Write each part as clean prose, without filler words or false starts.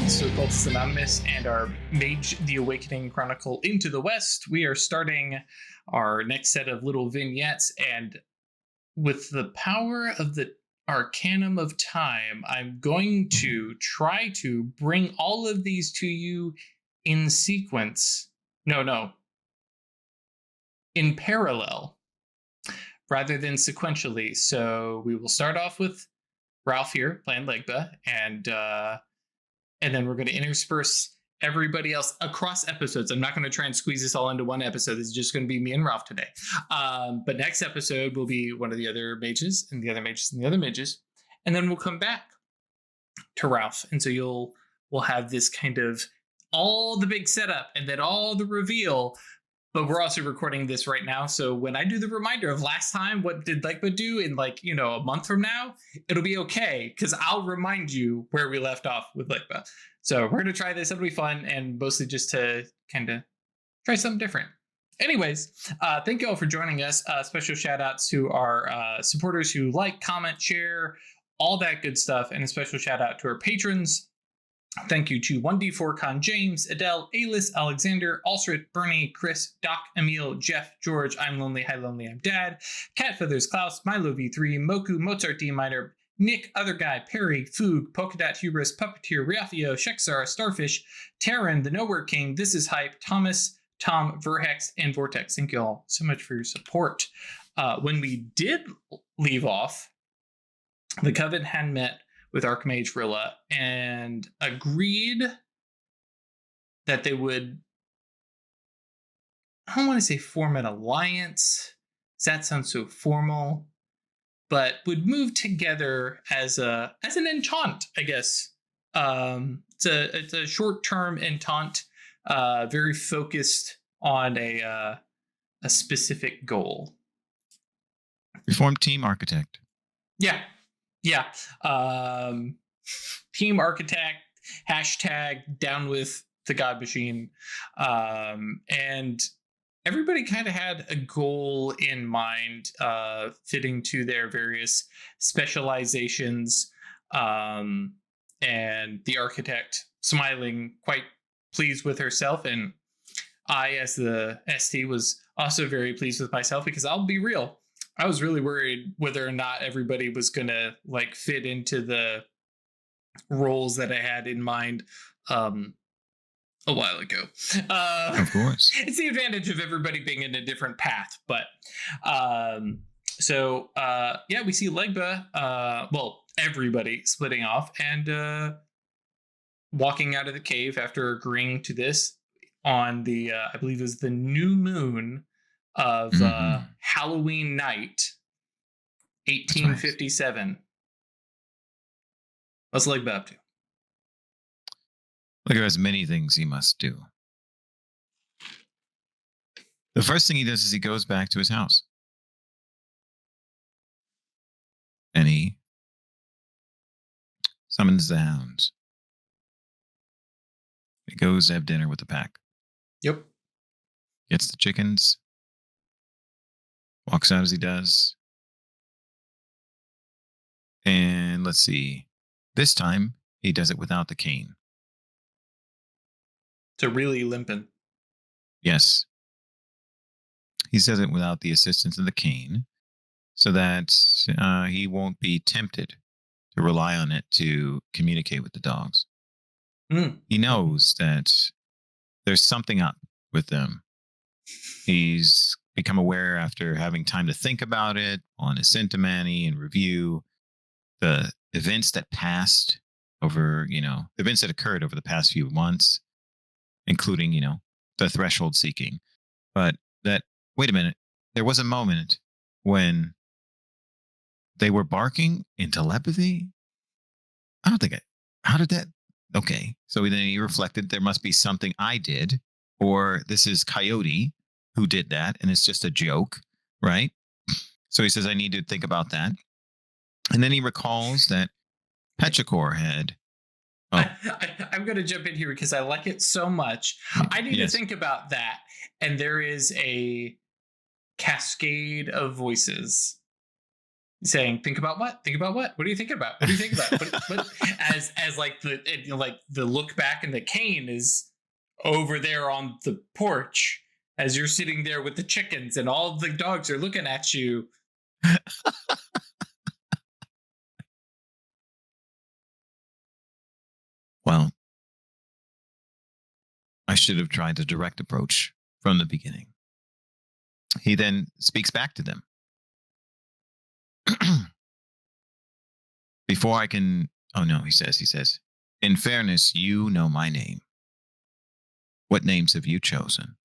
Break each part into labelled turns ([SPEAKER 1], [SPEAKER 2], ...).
[SPEAKER 1] to Occultists Anonymous and our Mage the Awakening Chronicle Into the West. We are starting our next set of little vignettes, and with the power of the Arcanum of Time, I'm going to try to bring all of these to you in sequence. No. In parallel, rather than sequentially. So we will start off with Ralph here playing Legba, and then we're going to intersperse everybody else across episodes. I'm not going to try and squeeze this all into one episode. This is just going to be me and Ralph today. But next episode will be one of the other mages and the other mages and the other mages. And then we'll come back to Ralph. And so we'll have this kind of all the big setup and then all the reveal. But we're also recording this right now. So when I do the reminder of last time, what did Legba do in a month from now, it'll be okay because I'll remind you where we left off with Legba. So we're going to try this. It'll be fun and mostly just to kind of try something different. Anyways, thank you all for joining us. Special shout outs to our supporters who like, comment, share, all that good stuff. And a special shout out to our patrons. Thank you to 1D4Con James, Adele, Alice, Alexander, Alsrit, Bernie, Chris, Doc, Emil, Jeff, George, I'm Lonely, Hi Lonely, I'm Dad, Cat Feathers, Klaus, Milo V3, Moku, Mozart D Minor, Nick, Other Guy, Perry, Foog, Polkadot, Hubris, Puppeteer, Riafio, Shexar, Starfish, Terran, The Nowhere King, This Is Hype, Thomas, Tom, Verhex, and Vortex. Thank you all so much for your support. When we did leave off, the Coven had met with Archmage Rilla and agreed that they would, I don't want to say form an alliance, that sounds so formal, but would move together as an entente, I guess. It's a short-term entente, very focused on a specific goal.
[SPEAKER 2] Reform Team Architect.
[SPEAKER 1] Yeah. Team Architect, hashtag down with the God Machine. And everybody kind of had a goal in mind, fitting to their various specializations. And the architect smiling, quite pleased with herself. And I, as the ST, was also very pleased with myself because I'll be real, I was really worried whether or not everybody was going to fit into the roles that I had in mind a while ago.
[SPEAKER 2] Of course.
[SPEAKER 1] It's the advantage of everybody being in a different path. But we see Legba, everybody splitting off and walking out of the cave after agreeing to this on the, I believe it was the new moon of Halloween night, 1857. Right. What's Legba up to?
[SPEAKER 2] Legba has many things he must do. The first thing he does is he goes back to his house. And he summons the hounds. He goes to have dinner with the pack.
[SPEAKER 1] Yep.
[SPEAKER 2] Gets the chickens. Walks out as he does. And let's see. This time, he does it without the cane.
[SPEAKER 1] So really limping.
[SPEAKER 2] Yes. He does it without the assistance of the cane so that he won't be tempted to rely on it to communicate with the dogs. He knows that there's something up with them. He's become aware after having time to think about it on his Sentimani and review the events that passed over, events that occurred over the past few months, including, the threshold seeking. But wait a minute, there was a moment when they were barking in telepathy. How did that? Okay. So then he reflected there must be something I did, or this is Coyote who did that, and it's just a joke, right? So he says, I need to think about that. And then he recalls that Petrichor had...
[SPEAKER 1] I'm going to jump in here because I like it so much. I need to think about that. And there is a cascade of voices saying, "Think about what? Think about what? What are you thinking about? What do you think about?" But as like the look back and the cane is over there on the porch as you're sitting there with the chickens and all of the dogs are looking at you.
[SPEAKER 2] Well, I should have tried the direct approach from the beginning. He then speaks back to them. Before I can, oh no, he says, in fairness, you know my name. What names have you chosen?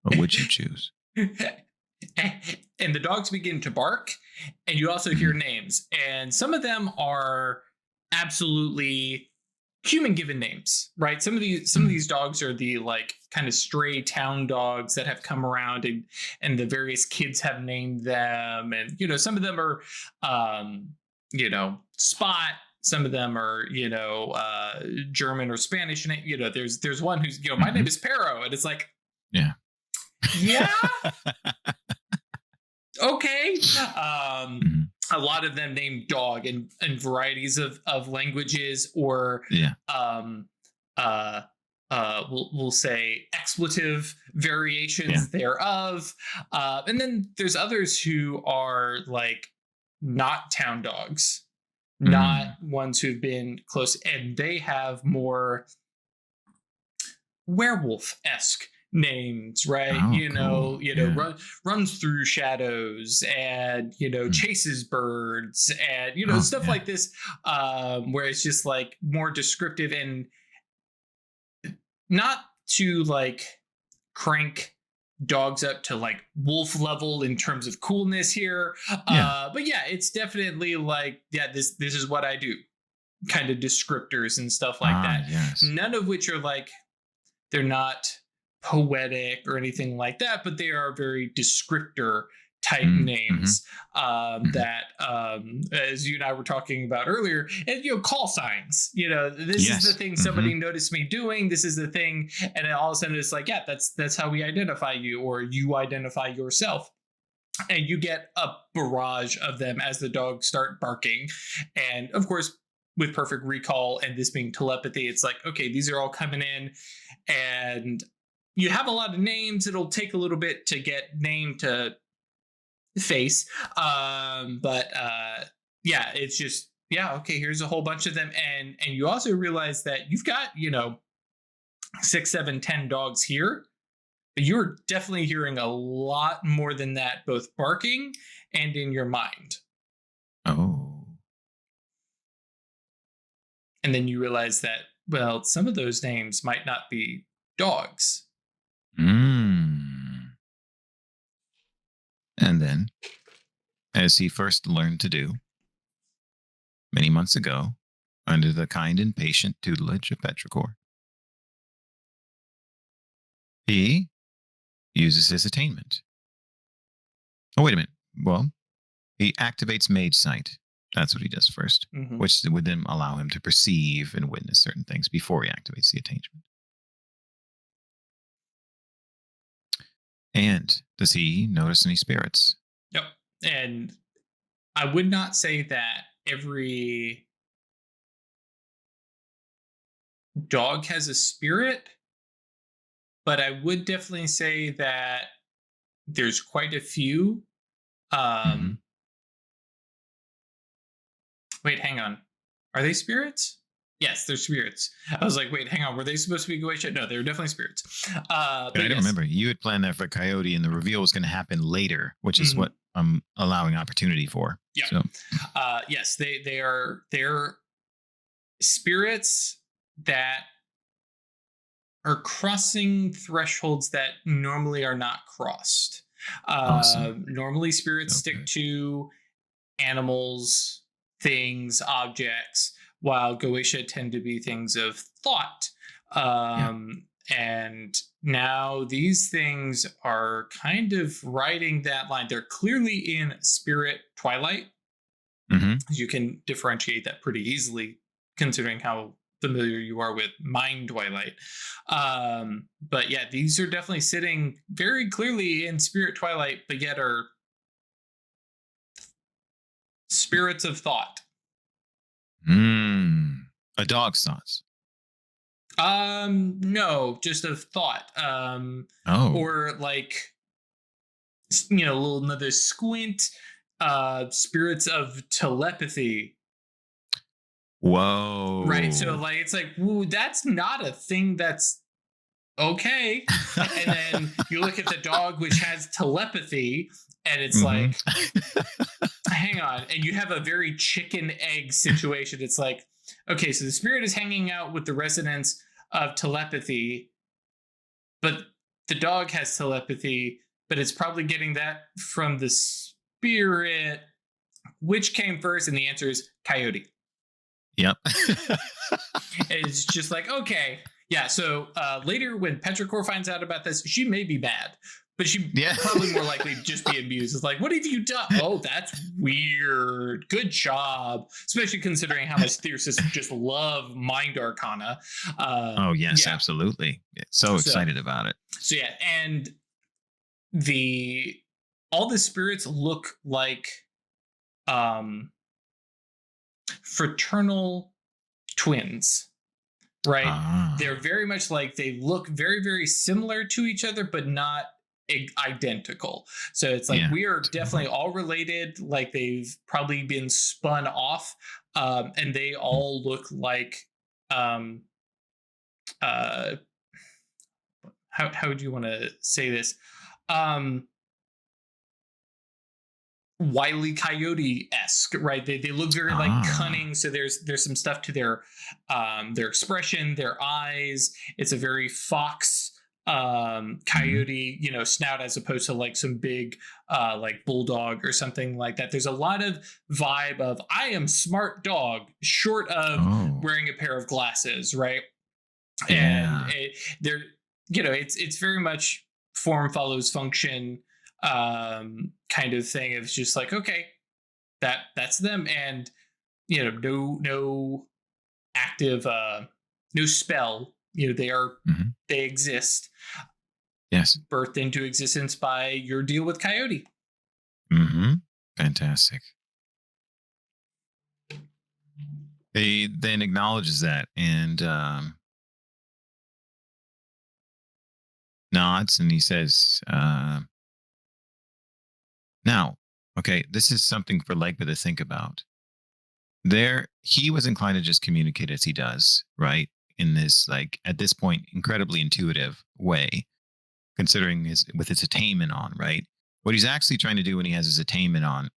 [SPEAKER 2] Or would you choose?
[SPEAKER 1] And the dogs begin to bark, and you also hear names, and some of them are absolutely human given names, right? Some of these dogs are the like kind of stray town dogs that have come around, and the various kids have named them, and some of them are Spot. Some of them are German or Spanish, and there's one who's my name is Pero, and it's like,
[SPEAKER 2] yeah.
[SPEAKER 1] Okay. A lot of them named dog and varieties of languages, or we'll say expletive variations thereof. And then there's others who are like not town dogs, not ones who've been close, and they have more werewolf-esque names, right?
[SPEAKER 2] Oh, cool.
[SPEAKER 1] Runs through shadows, and chases birds, and stuff like this, where it's just like more descriptive, and not to like crank dogs up to like wolf level in terms of coolness here, but yeah, it's definitely like, this is what I do kind of descriptors and stuff like that.
[SPEAKER 2] Yes.
[SPEAKER 1] None of which are like, they're not poetic or anything like that, but they are very descriptor type names that, as you and I were talking about earlier, and call signs. This is the thing somebody noticed me doing. This is the thing, and then all of a sudden it's like, yeah, that's how we identify you, or you identify yourself. And you get a barrage of them as the dogs start barking, and of course, with perfect recall and this being telepathy, it's like, okay, these are all coming in, and you have a lot of names. It'll take a little bit to get name to face, but it's just, okay, here's a whole bunch of them, and you also realize that you've got 6, 7, 10 dogs here, but you're definitely hearing a lot more than that, both barking and in your mind. And then you realize that, well, some of those names might not be dogs.
[SPEAKER 2] And then, as he first learned to do many months ago, under the kind and patient tutelage of Petrichor, he uses his attainment. Oh, wait a minute. Well, he activates Mage Sight. That's what he does first, which would then allow him to perceive and witness certain things before he activates the attainment. And does he notice any spirits?
[SPEAKER 1] Yep. And I would not say that every dog has a spirit, but I would definitely say that there's quite a few. Wait, hang on. Are they spirits? Yes, they're spirits. I was like, wait, hang on. Were they supposed to be Goche? No, they were definitely spirits. But
[SPEAKER 2] I don't remember. You had planned that for Coyote, and the reveal was going to happen later, which is what I'm allowing opportunity for.
[SPEAKER 1] Yeah.
[SPEAKER 2] So.
[SPEAKER 1] Yes, they're spirits that are crossing thresholds that normally are not crossed.
[SPEAKER 2] Awesome.
[SPEAKER 1] Normally, spirits stick to animals, things, objects, while Goetia tend to be things of thought. And now these things are kind of riding that line. They're clearly in spirit twilight. You can differentiate that pretty easily, considering how familiar you are with mind twilight. But yeah, these are definitely sitting very clearly in spirit twilight, but yet are Spirits of thought.
[SPEAKER 2] A dog's thoughts.
[SPEAKER 1] No, just of thought.
[SPEAKER 2] Oh.
[SPEAKER 1] Or like, a little another squint. Spirits of telepathy.
[SPEAKER 2] Whoa.
[SPEAKER 1] Right. So like, it's like, woo, that's not a thing that's okay. And then you look at the dog, which has telepathy, and it's like, hang on. And you have a very chicken egg situation. It's like, okay, so the spirit is hanging out with the residents of telepathy, but the dog has telepathy, but it's probably getting that from the spirit. Which came first? And the answer is coyote.
[SPEAKER 2] Yep.
[SPEAKER 1] It's just like, okay. Yeah, so later when Petrichor finds out about this, she may be mad, but she probably more likely just be amused. It's like, what have you done? Oh, that's weird. Good job. Especially considering how much theorists just love mind arcana.
[SPEAKER 2] Oh, yes, absolutely. So excited about it.
[SPEAKER 1] So yeah, and all the spirits look like fraternal twins. Right. They're very much like, they look very, very similar to each other, but not identical. So it's like, we are definitely all related. Like, they've probably been spun off, and they all look like, how would you want to say this? Wile E. Coyote-esque, right? They look very like cunning. So there's some stuff to their expression, their eyes. It's a very fox coyote, snout, as opposed to like some big like bulldog or something like that. There's a lot of vibe of, I am smart dog, short of wearing a pair of glasses, right?
[SPEAKER 2] Yeah.
[SPEAKER 1] And it's very much form follows function kind of thing. It's just like, okay, that's them. And no active no spell, they exist.
[SPEAKER 2] Yes.
[SPEAKER 1] Birthed into existence by your deal with coyote.
[SPEAKER 2] Fantastic. They then acknowledges that and nods, and he says, now, okay, this is something for Legba to think about. He was inclined to just communicate as he does, right? In this, like, at this point, incredibly intuitive way, considering with his attainment on, right? What he's actually trying to do when he has his attainment on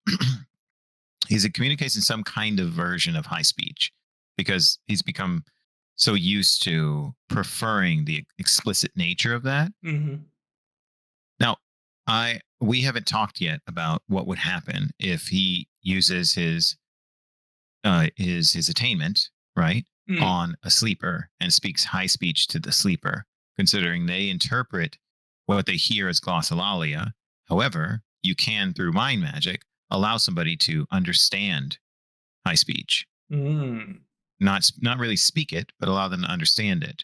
[SPEAKER 2] is it communicates in some kind of version of high speech, because he's become so used to preferring the explicit nature of that. Now, we haven't talked yet about what would happen if he uses his attainment, right, on a sleeper and speaks high speech to the sleeper, considering they interpret what they hear as glossolalia. However, you can, through mind magic, allow somebody to understand high speech. Not really speak it, but allow them to understand it.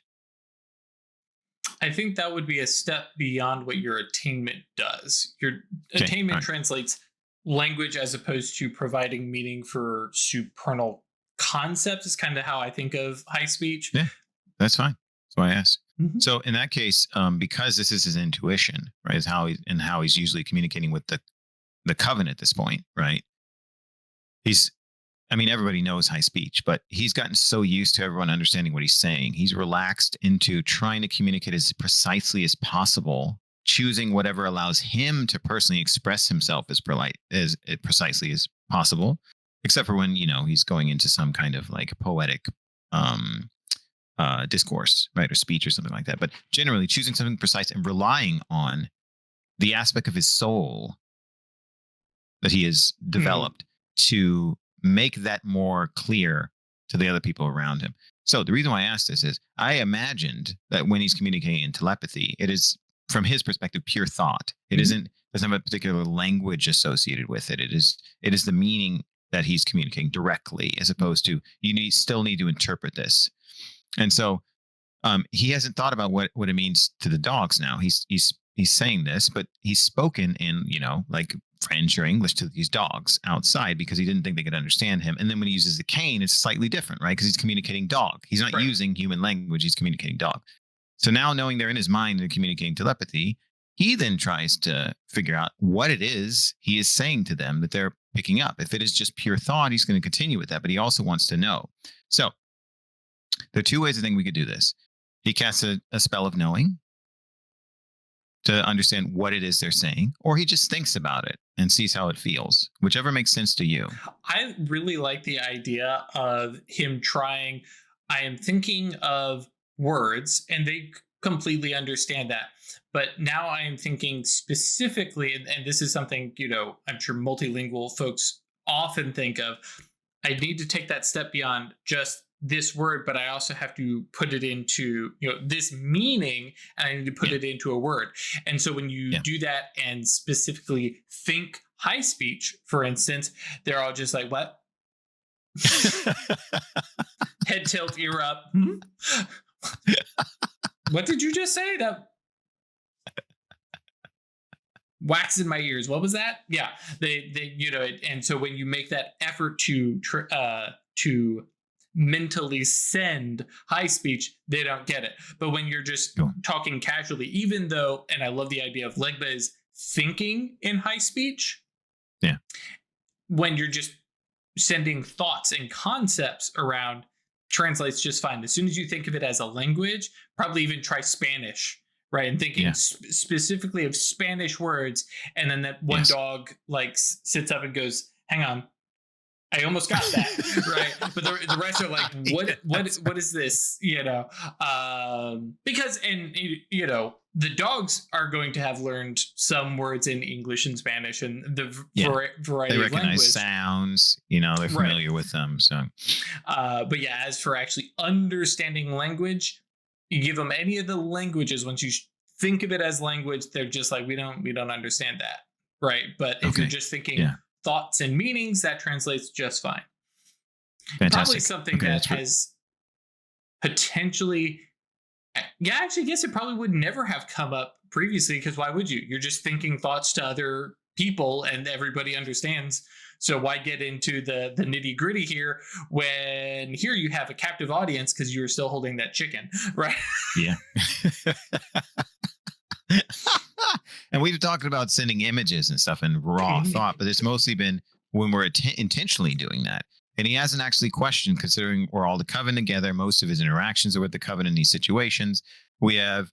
[SPEAKER 1] I think that would be a step beyond what your attainment does. Your attainment translates language as opposed to providing meaning for supernal concepts, is kind of how I think of high speech.
[SPEAKER 2] Yeah, that's fine. That's why I asked. So in that case, because this is his intuition, right, is how he's usually communicating with the coven at this point, right? Everybody knows high speech, but he's gotten so used to everyone understanding what he's saying. He's relaxed into trying to communicate as precisely as possible, choosing whatever allows him to personally express himself as precisely as possible, except for when, he's going into some kind of like poetic discourse, right, or speech or something like that. But generally choosing something precise and relying on the aspect of his soul that he has developed to make that more clear to the other people around him. So the reason why I asked this is I imagined that when he's communicating in telepathy, it is, from his perspective, pure thought. It doesn't have a particular language associated with it. It is the meaning that he's communicating directly, as opposed to still need to interpret this. And so he hasn't thought about what it means to the dogs now. He's saying this, but he's spoken in, like French or English to these dogs outside because he didn't think they could understand him. And then when he uses the cane, it's slightly different, right? Because he's communicating dog. He's not
[SPEAKER 1] Right.
[SPEAKER 2] using human language. He's communicating dog. So now knowing they're in his mind and communicating telepathy, he then tries to figure out what it is he is saying to them that they're picking up. If it is just pure thought, he's going to continue with that, but he also wants to know. So there are two ways I think we could do this. He casts a spell of knowing to understand what it is they're saying, or he just thinks about it and sees how it feels, whichever makes sense to you.
[SPEAKER 1] I really like the idea of him trying. I am thinking of words, and they completely understand that. But now I am thinking specifically, and this is something, I'm sure multilingual folks often think of. I need to take that step beyond just this word, but I also have to put it into, this meaning, and I need to put it into a word. And so when you do that and specifically think high speech, for instance, they're all just like, what? Head tilt, ear up. What did you just say? That wax in my ears. What was that? Yeah, they and so when you make that effort to mentally send high speech, they don't get it. But when you're just talking casually, even though, and I love the idea of Legba is thinking in high speech.
[SPEAKER 2] Yeah.
[SPEAKER 1] When you're just sending thoughts and concepts around, translates just fine. As soon as you think of it as a language, probably even try Spanish, right? And thinking specifically of Spanish words. And then that one dog sits up and goes, hang on, I almost got that, right? But the rest are like, what is this? Because the dogs are going to have learned some words in English and Spanish and the variety
[SPEAKER 2] they
[SPEAKER 1] of language.
[SPEAKER 2] They recognize sounds, they're familiar with them. So,
[SPEAKER 1] but yeah, as for actually understanding language, you give them any of the languages. Once you think of it as language, they're just like, we don't understand that, right? But if you're just thinking thoughts and meanings, that translates just fine.
[SPEAKER 2] Fantastic.
[SPEAKER 1] Probably something that has potentially, actually, I guess it probably would never have come up previously, because why would you? You're just thinking thoughts to other people and everybody understands. So why get into the nitty gritty here when here you have a captive audience because you're still holding that chicken, right?
[SPEAKER 2] Yeah. And we've talked about sending images and stuff in raw thought, but it's mostly been when we're intentionally doing that. And he hasn't actually questioned, considering we're all the coven together. Most of his interactions are with the coven in these situations. We have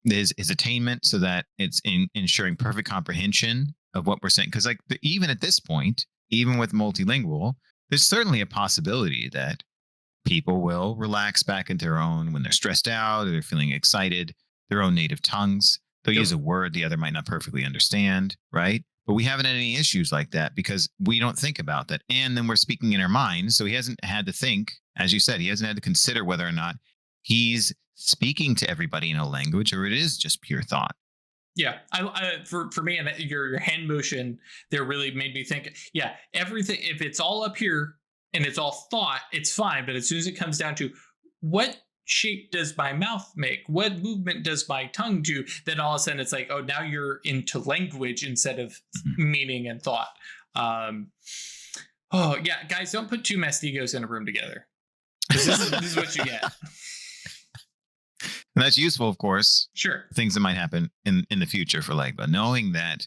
[SPEAKER 2] his attainment so that it's ensuring perfect comprehension of what we're saying. Because even at this point, even with multilingual, there's certainly a possibility that people will relax back into their own when they're stressed out or they're feeling excited, their own native tongues. They'll use a word the other might not perfectly understand, right? But we haven't had any issues like that because we don't think about that. And then we're speaking in our minds. So he hasn't had to think, as you said, he hasn't had to consider whether or not he's speaking to everybody in a language or it is just pure thought.
[SPEAKER 1] Yeah, for me, and your hand motion there really made me think. Yeah, everything, if it's all up here and it's all thought, it's fine. But as soon as it comes down to what shape does my mouth make, what movement does my tongue do, then all of a sudden it's like, oh, now you're into language instead of meaning and thought. Oh yeah, guys, don't put two mastigos in a room together. This is what you get.
[SPEAKER 2] And that's useful, of course.
[SPEAKER 1] Sure.
[SPEAKER 2] Things that might happen in the future for Legba. Knowing that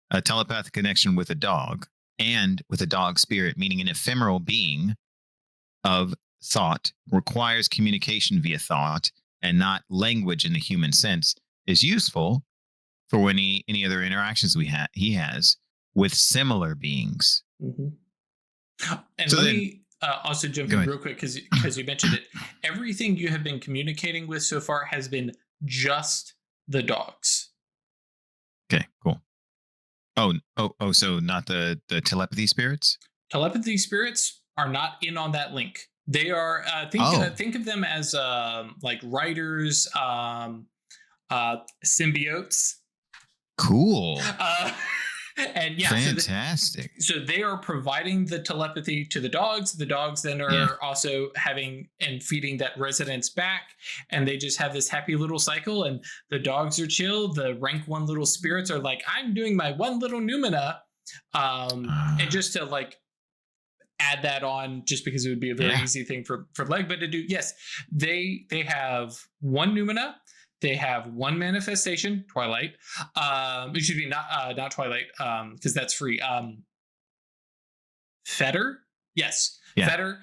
[SPEAKER 2] a telepathic connection with a dog and with a dog spirit, meaning an ephemeral being of thought, requires communication via thought and not language in the human sense, is useful for any other interactions he has with similar beings.
[SPEAKER 1] Mm-hmm. And so let me also jump in real quick because you mentioned it. Everything you have been communicating with so far has been just the dogs.
[SPEAKER 2] Okay, cool. Oh, so not the telepathy spirits?
[SPEAKER 1] Telepathy spirits are not in on that link. They are think of them as like writers, symbiotes.
[SPEAKER 2] Cool.
[SPEAKER 1] And yeah,
[SPEAKER 2] Fantastic.
[SPEAKER 1] so they are providing the telepathy to the dogs. The dogs then are also having and feeding that resonance back, and they just have this happy little cycle. And the dogs are chill. The rank 1 little spirits are like, I'm doing my 1 little Numina, and just to like add that on, just because it would be a very easy thing for Legba to do. Yes, they have 1 Numina. They have 1 manifestation, Twilight. It should be not Twilight, because that's free. Fetter? Yes. Yeah. Fetter.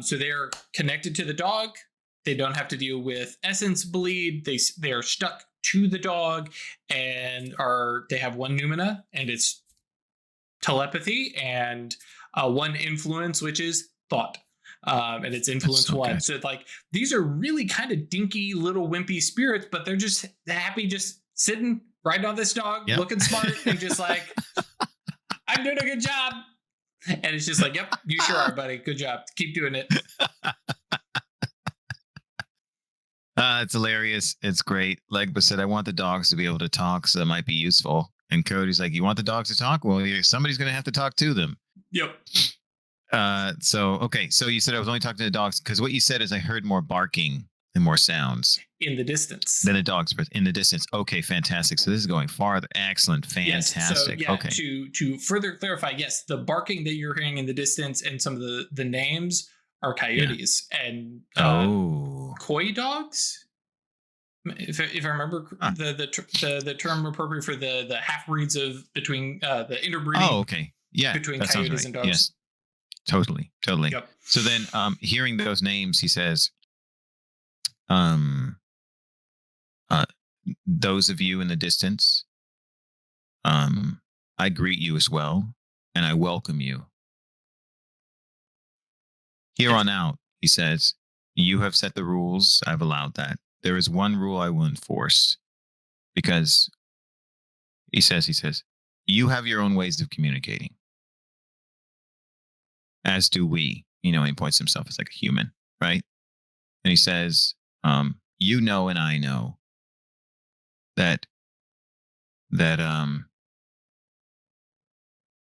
[SPEAKER 1] So they're connected to the dog. They don't have to deal with essence bleed. They are stuck to the dog, and they have 1 Numina, and it's telepathy, and 1 influence, which is thought. And it's influence 1. Good. So like, these are really kind of dinky little wimpy spirits, but they're just happy, just sitting right on this dog, looking smart, and just like, I'm doing a good job. And it's just like, yep, you sure are, buddy. Good job. Keep doing it.
[SPEAKER 2] It's hilarious. It's great. Legba said, I want the dogs to be able to talk, so that might be useful. And Cody's like, you want the dogs to talk? Well, somebody's going to have to talk to them.
[SPEAKER 1] Yep.
[SPEAKER 2] So you said I was only talking to the dogs, because what you said is I heard more barking and more sounds
[SPEAKER 1] in the distance
[SPEAKER 2] than the dogs in the distance. Okay, fantastic. So this is going farther. Excellent, fantastic.
[SPEAKER 1] Yes. So,
[SPEAKER 2] okay.
[SPEAKER 1] To further clarify, yes, the barking that you're hearing in the distance and some of the names are coyotes and koi dogs. If I remember the term appropriate for the half breeds of between the interbreeding.
[SPEAKER 2] Oh, okay. Yeah,
[SPEAKER 1] between coyotes and dogs.
[SPEAKER 2] Yes. Totally.
[SPEAKER 1] Yep.
[SPEAKER 2] So then, hearing those names, he says, those of you in the distance, I greet you as well, and I welcome you. Here on out, he says, you have set the rules. I've allowed that. There is 1 rule I will enforce, because he says, you have your own ways of communicating. As do we. He points himself as like a human, right? And he says, you know, and I know that he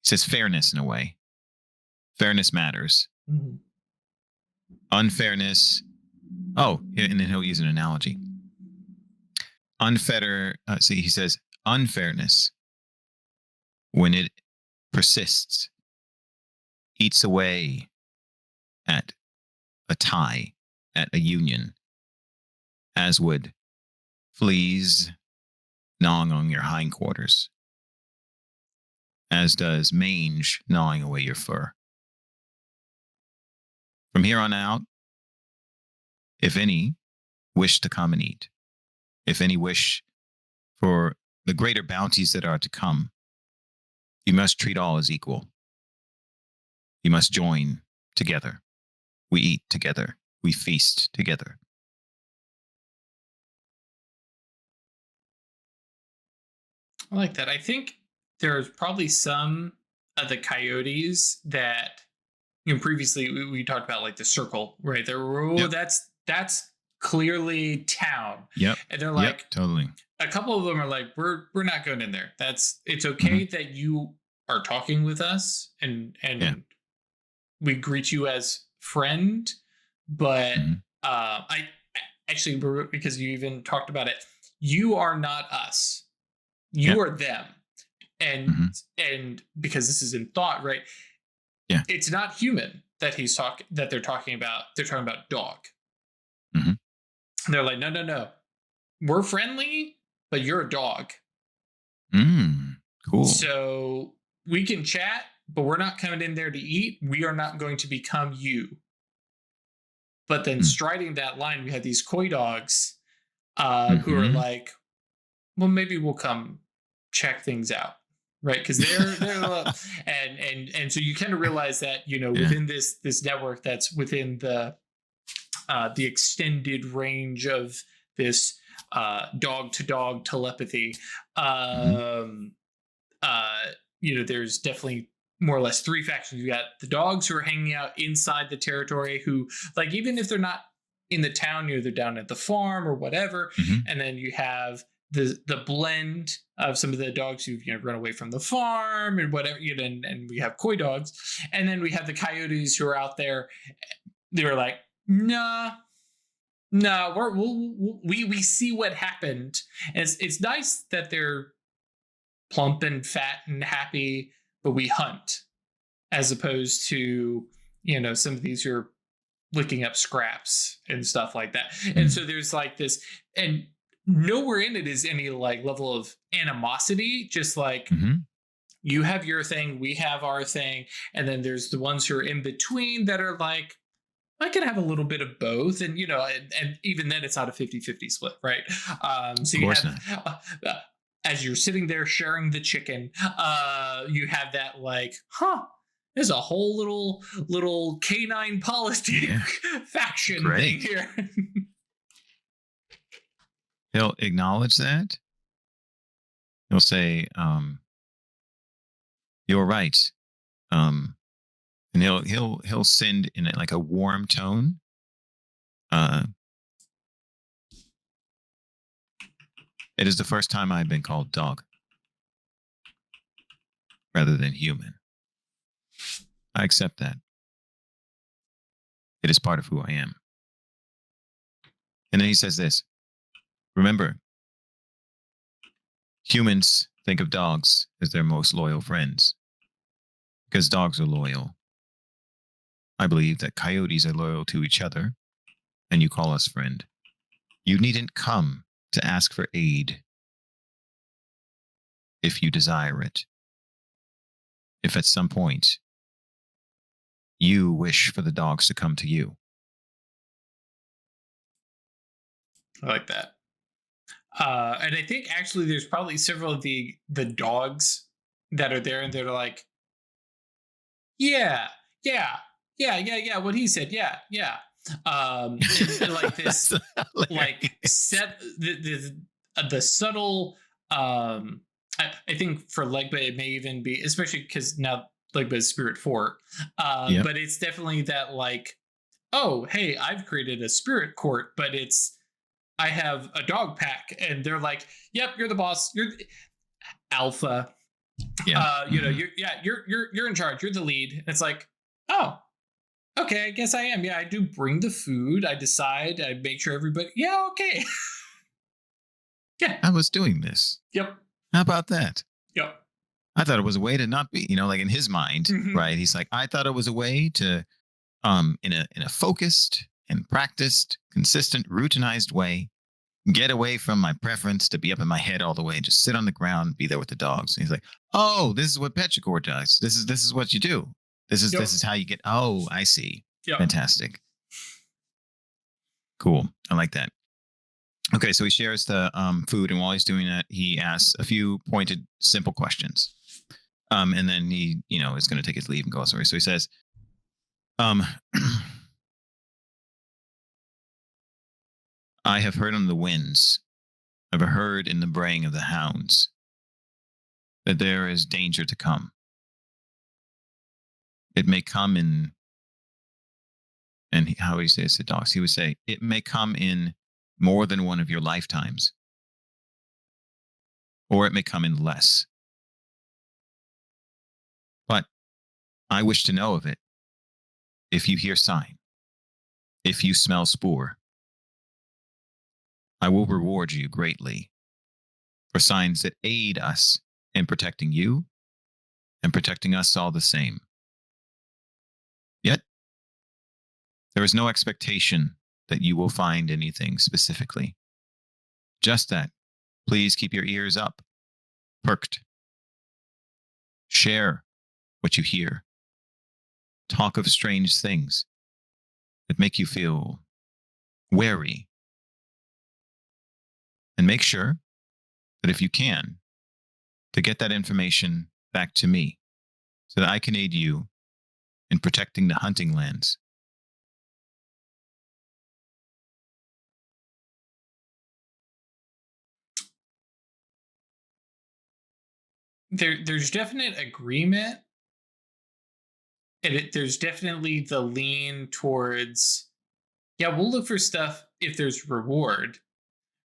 [SPEAKER 2] says fairness in a way. Fairness matters.
[SPEAKER 1] Mm-hmm.
[SPEAKER 2] Unfairness. Oh, and then he'll use an analogy. He says, unfairness, when it persists, eats away at a tie, at a union, as would fleas gnawing on your hindquarters, as does mange gnawing away your fur. From here on out, if any wish to come and eat, if any wish for the greater bounties that are to come, you must treat all as equal. You must join together. We eat together. We feast together.
[SPEAKER 1] I like that. I think there's probably some of the coyotes that, previously we talked about, like the circle, right? There were, that's clearly town.
[SPEAKER 2] Yep.
[SPEAKER 1] And they're like,
[SPEAKER 2] totally.
[SPEAKER 1] A couple of them are like, we're not going in there. It's okay that you are talking with us and we greet you as friend, but I actually, because you even talked about it, you are not us. You are them. And because this is in thought, right?
[SPEAKER 2] Yeah.
[SPEAKER 1] It's not human that they're talking about. They're talking about dog. They're like, no. We're friendly, but you're a dog.
[SPEAKER 2] Cool.
[SPEAKER 1] So we can chat, but we're not coming in there to eat. We are not going to become you. But then striding that line, we had these koi dogs who are like, well, maybe we'll come check things out, right? Because they're and so you kind of realize that within this network that's within the extended range of this dog to dog telepathy. There's definitely more or less 3 factions. You got the dogs who are hanging out inside the territory, who, like, even if they're not in the town, they're down at the farm or whatever. And then you have the blend of some of the dogs who've run away from the farm and whatever, and we have coy dogs, and then we have the coyotes who are out there. They were like, nah, no, we see what happened. And it's nice that they're plump and fat and happy, but we hunt as opposed to some of these who are licking up scraps and stuff like that. And so there's like this, and nowhere in it is any like level of animosity. Just like you have your thing, we have our thing, and then there's the ones who are in between that are like, I can have a little bit of both. And, and even then it's not a 50-50 split, right? So you have, as you're sitting there sharing the chicken, you have that like, there's a whole little canine politic faction thing here.
[SPEAKER 2] He'll acknowledge that. He'll say, you're right. And he'll send in like a warm tone. It is the first time I've been called dog rather than human. I accept that. It is part of who I am. And then he says this. Remember, humans think of dogs as their most loyal friends because dogs are loyal. I believe that coyotes are loyal to each other, and you call us friend. You needn't come to ask for aid if you desire it. If at some point you wish for the dogs to come to you.
[SPEAKER 1] I like that. And I think actually there's probably several of the dogs that are there, and they're like, yeah, what he said, yeah. And like this, like set the subtle. I think for Legba it may even be, especially because now Legba is Spirit 4, but it's definitely that like, oh hey, I've created a spirit court, but I have a dog pack, and they're like, yep, you're the boss, you're the alpha. You're in charge, you're the lead. And it's like, oh, okay, I guess I am. Yeah, I do bring the food, I decide, I make sure everybody, okay.
[SPEAKER 2] I was doing this.
[SPEAKER 1] Yep.
[SPEAKER 2] How about that?
[SPEAKER 1] Yep.
[SPEAKER 2] I thought it was a way to not be, like in his mind, right? He's like, I thought it was a way to in a focused and practiced, consistent, routinized way, get away from my preference to be up in my head all the way and just sit on the ground, be there with the dogs. And he's like, oh, this is what Petrichor does. This is what you do. This is how you get. Oh, I see. Yep. Fantastic. Cool. I like that. Okay, so he shares the food, and while he's doing that, he asks a few pointed, simple questions. And then he, is going to take his leave and go elsewhere. So he says, I have heard on the winds, I've heard in the braying of the hounds, that there is danger to come. It may come in, and how would he say this to dogs? He would say, it may come in more than one of your lifetimes, or it may come in less. But I wish to know of it. If you hear sign, if you smell spoor, I will reward you greatly for signs that aid us in protecting you and protecting us all the same. Yet, there is no expectation that you will find anything specifically. Just that, please keep your ears up, perked. Share what you hear. Talk of strange things that make you feel wary. And make sure that if you can, to get that information back to me so that I can aid you in protecting the hunting lands.
[SPEAKER 1] There's definite agreement, and there's definitely the lean towards, we'll look for stuff if there's reward,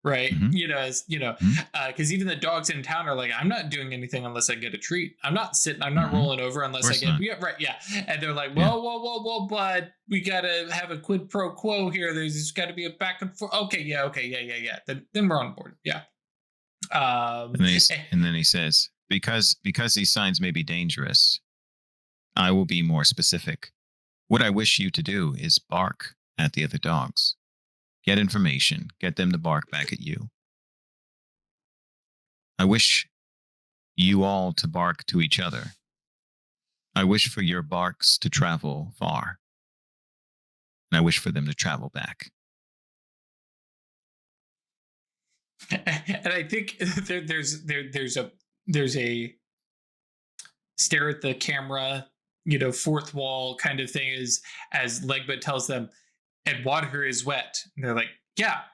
[SPEAKER 1] right?
[SPEAKER 2] Hmm. Hmm.
[SPEAKER 1] Because even the dogs in town are like, I'm not doing anything unless I get a treat. I'm not sitting, I'm not
[SPEAKER 2] Hmm.
[SPEAKER 1] rolling over
[SPEAKER 2] Of
[SPEAKER 1] unless I
[SPEAKER 2] course
[SPEAKER 1] get,
[SPEAKER 2] not.
[SPEAKER 1] yeah, right, yeah. And they're like,
[SPEAKER 2] Yeah.
[SPEAKER 1] whoa, but we gotta have a quid pro quo here. There's got to be a back and forth. Okay, yeah. Then we're on board. Yeah. Um,
[SPEAKER 2] And then he says, because these signs may be dangerous, I will be more specific. What I wish you to do is bark at the other dogs. Get information, get them to bark back at you. I wish you all to bark to each other. I wish for your barks to travel far, and I wish for them to travel back.
[SPEAKER 1] and I think there's a stare at the camera, fourth wall kind of thing, is as Legbert tells them, and water is wet. And they're like,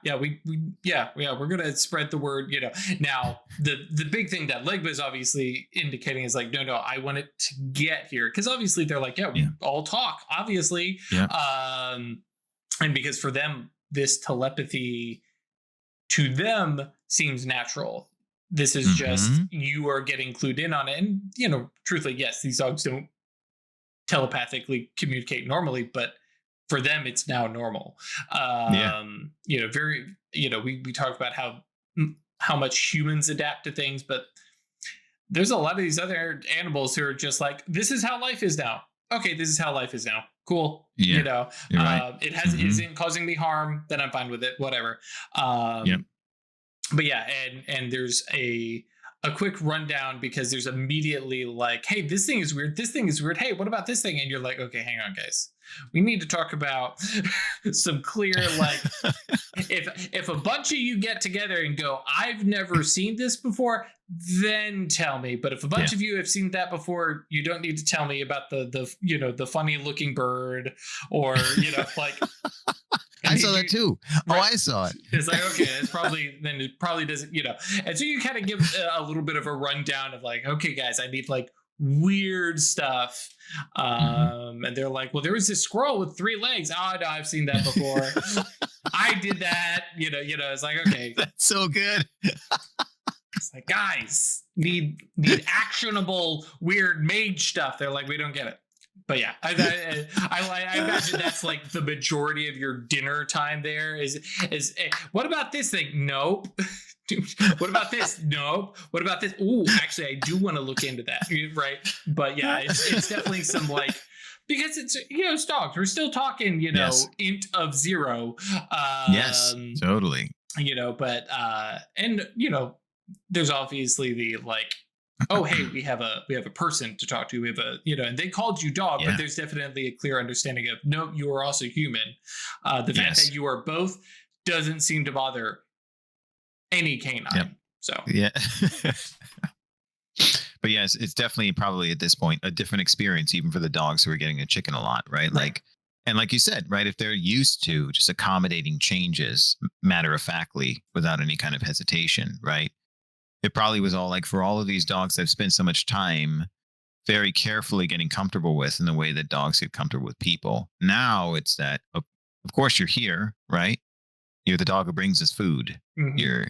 [SPEAKER 1] we're gonna spread the word. Now the big thing that Legba is obviously indicating is like, no, I want it to get here, because obviously they're like, we all talk, obviously, and because for them this telepathy to them seems natural. This is just, you are getting clued in on it, and truthfully, yes, these dogs don't telepathically communicate normally, but for them it's now normal. Very, we talk about how much humans adapt to things, but there's a lot of these other animals who are just like, this is how life is now. Okay, this is how life is now. Cool.
[SPEAKER 2] You're right.
[SPEAKER 1] It isn't causing me harm, then I'm fine with it, whatever. But yeah, and there's a quick rundown, because there's immediately like, hey, this thing is weird, hey, what about this thing? And you're like, okay, hang on, guys, we need to talk about some clear, like, if a bunch of you get together and go, I've never seen this before, then tell me. But if a bunch of you have seen that before, you don't need to tell me about the funny looking bird, or like,
[SPEAKER 2] I saw that too. Right? Oh, I saw it.
[SPEAKER 1] It's like, okay, it probably doesn't, and so you kind of give a little bit of a rundown of like, okay, guys, I need like weird stuff. And they're like, well, there was this squirrel with 3 legs. Oh no, I've seen that before. I did that. It's like, okay,
[SPEAKER 2] that's so good.
[SPEAKER 1] It's like, guys, need actionable weird mage stuff. They're like, we don't get it. But yeah, I imagine that's like the majority of your dinner time there is what about this thing? Nope. What about this? Nope. What about this? Ooh, actually, I do want to look into that. Right. But yeah, it's definitely some like, because it's, it's dogs. We're still talking, int of 0.
[SPEAKER 2] Yes, totally.
[SPEAKER 1] But and there's obviously the like, oh, hey, we have a person to talk to. We have a, and they called you dog, but there's definitely a clear understanding of, no, you are also human. The fact that you are both doesn't seem to bother any canine.
[SPEAKER 2] Yep.
[SPEAKER 1] So
[SPEAKER 2] yeah. But yes, it's definitely probably at this point a different experience, even for the dogs who are getting a chicken a lot, right? Like, and like you said, right, if they're used to just accommodating changes matter of factly without any kind of hesitation, right? It probably was all like, for all of these dogs I've spent so much time very carefully getting comfortable with, in the way that dogs get comfortable with people. Now it's that, of course, you're here, right? You're the dog who brings us food.
[SPEAKER 1] Mhm.
[SPEAKER 2] You're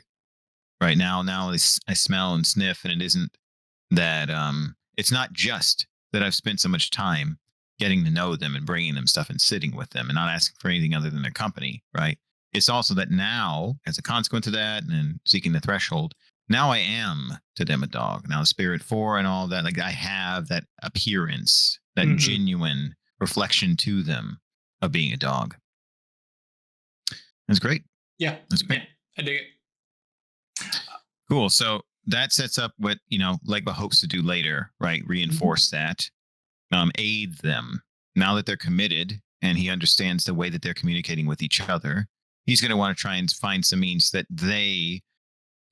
[SPEAKER 2] right now. I smell and sniff, and it isn't that. It's not just that I've spent so much time getting to know them and bringing them stuff and sitting with them and not asking for anything other than their company, right? It's also that now, as a consequence of that, and seeking the threshold, now I am to them a dog. Now, Spirit 4 and all that, like, I have that appearance, that genuine reflection to them of being a dog. That's great.
[SPEAKER 1] Yeah.
[SPEAKER 2] That's great.
[SPEAKER 1] Yeah, I dig it.
[SPEAKER 2] Cool. So that sets up what, Legba hopes to do later, right? Reinforce that, aid them. Now that they're committed and he understands the way that they're communicating with each other, he's going to want to try and find some means that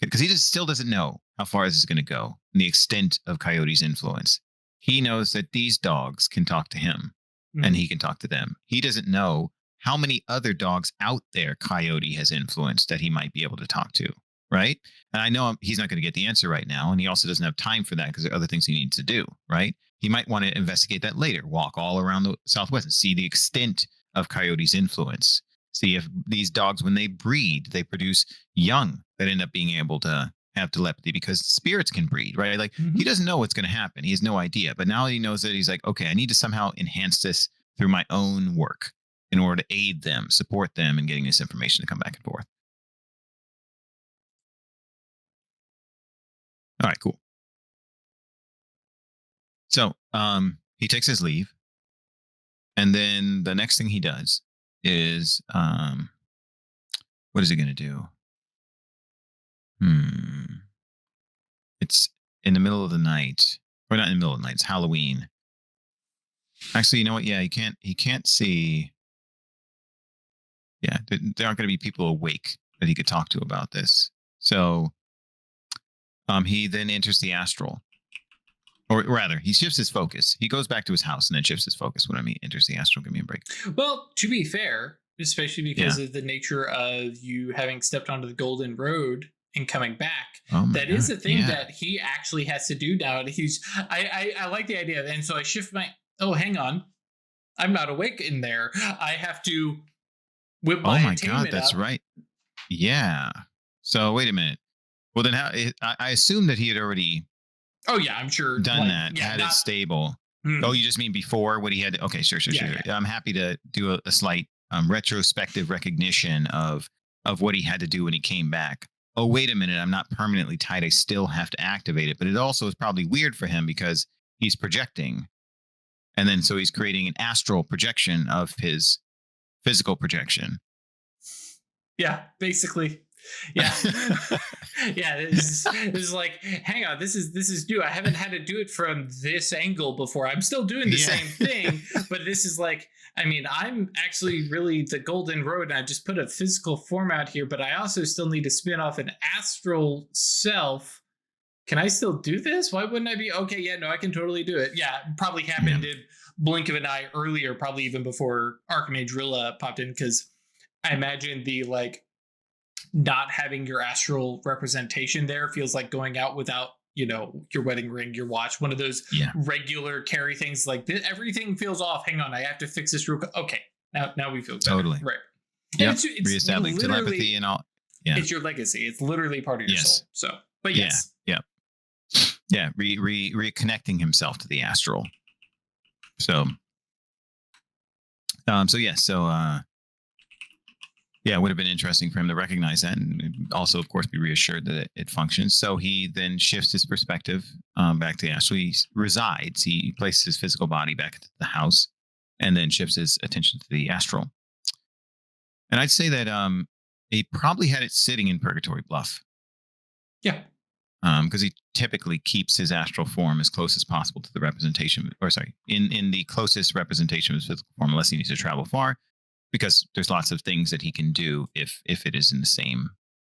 [SPEAKER 2] because he still doesn't know how far this is going to go and the extent of Coyote's influence. He knows that these dogs can talk to him and he can talk to them. He doesn't know how many other dogs out there Coyote has influenced that he might be able to talk to, right? And I know he's not going to get the answer right now, and he also doesn't have time for that because there are other things he needs to do, right? He might want to investigate that later, walk all around the Southwest and see the extent of Coyote's influence. see if these dogs, when they breed, they produce young that end up being able to have telepathy, because spirits can breed, right? Like he doesn't know what's going to happen. He has no idea. But now he knows that he's like, okay, I need to somehow enhance this through my own work in order to aid them, support them in getting this information to come back and forth. All right, cool. So he takes his leave. And then the next thing he does is, what is he going to do? It's in the middle of the night, or not in the middle of the night. It's Halloween. Actually, you know what? Yeah, he can't see. Yeah, there aren't going to be people awake that he could talk to about this. So, he then enters the astral, or rather, he shifts his focus. He goes back to his house and then shifts his focus. When I mean enters the astral, give me a break.
[SPEAKER 1] Well, to be fair, especially because of the nature of you having stepped onto the golden road and coming back, that is a thing that he actually has to do now. And I like the idea. And so I shift my, oh, hang on, I'm not awake in there. I have to whip my attainment
[SPEAKER 2] God, that's
[SPEAKER 1] up.
[SPEAKER 2] right. Yeah. So wait a minute. Well, then I assume that he had already.
[SPEAKER 1] Oh yeah, I'm sure
[SPEAKER 2] done that. Yeah, had it stable. Oh, you just mean before what he had? Okay, sure. Yeah. I'm happy to do a slight retrospective recognition of what he had to do when he came back. Oh, wait a minute, I'm not permanently tied. I still have to activate it. But it also is probably weird for him because he's projecting. And then so he's creating an astral projection of his physical projection.
[SPEAKER 1] Yeah, basically. Yeah. Yeah, this is like, hang on, this is new. I haven't had to do it from this angle before. I'm still doing the same thing, but this is like, I mean, I'm actually really the golden road, and I just put a physical form out here, but I also still need to spin off an astral self. Can I still do this? Why wouldn't I be? Okay, yeah, no, I can totally do it. Yeah, probably happened in blink of an eye earlier, probably even before Archimage Rilla popped in, because I imagine the like not having your astral representation there feels like going out without, you know, your wedding ring, your watch, one of those regular carry things. Like everything feels off. Hang on, I have to fix this real quick. Okay, now we feel better.
[SPEAKER 2] Totally
[SPEAKER 1] right.
[SPEAKER 2] Yeah, reestablishing telepathy and all. Yeah,
[SPEAKER 1] it's your legacy. It's literally part of your soul. So, but yes,
[SPEAKER 2] reconnecting himself to the astral. So, it would have been interesting for him to recognize that, and also, of course, be reassured that it functions. So he then shifts his perspective back to the astral. He resides. He places his physical body back into the house, and then shifts his attention to the astral. And I'd say that he probably had it sitting in Purgatory Bluff.
[SPEAKER 1] Yeah.
[SPEAKER 2] Because he typically keeps his astral form as close as possible to the representation, in the closest representation of his physical form, unless he needs to travel far, because there's lots of things that he can do if it is in the same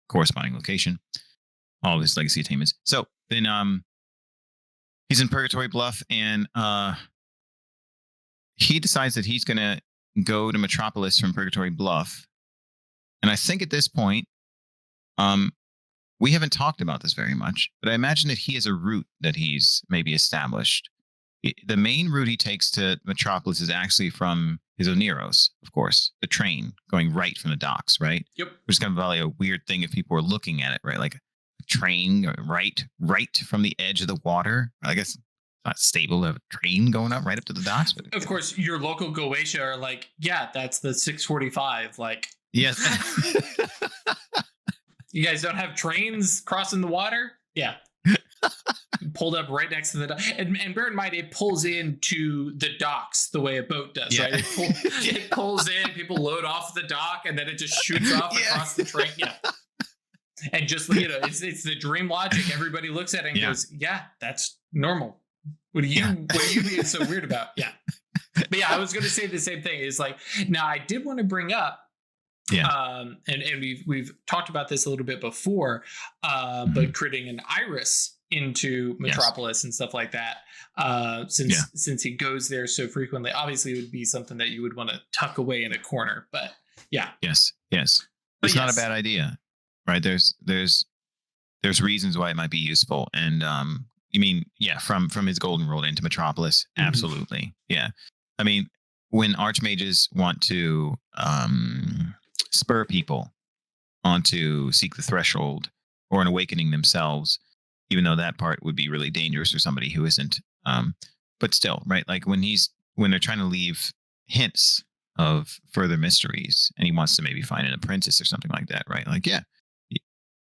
[SPEAKER 2] corresponding location. All of his legacy attainments. So then he's in Purgatory Bluff, and he decides that he's going to go to Metropolis from Purgatory Bluff. And I think at this point, we haven't talked about this very much, but I imagine that he has a route that he's maybe established. The main route he takes to Metropolis is actually from his Oneros, of course, the train going right from the docks, right?
[SPEAKER 1] Yep.
[SPEAKER 2] Which is kind of probably a weird thing if people are looking at it, right? Like a train going right from the edge of the water. I guess it's not stable to have a train going up right up to the docks. But
[SPEAKER 1] of course, your local Goche are like, yeah, that's the 645. Like,
[SPEAKER 2] yes.
[SPEAKER 1] You guys don't have trains crossing the water? Yeah. Pulled up right next to the dock. And bear in mind, it pulls into the docks the way a boat does, right? It pulls in, people load off the dock, and then it just shoots off across the train. Yeah. And just, you know, it's the dream logic. Everybody looks at it and goes, yeah, that's normal. What are you being so weird about? Yeah. But yeah, I was going to say the same thing. Is like, now I did want to bring up, and we've talked about this a little bit before, but creating an iris into Metropolis and stuff like that, since he goes there so frequently, obviously it would be something that you would want to tuck away in a corner. But
[SPEAKER 2] yes, it's not a bad idea, right? There's reasons why it might be useful, and you mean from his golden world into Metropolis, absolutely, yeah. I mean, when archmages want to spur people on to seek the threshold or an awakening themselves, even though that part would be really dangerous for somebody who isn't. But still, right? Like when they're trying to leave hints of further mysteries, and he wants to maybe find an apprentice or something like that, right? Like, yeah,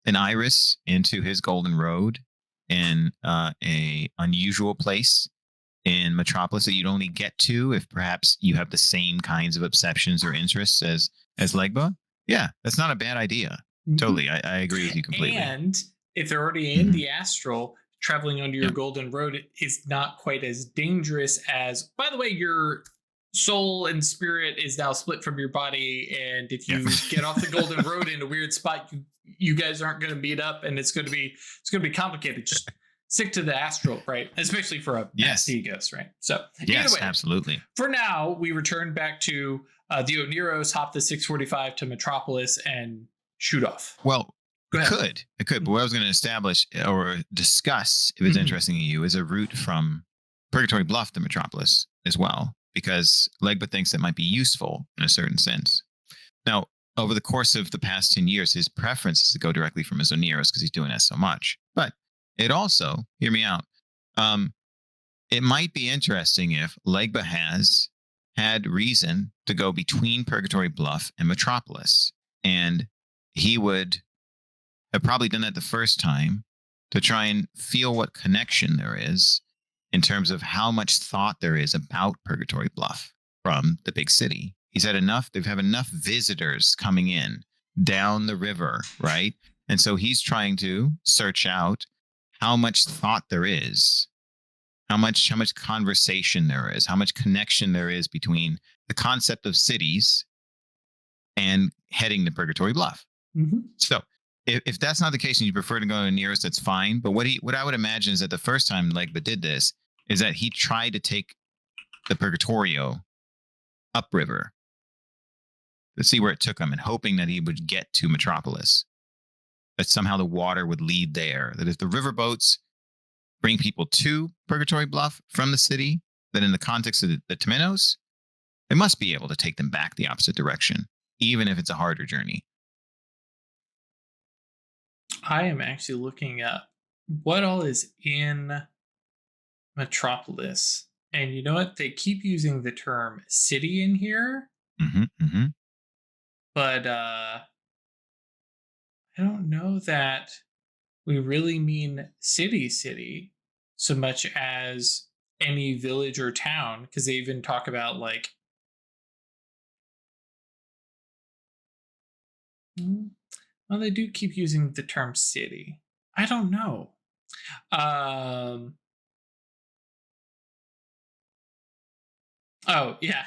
[SPEAKER 2] an iris into his golden road in a unusual place in Metropolis that you'd only get to if perhaps you have the same kinds of obsessions or interests as Legba. Yeah, that's not a bad idea. Totally, I agree with you completely.
[SPEAKER 1] And if they're already in the astral, traveling under your golden road is not quite as dangerous as, by the way, your soul and spirit is now split from your body, and if you get off the golden road in a weird spot, you guys aren't going to meet up, and it's going to be complicated. Just stick to the astral, right? Especially for a nasty ghost, right? So
[SPEAKER 2] yes, way, absolutely.
[SPEAKER 1] For now, we return back to the Oneros, hop the 645 to Metropolis, and shoot off.
[SPEAKER 2] Well, it could. But what I was going to establish or discuss, if it's interesting to you, is a route from Purgatory Bluff to Metropolis as well, because Legba thinks it might be useful in a certain sense. Now, over the course of the past 10 years, his preference is to go directly from his Oneros because he's doing that so much. But it also, hear me out, it might be interesting if Legba has had reason to go between Purgatory Bluff and Metropolis. And he would have probably done that the first time to try and feel what connection there is in terms of how much thought there is about Purgatory Bluff from the big city. He's had enough, they've had enough visitors coming in down the river, right? And so he's trying to search out how much thought there is, how much conversation there is, how much connection there is between the concept of cities and heading to Purgatory Bluff. So if that's not the case and you prefer to go to nearest, that's fine. But what I would imagine is that the first time Legba did this is that he tried to take the Purgatorio upriver to see where it took him, and hoping that he would get to Metropolis, that somehow the water would lead there, that if the riverboats bring people to Purgatory Bluff from the city, that in the context of the Temenos, they must be able to take them back the opposite direction, even if it's a harder journey.
[SPEAKER 1] I am actually looking up what all is in Metropolis. And you know what? They keep using the term city in here. But I don't know that we really mean city so much as any village or town, because they even talk about like well, they do keep using the term city. I don't know. Oh, yeah.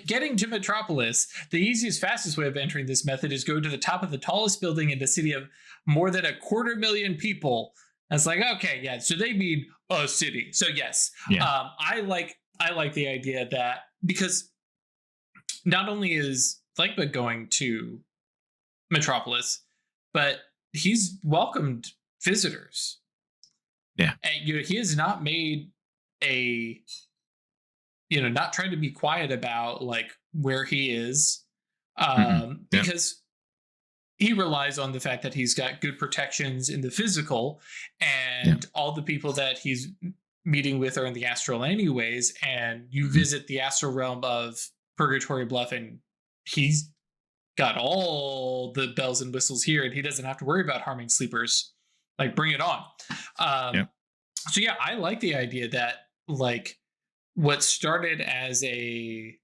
[SPEAKER 1] Getting to Metropolis, the easiest, fastest way of entering this method is go to the top of the tallest building in the city of more than 250,000 people. That's like, okay, yeah, so they mean a city. So yes, I like the idea that, because not only is Legba going to Metropolis, but he's welcomed visitors.
[SPEAKER 2] Yeah.
[SPEAKER 1] And, he has not made a... not trying to be quiet about like where he is, because he relies on the fact that he's got good protections in the physical, and all the people that he's meeting with are in the astral anyways. And you visit the astral realm of Purgatory Bluff, and he's got all the bells and whistles here, and he doesn't have to worry about harming sleepers. Like, bring it on. So yeah, I like the idea that like what started as a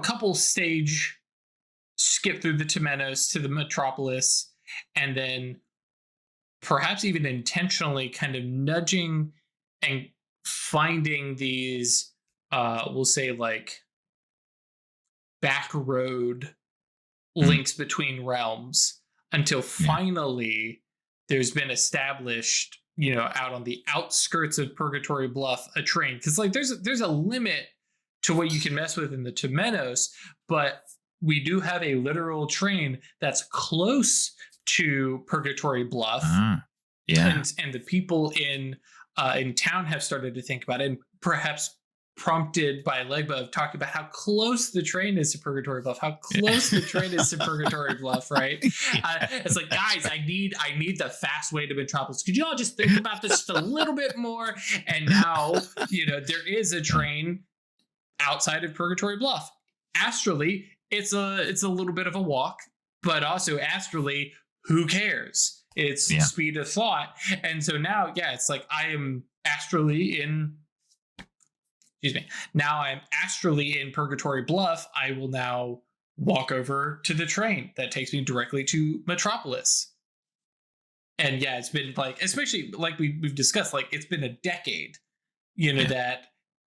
[SPEAKER 1] couple stage skip through the Temenos to the Metropolis, and then perhaps even intentionally kind of nudging and finding these we'll say like back road links between realms until finally there's been established out on the outskirts of Purgatory Bluff, a train. Because like there's a limit to what you can mess with in the Temenos, but we do have a literal train that's close to Purgatory Bluff. And the people in town have started to think about it, and perhaps prompted by Legba of talking about how close the train is to Purgatory Bluff, how close the train is to Purgatory Bluff, right? It's like, guys, I need the fast way to Metropolis. Could you all just think about this just a little bit more? And now, there is a train outside of Purgatory Bluff. Astrally, it's a little bit of a walk, but also astrally, who cares? It's speed of thought. And so now, it's like I am astrally in. Excuse me. Now I'm astrally in Purgatory Bluff. I will now walk over to the train that takes me directly to Metropolis. And it's been like, especially like we've discussed, like it's been a decade, that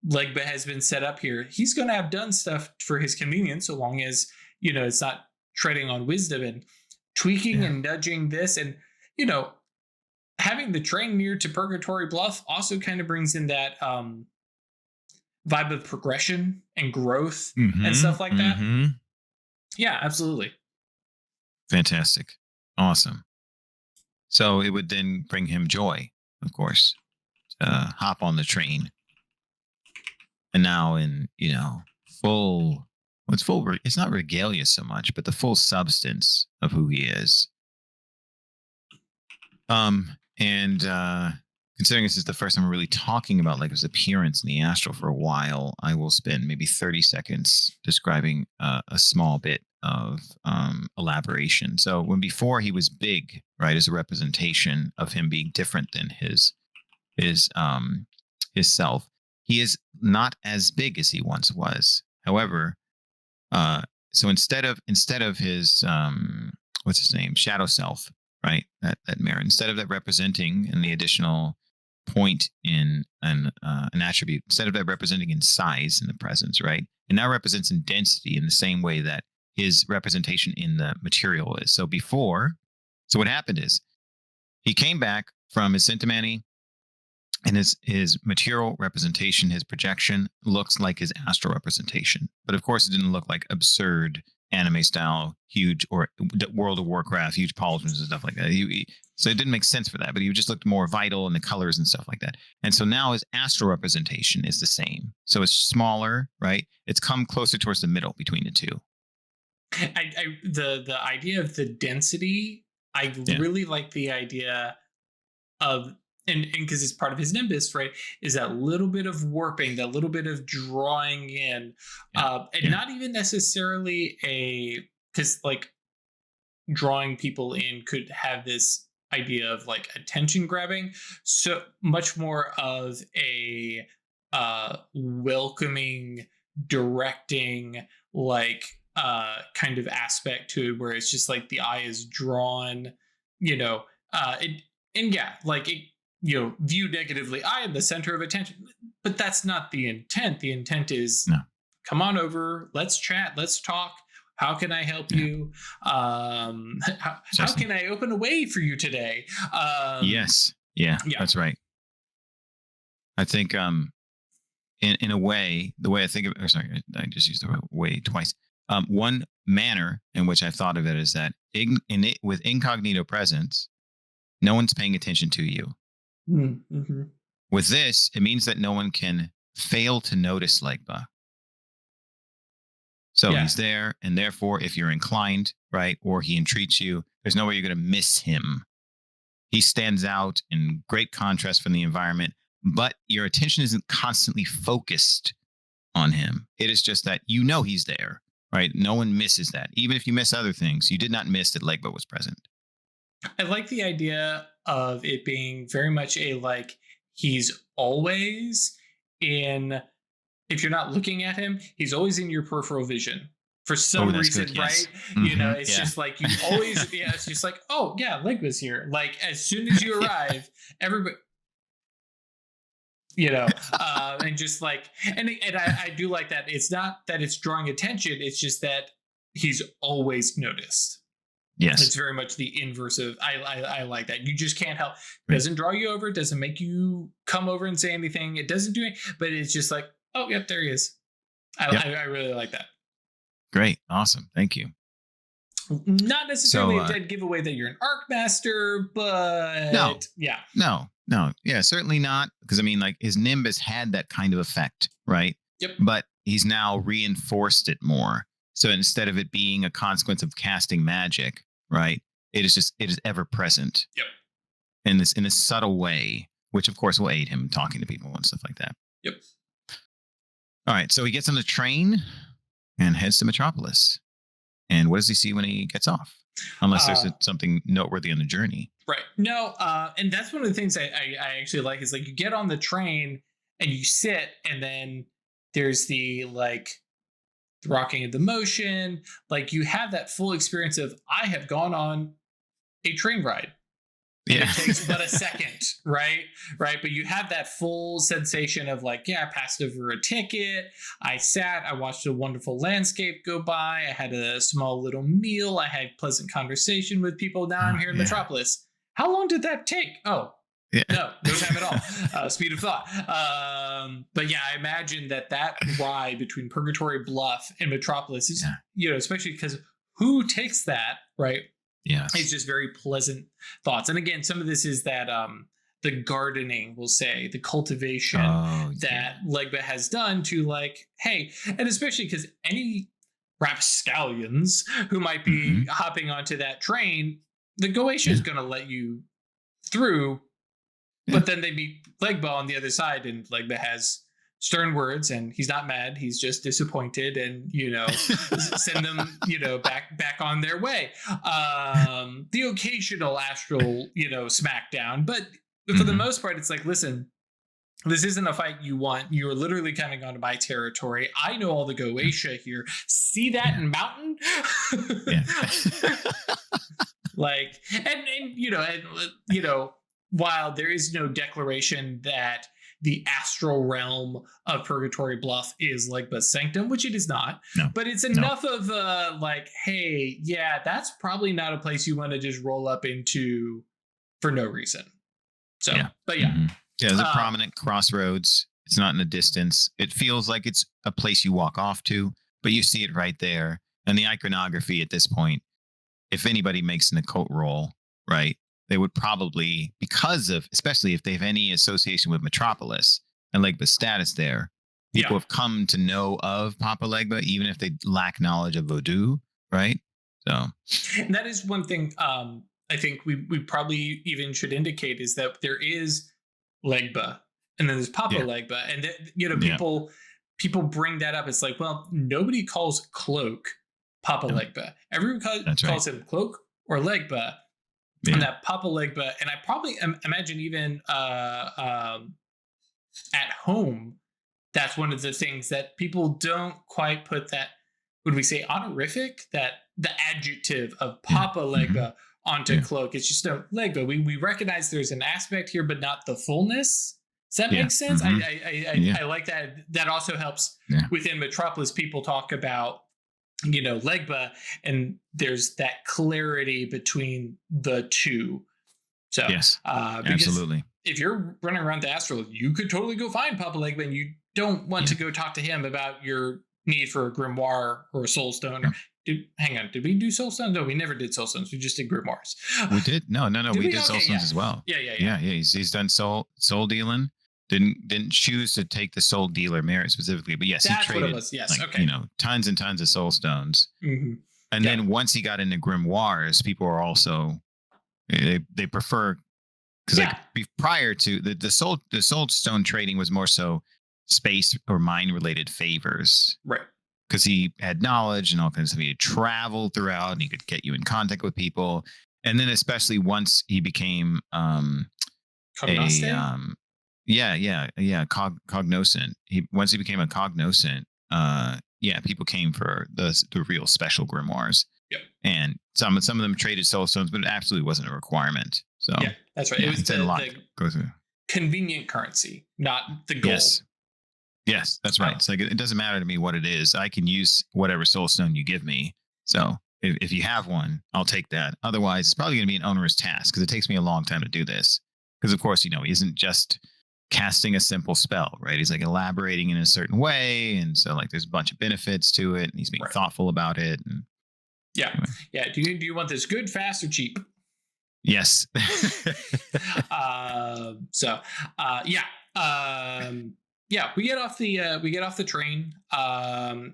[SPEAKER 1] Legba has been set up here. He's going to have done stuff for his convenience, so long as, it's not treading on wisdom and tweaking and nudging this. And, having the train near to Purgatory Bluff also kind of brings in that, vibe of progression and growth and stuff like that. Yeah, absolutely.
[SPEAKER 2] Fantastic. Awesome. So it would then bring him joy, of course, to hop on the train. And now in, it's not regalia so much, but the full substance of who he is. Considering this is the first time we're really talking about like his appearance in the astral for a while, I will spend maybe 30 seconds describing a small bit of elaboration. So when before he was big, right, as a representation of him being different than his self, he is not as big as he once was. However, so instead of his what's his name, shadow self, right, that mirror, instead of that representing in the additional point in an attribute, instead of that representing in size in the presence, right, it now represents in density in the same way that his representation in the material is. So what happened is he came back from his Centimani, and his material representation, his projection, looks like his astral representation. But of course, it didn't look like absurd anime style, huge, or World of Warcraft, huge pauldrons and stuff like that. So it didn't make sense for that, but he just looked more vital in the colors and stuff like that. And so now his astral representation is the same. So it's smaller, right? It's come closer towards the middle between the two.
[SPEAKER 1] The idea of the density, I really like the idea of, and because it's part of his nimbus, right, is that little bit of warping, that little bit of drawing in, and not even necessarily because like drawing people in could have this idea of like attention grabbing, so much more of a welcoming, directing, like kind of aspect to it, where it's just like the eye is drawn, view negatively, I am the center of attention. But that's not the intent. The intent is, come on over, let's chat, let's talk. How can I help you? How can I open a way for you today?
[SPEAKER 2] Yes. Yeah, that's right. I think in a way, the way I think of it, sorry, I just used the word way twice. One manner in which I thought of it is that with incognito presence, no one's paying attention to you.
[SPEAKER 1] Mm-hmm.
[SPEAKER 2] With this, it means that no one can fail to notice Legba. So he's there, and therefore, if you're inclined, right, or he entreats you, there's no way you're going to miss him. He stands out in great contrast from the environment, but your attention isn't constantly focused on him. It is just that he's there, right? No one misses that. Even if you miss other things, you did not miss that Legba was present.
[SPEAKER 1] I like the idea of it being very much he's always in. If you're not looking at him, he's always in your peripheral vision for some reason,
[SPEAKER 2] good,
[SPEAKER 1] right?
[SPEAKER 2] Mm-hmm,
[SPEAKER 1] It's just like you always, it's just like, oh yeah, Legba's here. Like as soon as you arrive, everybody, and just like, and I do like that. It's not that it's drawing attention. It's just that he's always noticed.
[SPEAKER 2] Yes.
[SPEAKER 1] It's very much the inverse of, I like that. You just can't help. It doesn't draw you over. It doesn't make you come over and say anything. It doesn't do it, but it's just like, oh, yep, there he is. I really like that.
[SPEAKER 2] Great. Awesome. Thank you.
[SPEAKER 1] Not necessarily a dead giveaway that you're an Arc Master, but
[SPEAKER 2] no. No, yeah, certainly not. Because I mean, like his Nimbus had that kind of effect, right?
[SPEAKER 1] Yep.
[SPEAKER 2] But he's now reinforced it more. So instead of it being a consequence of casting magic, right? It is ever present
[SPEAKER 1] Yep.
[SPEAKER 2] in a subtle way, which of course will aid him talking to people and stuff like that.
[SPEAKER 1] Yep.
[SPEAKER 2] All right, so he gets on the train and heads to Metropolis. And what does he see when he gets off? Unless there's something noteworthy on the journey.
[SPEAKER 1] Right. No, and that's one of the things I actually like is like you get on the train and you sit, and then there's the like the rocking of the motion. Like you have that full experience of I have gone on a train ride. And
[SPEAKER 2] Yeah.
[SPEAKER 1] it takes but a second, right? Right. But you have that full sensation of like, yeah, I passed over a ticket. I sat, I watched a wonderful landscape go by. I had a small little meal. I had pleasant conversation with people. Now I'm here in Metropolis. How long did that take? Oh,
[SPEAKER 2] Yeah.
[SPEAKER 1] no time at all. Speed of thought. But yeah, I imagine that ride between Purgatory Bluff and Metropolis is, especially because who takes that, right?
[SPEAKER 2] Yes.
[SPEAKER 1] It's just very pleasant thoughts. And again, some of this is that the gardening, we'll say, the cultivation that Legba has done to like, hey, and especially because any rapscallions who might be hopping onto that train, the Goche is going to let you through. But then they meet Legba on the other side, and Legba has stern words, and he's not mad, he's just disappointed, and send them back on their way. The occasional astral smackdown, but for the most part it's like, listen, this isn't a fight you want. You're literally coming onto my territory. I know all the Goetia here. See that mountain? Like, and while there is no declaration that the astral realm of Purgatory Bluff is Legba's sanctum, which it is not, but it's enough of like, hey, yeah, that's probably not a place you want to just roll up into for no reason. So, but yeah.
[SPEAKER 2] Yeah, there's a prominent crossroads. It's not in the distance. It feels like it's a place you walk off to, but you see it right there. And the iconography at this point, if anybody makes an occult roll, right, they would probably, because of, especially if they have any association with Metropolis and Legba's status there, people have come to know of Papa Legba, even if they lack knowledge of Voodoo, right? So
[SPEAKER 1] and that is one thing I think we probably even should indicate is that there is Legba and then there's Papa Legba, and people bring that up. It's like, well, nobody calls Cloak Papa Legba. Everyone calls him Cloak or Legba. And that Papa Legba, and I probably imagine even at home, that's one of the things that people don't quite put that, would we say honorific, that the adjective of Papa Legba onto Cloak. It's just no Legba. We recognize there's an aspect here, but not the fullness. Does that make sense? I like that. That also helps within Metropolis. People talk about Legba, and there's that clarity between the two. So
[SPEAKER 2] absolutely.
[SPEAKER 1] If you're running around the astral, you could totally go find Papa Legba, and you don't want to go talk to him about your need for a grimoire or a soul stone. Hang on, did we do soul stones? No, we never did soul stones. We just did grimoires.
[SPEAKER 2] We did. No, we did soul stones as well. Yeah. He's done soul dealing. Didn't choose to take the soul dealer merit specifically, but yes,
[SPEAKER 1] that's
[SPEAKER 2] he traded
[SPEAKER 1] what it was. Yes, okay.
[SPEAKER 2] Tons and tons of soul stones. And then once he got into grimoires, people are also they prefer, because like prior to the soul stone trading was more so space or mind related favors,
[SPEAKER 1] right?
[SPEAKER 2] Because he had knowledge and all kinds of stuff. He had traveled throughout, and he could get you in contact with people. And then especially once he became cognoscent. Once he became a cognoscent, people came for the real special grimoires.
[SPEAKER 1] Yep.
[SPEAKER 2] And some of them traded soul stones, but it absolutely wasn't a requirement. So
[SPEAKER 1] yeah, that's right. It was the convenient currency, not the goal.
[SPEAKER 2] Yes, that's right. It's like, it doesn't matter to me what it is. I can use whatever soul stone you give me. So if you have one, I'll take that. Otherwise, it's probably going to be an onerous task, because it takes me a long time to do this. Because of course, he isn't just casting a simple spell, right? He's like elaborating in a certain way, and so like there's a bunch of benefits to it, and he's being thoughtful about it. And
[SPEAKER 1] anyway. Do you want this good, fast, or cheap?
[SPEAKER 2] Yes.
[SPEAKER 1] So yeah. Yeah, we get off the train.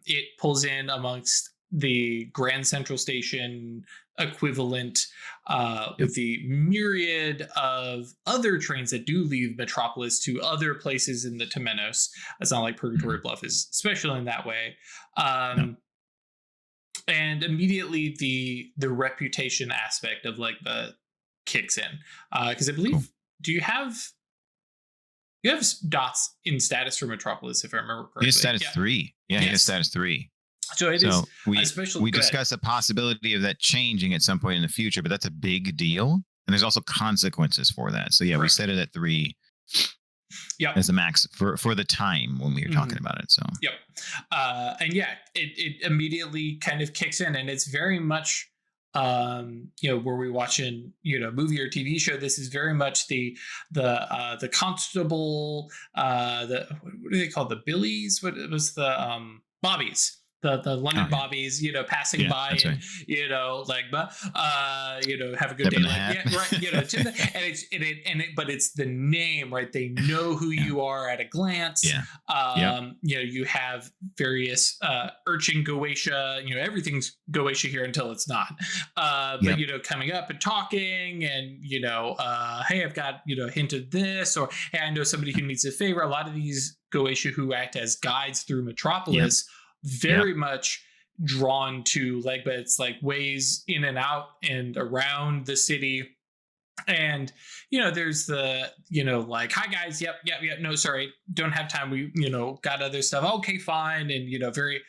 [SPEAKER 1] It pulls in amongst the Grand Central Station equivalent,
[SPEAKER 2] Yep.
[SPEAKER 1] with the myriad of other trains that do leave Metropolis to other places in the Temenos. It's not like Purgatory
[SPEAKER 2] Mhm.
[SPEAKER 1] Bluff is special in that way.
[SPEAKER 2] No.
[SPEAKER 1] And immediately the reputation aspect of like the kicks in, because I
[SPEAKER 2] Cool.
[SPEAKER 1] believe, do you have dots in status for Metropolis, if I remember
[SPEAKER 2] He has
[SPEAKER 1] correctly?
[SPEAKER 2] status
[SPEAKER 1] Yeah.
[SPEAKER 2] 3. Yeah, he has
[SPEAKER 1] Yes.
[SPEAKER 2] status 3.
[SPEAKER 1] So it is
[SPEAKER 2] So
[SPEAKER 1] a
[SPEAKER 2] we
[SPEAKER 1] special.
[SPEAKER 2] we
[SPEAKER 1] Go ahead.
[SPEAKER 2] discussed the possibility of that changing at some point in the future, but that's a big deal, and there's also consequences for that. So yeah, we
[SPEAKER 1] Correct.
[SPEAKER 2] set it at 3
[SPEAKER 1] Yep.
[SPEAKER 2] as the max for the time when we were talking
[SPEAKER 1] Mhm.
[SPEAKER 2] about it. So
[SPEAKER 1] Yep. And yeah, it immediately kind of kicks in, and it's very much, were we watching, movie or TV show, this is very much the constable, the, what do they call, the billies? What was the bobbies? The London
[SPEAKER 2] yeah.
[SPEAKER 1] bobbies, passing
[SPEAKER 2] Yeah,
[SPEAKER 1] by,
[SPEAKER 2] that's
[SPEAKER 1] and
[SPEAKER 2] right.
[SPEAKER 1] like, have a good
[SPEAKER 2] Step
[SPEAKER 1] day,
[SPEAKER 2] in the
[SPEAKER 1] like,
[SPEAKER 2] hat.
[SPEAKER 1] yeah, right, but it's the name, right? They know who
[SPEAKER 2] Yeah.
[SPEAKER 1] you are at a glance.
[SPEAKER 2] Yeah. Yep.
[SPEAKER 1] You have various urchin Goetia, everything's Goetia here until it's not. But
[SPEAKER 2] Yep.
[SPEAKER 1] coming up and talking, and hey, I've got a hint of this, or hey, I know somebody who needs a favor. A lot of these Goetia who act as guides through Metropolis,
[SPEAKER 2] Yep.
[SPEAKER 1] very much drawn to Legbet's like ways in and out and around the city. And there's the like, hi guys, yep, no, sorry, don't have time, we got other stuff, okay, fine. And very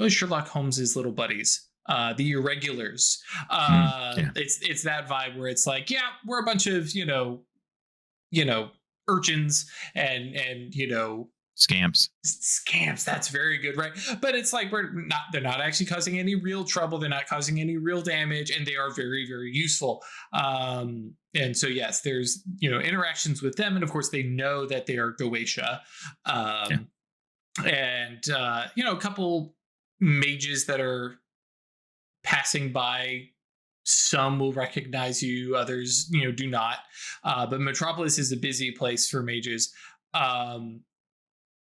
[SPEAKER 1] Sherlock Holmes's little buddies, the irregulars.
[SPEAKER 2] Yeah.
[SPEAKER 1] It's that vibe where it's like, yeah, we're a bunch of urchins, and
[SPEAKER 2] Scamps.
[SPEAKER 1] scamps. That's very good, right? But it's like, they're not actually causing any real trouble, they're not causing any real damage, and they are very, very useful. And so yes, there's interactions with them, and of course they know that they are Goetia. And a couple mages that are passing by. Some will recognize you, others do not. But Metropolis is a busy place for mages.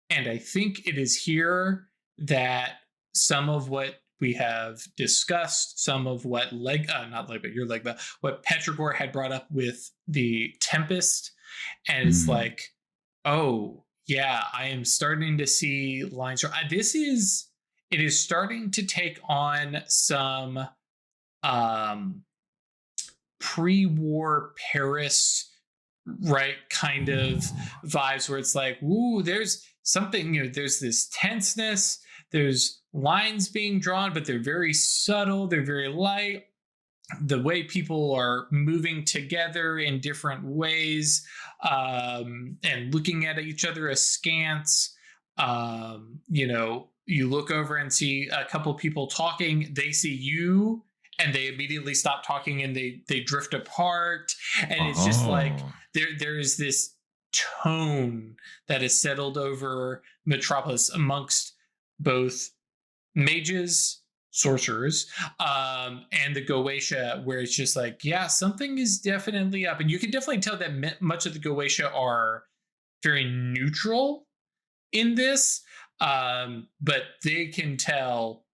[SPEAKER 1] And I think it is here that some of what we have discussed, some of what what Petrogor had brought up with the Tempest, and it's like, oh yeah, I am starting to see lines. It is starting to take on some pre-war Paris, right, kind of vibes, where it's like, ooh, there's something, there's this tenseness, there's lines being drawn, but they're very subtle, they're very light. The way people are moving together in different ways, and looking at each other askance. You look over and see a couple people talking, they see you, and they immediately stop talking, and they drift apart. And it's just like, there is this tone that is settled over Metropolis amongst both mages, sorcerers, and the Goetia, where it's just like, yeah, something is definitely up. And you can definitely tell that much of the Goetia are very neutral in this, but they can tell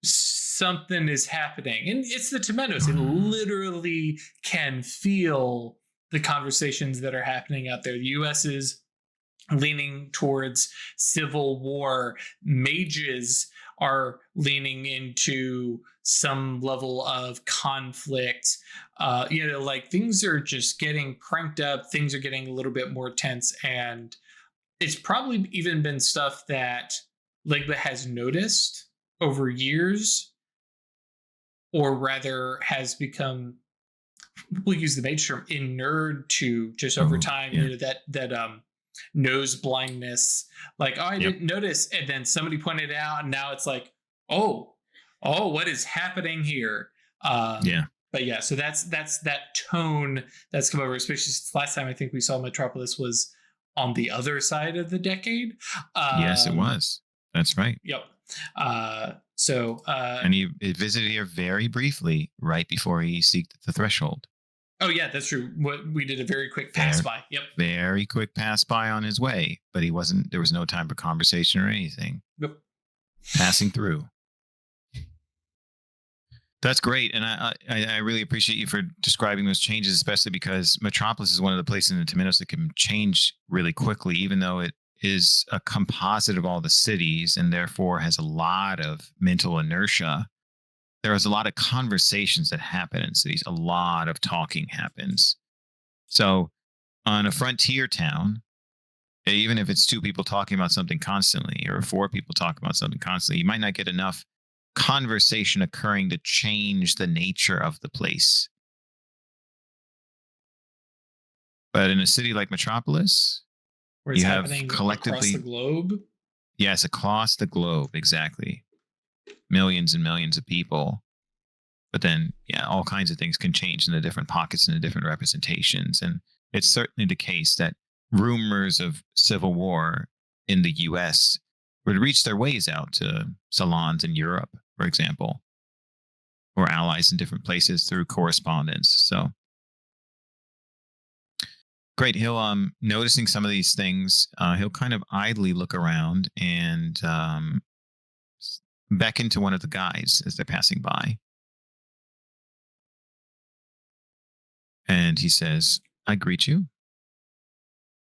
[SPEAKER 1] something is happening. And it's the Temenos. It literally can feel the conversations that are happening out there. The US is leaning towards civil war. Mages are leaning into some level of conflict. Like, things are just getting cranked up. Things are getting a little bit more tense. And it's probably even been stuff that Legba has noticed over years, or rather has become, we'll use the mage term, inured to just over time. That nose blindness, like, oh, I didn't notice, and then somebody pointed it out, and now it's like, oh, what is happening here? But yeah, so that's that tone that's come over, especially since last time I think we saw Metropolis was on the other side of the decade.
[SPEAKER 2] Yes, it was. That's right.
[SPEAKER 1] Yep.
[SPEAKER 2] And he visited here very briefly right before he seeked the threshold.
[SPEAKER 1] Oh yeah, that's true. We did a very quick pass by. Yep.
[SPEAKER 2] Very quick pass by on his way, but he wasn't. There was no time for conversation or anything.
[SPEAKER 1] Yep.
[SPEAKER 2] Passing through. That's great, and I really appreciate you for describing those changes, especially because Metropolis is one of the places in the Temenos that can change really quickly, even though it is a composite of all the cities and therefore has a lot of mental inertia. There is a lot of conversations that happen in cities. A lot of talking happens. So on a frontier town, even if it's two people talking about something constantly or four people talking about something constantly, you might not get enough conversation occurring to change the nature of the place. But in a city like Metropolis,
[SPEAKER 1] where it's
[SPEAKER 2] you have
[SPEAKER 1] happening
[SPEAKER 2] collectively
[SPEAKER 1] across the globe.
[SPEAKER 2] Yes, across the globe, exactly. Millions and millions of people. But then, all kinds of things can change in the different pockets and the different representations. And it's certainly the case that rumors of civil war in the US would reach their ways out to salons in Europe, for example, or allies in different places through correspondence. So great. He'll noticing some of these things, he'll kind of idly look around and beckon to one of the guys as they're passing by. And he says, I greet you.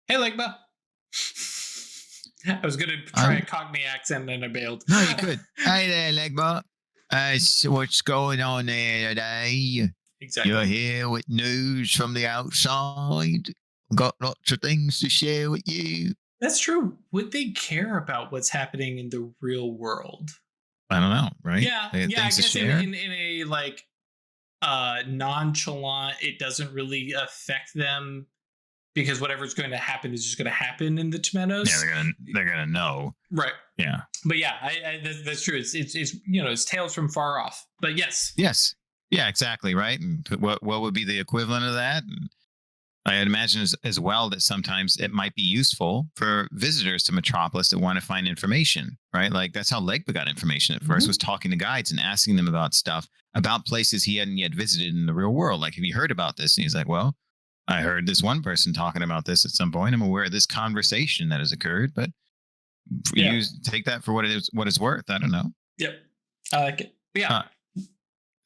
[SPEAKER 1] Hey, Legba. I was going to try a Cockney accent and I bailed.
[SPEAKER 2] No, you could. Hey there, Legba. What's going on there today?
[SPEAKER 1] Exactly.
[SPEAKER 2] You're here with news from the outside. Got lots of things to share with you.
[SPEAKER 1] That's true. Would they care about what's happening in the real world?
[SPEAKER 2] I don't know, right?
[SPEAKER 1] Yeah. I guess in a like nonchalant, it doesn't really affect them because whatever's going to happen is just going to happen in the Temenos.
[SPEAKER 2] Yeah, they're gonna know,
[SPEAKER 1] right?
[SPEAKER 2] Yeah,
[SPEAKER 1] but that's true. It's tales from far off. But yes,
[SPEAKER 2] yeah, exactly, right. And what would be the equivalent of that? And I imagine as well that sometimes it might be useful for visitors to Metropolis that want to find information, right? Like that's how Legba got information at first, was talking to guides and asking them about stuff, about places he hadn't yet visited in the real world. Like, have you heard about this? And he's like, well, I heard this one person talking about this at some point. I'm aware of this conversation that has occurred, but you take that for what it's worth. I don't know.
[SPEAKER 1] Yep. I like it. Yeah.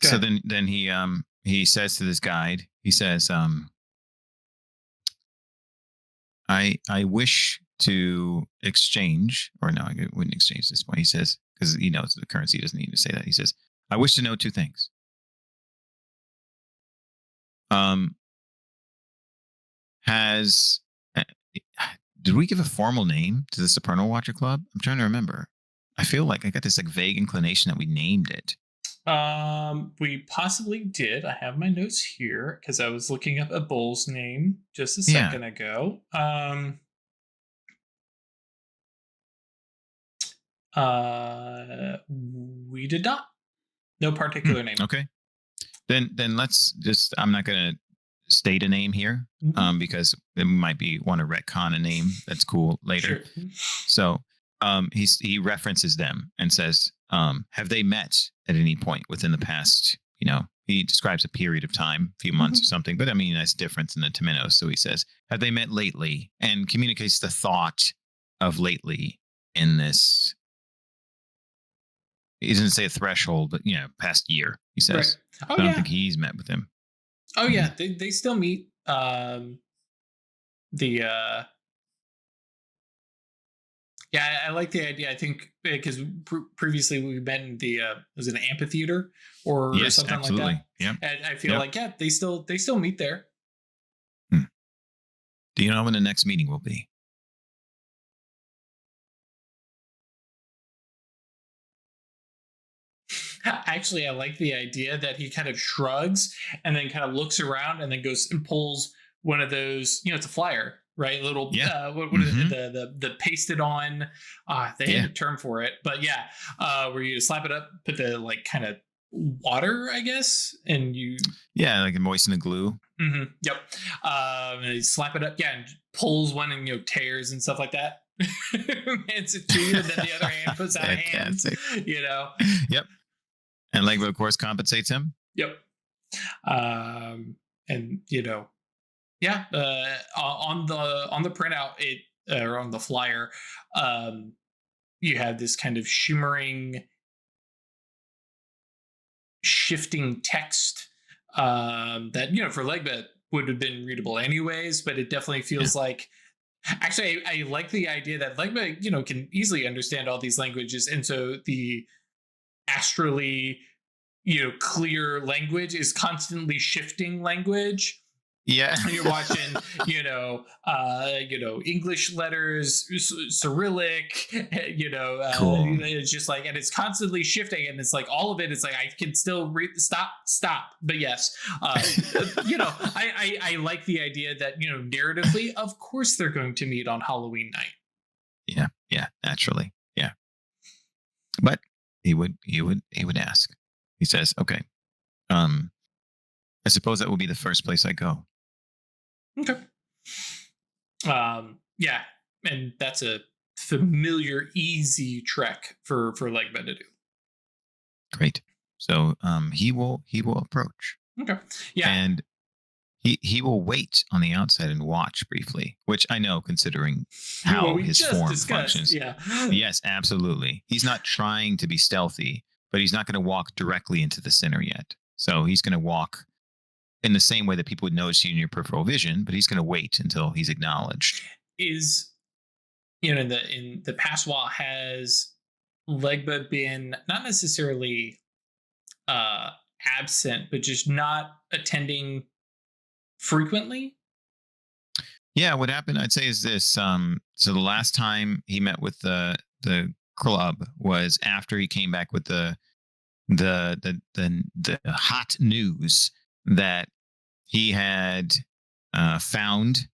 [SPEAKER 2] So then he says to this guide, he says, I wish to exchange, or no, I wouldn't exchange this point. He says, because he knows the currency doesn't need to say that. He says, I wish to know two things. Did we give a formal name to the Supernal Watcher Club? I'm trying to remember. I feel like I got this like vague inclination that we named it.
[SPEAKER 1] We possibly did. I have my notes here because I was looking up a bull's name just a second ago. We did not. No particular name.
[SPEAKER 2] Okay. Then let's just. I'm not going to state a name here, because it might be want to retcon a name that's cool later.
[SPEAKER 1] Sure.
[SPEAKER 2] So he references them and says, have they met at any point within the past, he describes a period of time, a few months or something, but I mean, that's different in the Temenos. So he says, have they met lately, and communicates the thought of lately in this. He doesn't say a threshold, but past year, he says. Right. I don't think he's met with him.
[SPEAKER 1] Oh yeah, they still meet. I like the idea. I think because previously we met in the was it an amphitheater or something absolutely. Like that.
[SPEAKER 2] Yeah,
[SPEAKER 1] and I feel like they still meet there.
[SPEAKER 2] Do you know when the next meeting will be?
[SPEAKER 1] Actually, I like the idea that he kind of shrugs and then kind of looks around and then goes and pulls one of those. It's a flyer, right? Little what is it? The pasted on. They had a term for it, but where you slap it up, put the like kind of water, I guess, and you
[SPEAKER 2] like moisten the glue.
[SPEAKER 1] Yep. And you slap it up, and pulls one and tears and stuff like that. hands it to you, and then the other hand puts out a hand. You know.
[SPEAKER 2] Yep. And Legba, of course, compensates him.
[SPEAKER 1] Yep. And yeah. On the printout, or on the flyer, you have this kind of shimmering, shifting text that for Legba would have been readable anyways, but it definitely feels like. Actually, I like the idea that Legba, can easily understand all these languages, and so the astrally, clear language is constantly shifting language.
[SPEAKER 2] Yeah.
[SPEAKER 1] And you're watching, English letters, Cyrillic,
[SPEAKER 2] Cool.
[SPEAKER 1] It's just like, and it's constantly shifting, and it's like all of it is like, I can still read, stop. But yes, I like the idea that, narratively, of course they're going to meet on Halloween night.
[SPEAKER 2] Yeah, naturally. Yeah. But he would ask. He says, okay, I suppose that will be the first place I go.
[SPEAKER 1] Okay. Yeah, and that's a familiar, easy trek for Legba to do.
[SPEAKER 2] Great. So he will approach.
[SPEAKER 1] Okay. Yeah.
[SPEAKER 2] And he will wait on the outside and watch briefly, which I know, considering how his form functions.
[SPEAKER 1] Yeah.
[SPEAKER 2] Yes, absolutely. He's not trying to be stealthy, but he's not going to walk directly into the center yet. So he's going to walk in the same way that people would notice you in your peripheral vision, but he's going to wait until he's acknowledged.
[SPEAKER 1] Is, in the past while, has Legba been not necessarily absent, but just not attending frequently?
[SPEAKER 2] Yeah, what happened, I'd say, is this. So the last time he met with the club was after he came back with the hot news that he had found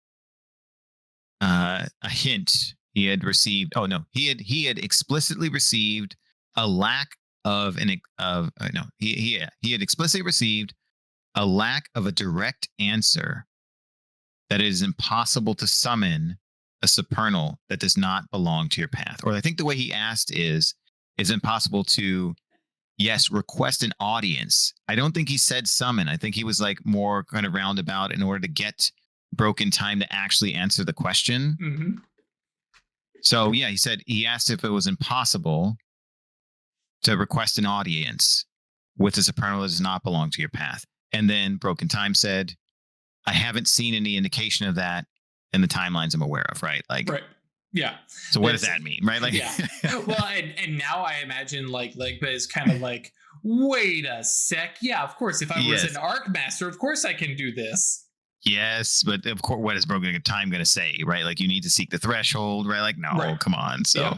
[SPEAKER 2] a hint he had received. Oh no, he had explicitly received a lack of he had explicitly received a lack of a direct answer that it is impossible to summon a supernal that does not belong to your path. Or I think the way he asked is impossible to, yes, request an audience. I don't think he said summon. I think he was like more kind of roundabout in order to get Broken Time to actually answer the question.
[SPEAKER 1] Mm-hmm.
[SPEAKER 2] So yeah, he asked if it was impossible to request an audience with a supernal that does not belong to your path. And then Broken Time said, I haven't seen any indication of that in the timelines I'm aware of, right? Like,
[SPEAKER 1] right. Yeah.
[SPEAKER 2] So what does that mean, right? Like,
[SPEAKER 1] yeah. Well, and now I imagine Legba is kind of like, wait a sec. Yeah, of course. If I was an Arc Master, of course I can do this.
[SPEAKER 2] Yes, but of course, what is Broken Time going to say, right? Like, you need to seek the threshold, right? Like, no, come on. So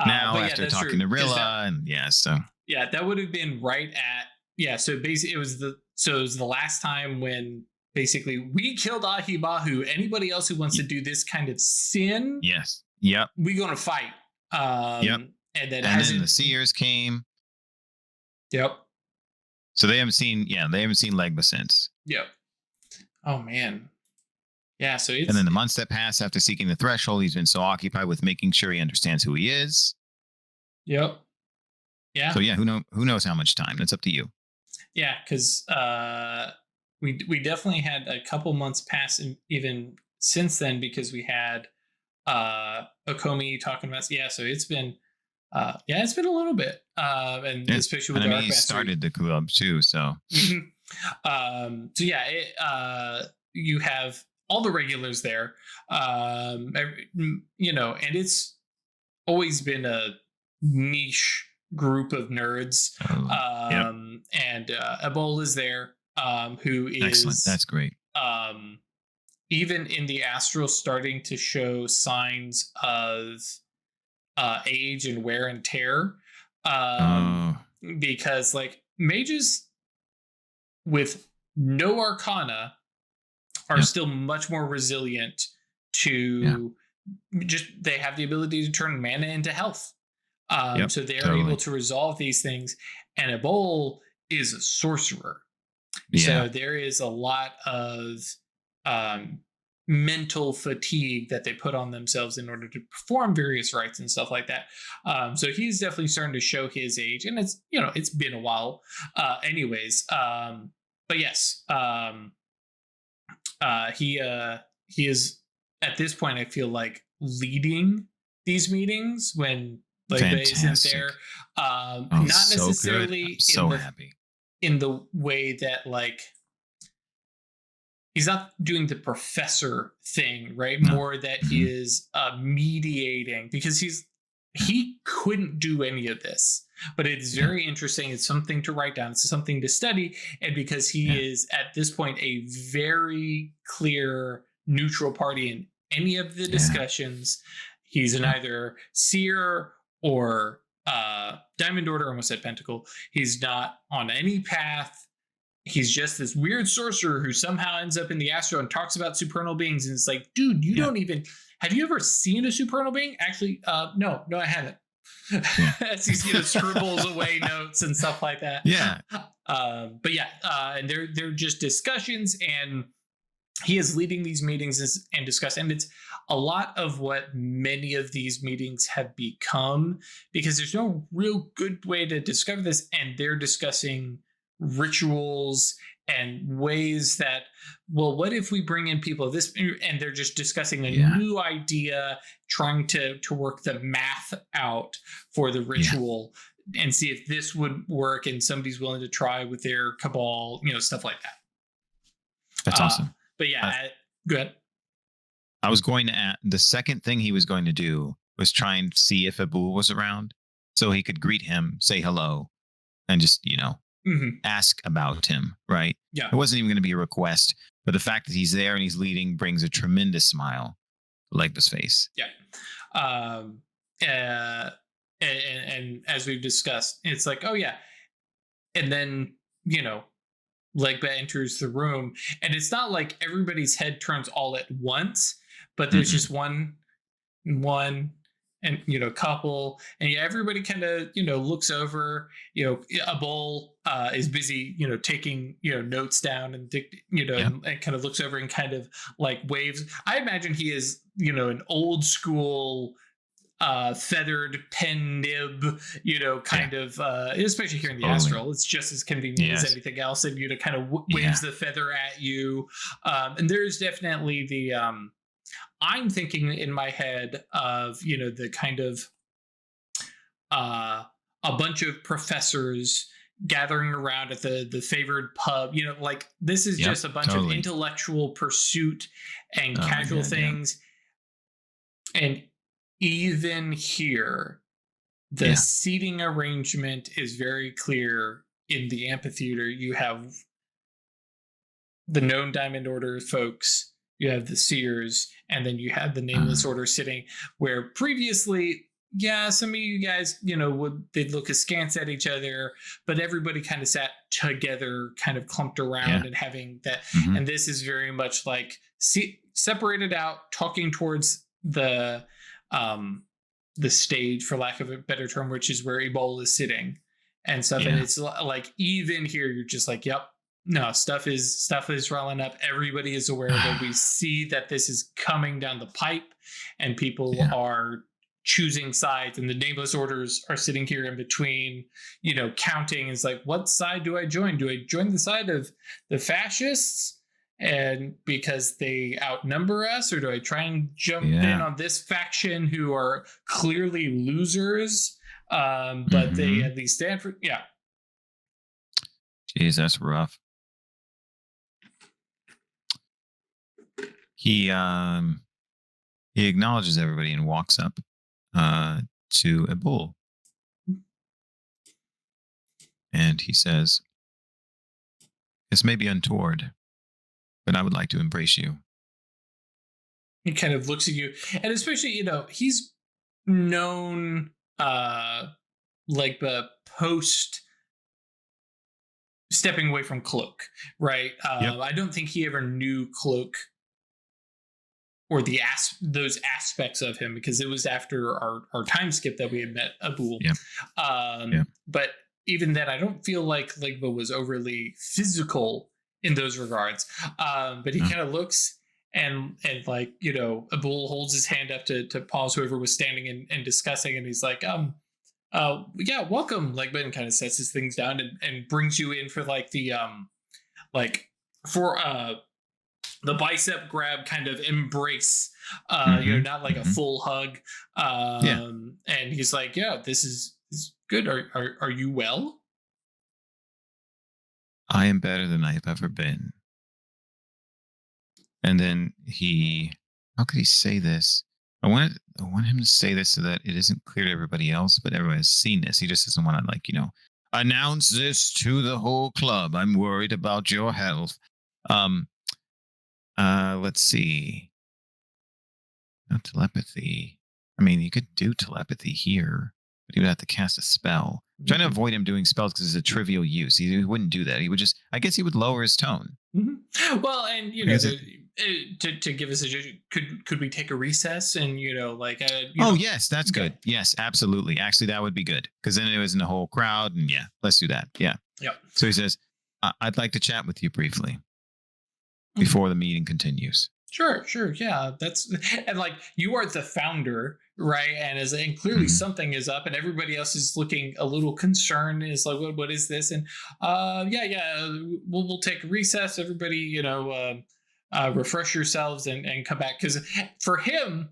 [SPEAKER 2] now after talking to Rilla,
[SPEAKER 1] that would have been right at So basically, it was the last time when basically we killed Ahibahu. Anybody else who wants to do this kind of sin,
[SPEAKER 2] yes, yep,
[SPEAKER 1] we're gonna fight.
[SPEAKER 2] And then the Seers came.
[SPEAKER 1] Yep.
[SPEAKER 2] So they haven't seen Legba since.
[SPEAKER 1] Yep. Oh man. Yeah, so
[SPEAKER 2] and then the months that pass after seeking the threshold, he's been so occupied with making sure he understands who he is.
[SPEAKER 1] Yep. Yeah.
[SPEAKER 2] So yeah, who knows how much time? That's up to you.
[SPEAKER 1] Yeah, because we definitely had a couple months pass, and even since then, because we had Okomi talking about so it's been it's been a little bit, and especially with
[SPEAKER 2] he started the club too, so.
[SPEAKER 1] So yeah, you have all the regulars there, and it's always been a niche group of nerds. And Ebola is there, who is
[SPEAKER 2] excellent. That's great.
[SPEAKER 1] Even in the astral, starting to show signs of age and wear and tear, because like mages with no arcana are still much more resilient to just, they have the ability to turn mana into health. So they are able to resolve these things. And Ebol is a sorcerer. So there is a lot of mental fatigue that they put on themselves in order to perform various rites and stuff like that. So he's definitely starting to show his age, and it's been a while, anyways. But yes, he is at this point, I feel like, leading these meetings when Legba isn't there. Not necessarily
[SPEAKER 2] happy
[SPEAKER 1] in the way that, like, he's not doing the professor thing, right? No. More that he is mediating, because he couldn't do any of this, but it's very interesting. It's something to write down. It's something to study. And because he is at this point a very clear neutral party in any of the discussions, he's an either seer or Diamond Order, almost said Pentacle. He's not on any path. He's just this weird sorcerer who somehow ends up in the astral and talks about supernal beings. And it's like, dude, you don't even, have you ever seen a supernal being? Actually, no, I haven't. As he scribbles away notes and stuff like that.
[SPEAKER 2] Yeah.
[SPEAKER 1] And they're just discussions, and he is leading these meetings and discuss. And it's a lot of what many of these meetings have become, because there's no real good way to discover this. And they're discussing rituals and ways that, well, what if we bring in people of this, and they're just discussing a new idea, trying to work the math out for the ritual and see if this would work, and somebody's willing to try with their cabal, stuff like that.
[SPEAKER 2] That's awesome.
[SPEAKER 1] But go ahead.
[SPEAKER 2] I was going to add, the second thing he was going to do was try and see if Abul was around so he could greet him, say hello, and just, ask about him, right?
[SPEAKER 1] Yeah.
[SPEAKER 2] It wasn't even going to be a request, but the fact that he's there and he's leading brings a tremendous smile to Legba's face.
[SPEAKER 1] Yeah. And as we've discussed, it's like, oh yeah. And then, Legba enters the room, and it's not like everybody's head turns all at once, but there's just one and couple, and everybody kind of looks over. Abul is busy taking notes down, and and kind of looks over and kind of like waves. I imagine he is an old school feathered pen nib, kind of, especially here in the astral, it's just as convenient as anything else, and kind of waves the feather at you. And there's definitely the I'm thinking in my head of the kind of a bunch of professors gathering around at the favored pub, like this is just a bunch of intellectual pursuit and casual things. And even here, the seating arrangement is very clear. In the amphitheater, you have the known Diamond Order folks, you have the seers, and then you have the Nameless Order sitting, where previously, some of you guys, they'd look askance at each other, but everybody kind of sat together, kind of clumped around and having that. And this is very much like separated out, talking towards the stage, for lack of a better term, which is where Ebola is sitting and stuff. And it's like, even here, you're just like, stuff is rolling up. Everybody is aware that we see that this is coming down the pipe, and people are choosing sides, and the Nameless Orders are sitting here in between, counting. It's like, what side do I join? Do I join the side of the fascists, and because they outnumber us, or do I try and jump in on this faction who are clearly losers, but they at least stand for
[SPEAKER 2] Jeez, that's rough. He acknowledges everybody and walks up to Abul, and he says, "This may be untoward, but I would like to embrace you."
[SPEAKER 1] He kind of looks at you, and especially, he's known like the post stepping away from Cloak, right? I don't think he ever knew Cloak or those aspects of him, because it was after our time skip that we had met Abul. But even then, I don't feel like Legba was overly physical in those regards. But he kind of looks, like, a bull holds his hand up to pause whoever was standing and discussing, and he's like, yeah, welcome. Like, Ben kind of sets his things down and brings you in for like like for the bicep grab kind of embrace, not like a full hug.
[SPEAKER 2] Yeah.
[SPEAKER 1] And he's like, yeah, this is good. Are you well?
[SPEAKER 2] I am better than I have ever been. And then how could he say this? I want him to say this so that it isn't clear to everybody else, but everyone has seen this. He just doesn't want to, like, announce this to the whole club. I'm worried about your health. Um, let's see. Not telepathy. I mean, you could do telepathy here, but he would have to cast a spell. I'm trying to avoid him doing spells because it's a trivial use. He wouldn't do that. He would just, I guess he would lower his tone.
[SPEAKER 1] Well, and to give us could we take a recess and
[SPEAKER 2] yes, that's good. Yes, absolutely. Actually, that would be good because then it was in the whole crowd, and yeah, let's do that. Yeah. So he says, I'd like to chat with you briefly before the meeting continues.
[SPEAKER 1] Sure, yeah, that's, and like, you are the founder, right? And clearly something is up, and everybody else is looking a little concerned. Is like, what is this? And yeah, we'll take a recess. Everybody, refresh yourselves and come back, because for him,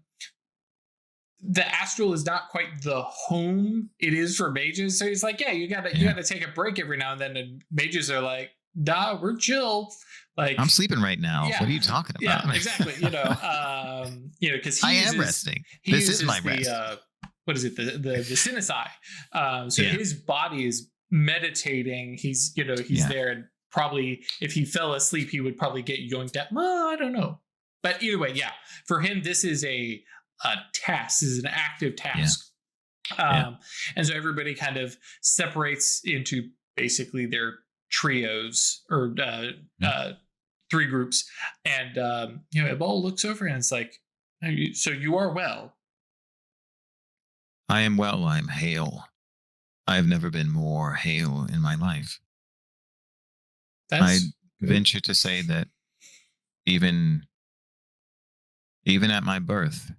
[SPEAKER 1] the astral is not quite the home it is for mages. So he's like, yeah, you gotta take a break every now and then. And mages are like, nah, we're chill. Like,
[SPEAKER 2] I'm sleeping right now. Yeah. What are you talking about?
[SPEAKER 1] Yeah, exactly. Because
[SPEAKER 2] I am resting. This is my rest.
[SPEAKER 1] What is it? The Sinusai. So his body is meditating. He's there, and probably if he fell asleep, he would probably get yoinked out. Well, I don't know. But either way, yeah. For him, this is a task. This is an active task. And so everybody kind of separates into basically their trios or three groups, and Ebol looks over and it's like, so you are well?
[SPEAKER 2] I am well. I'm hale. I've never been more hale in my life. I venture to say that even at my birth,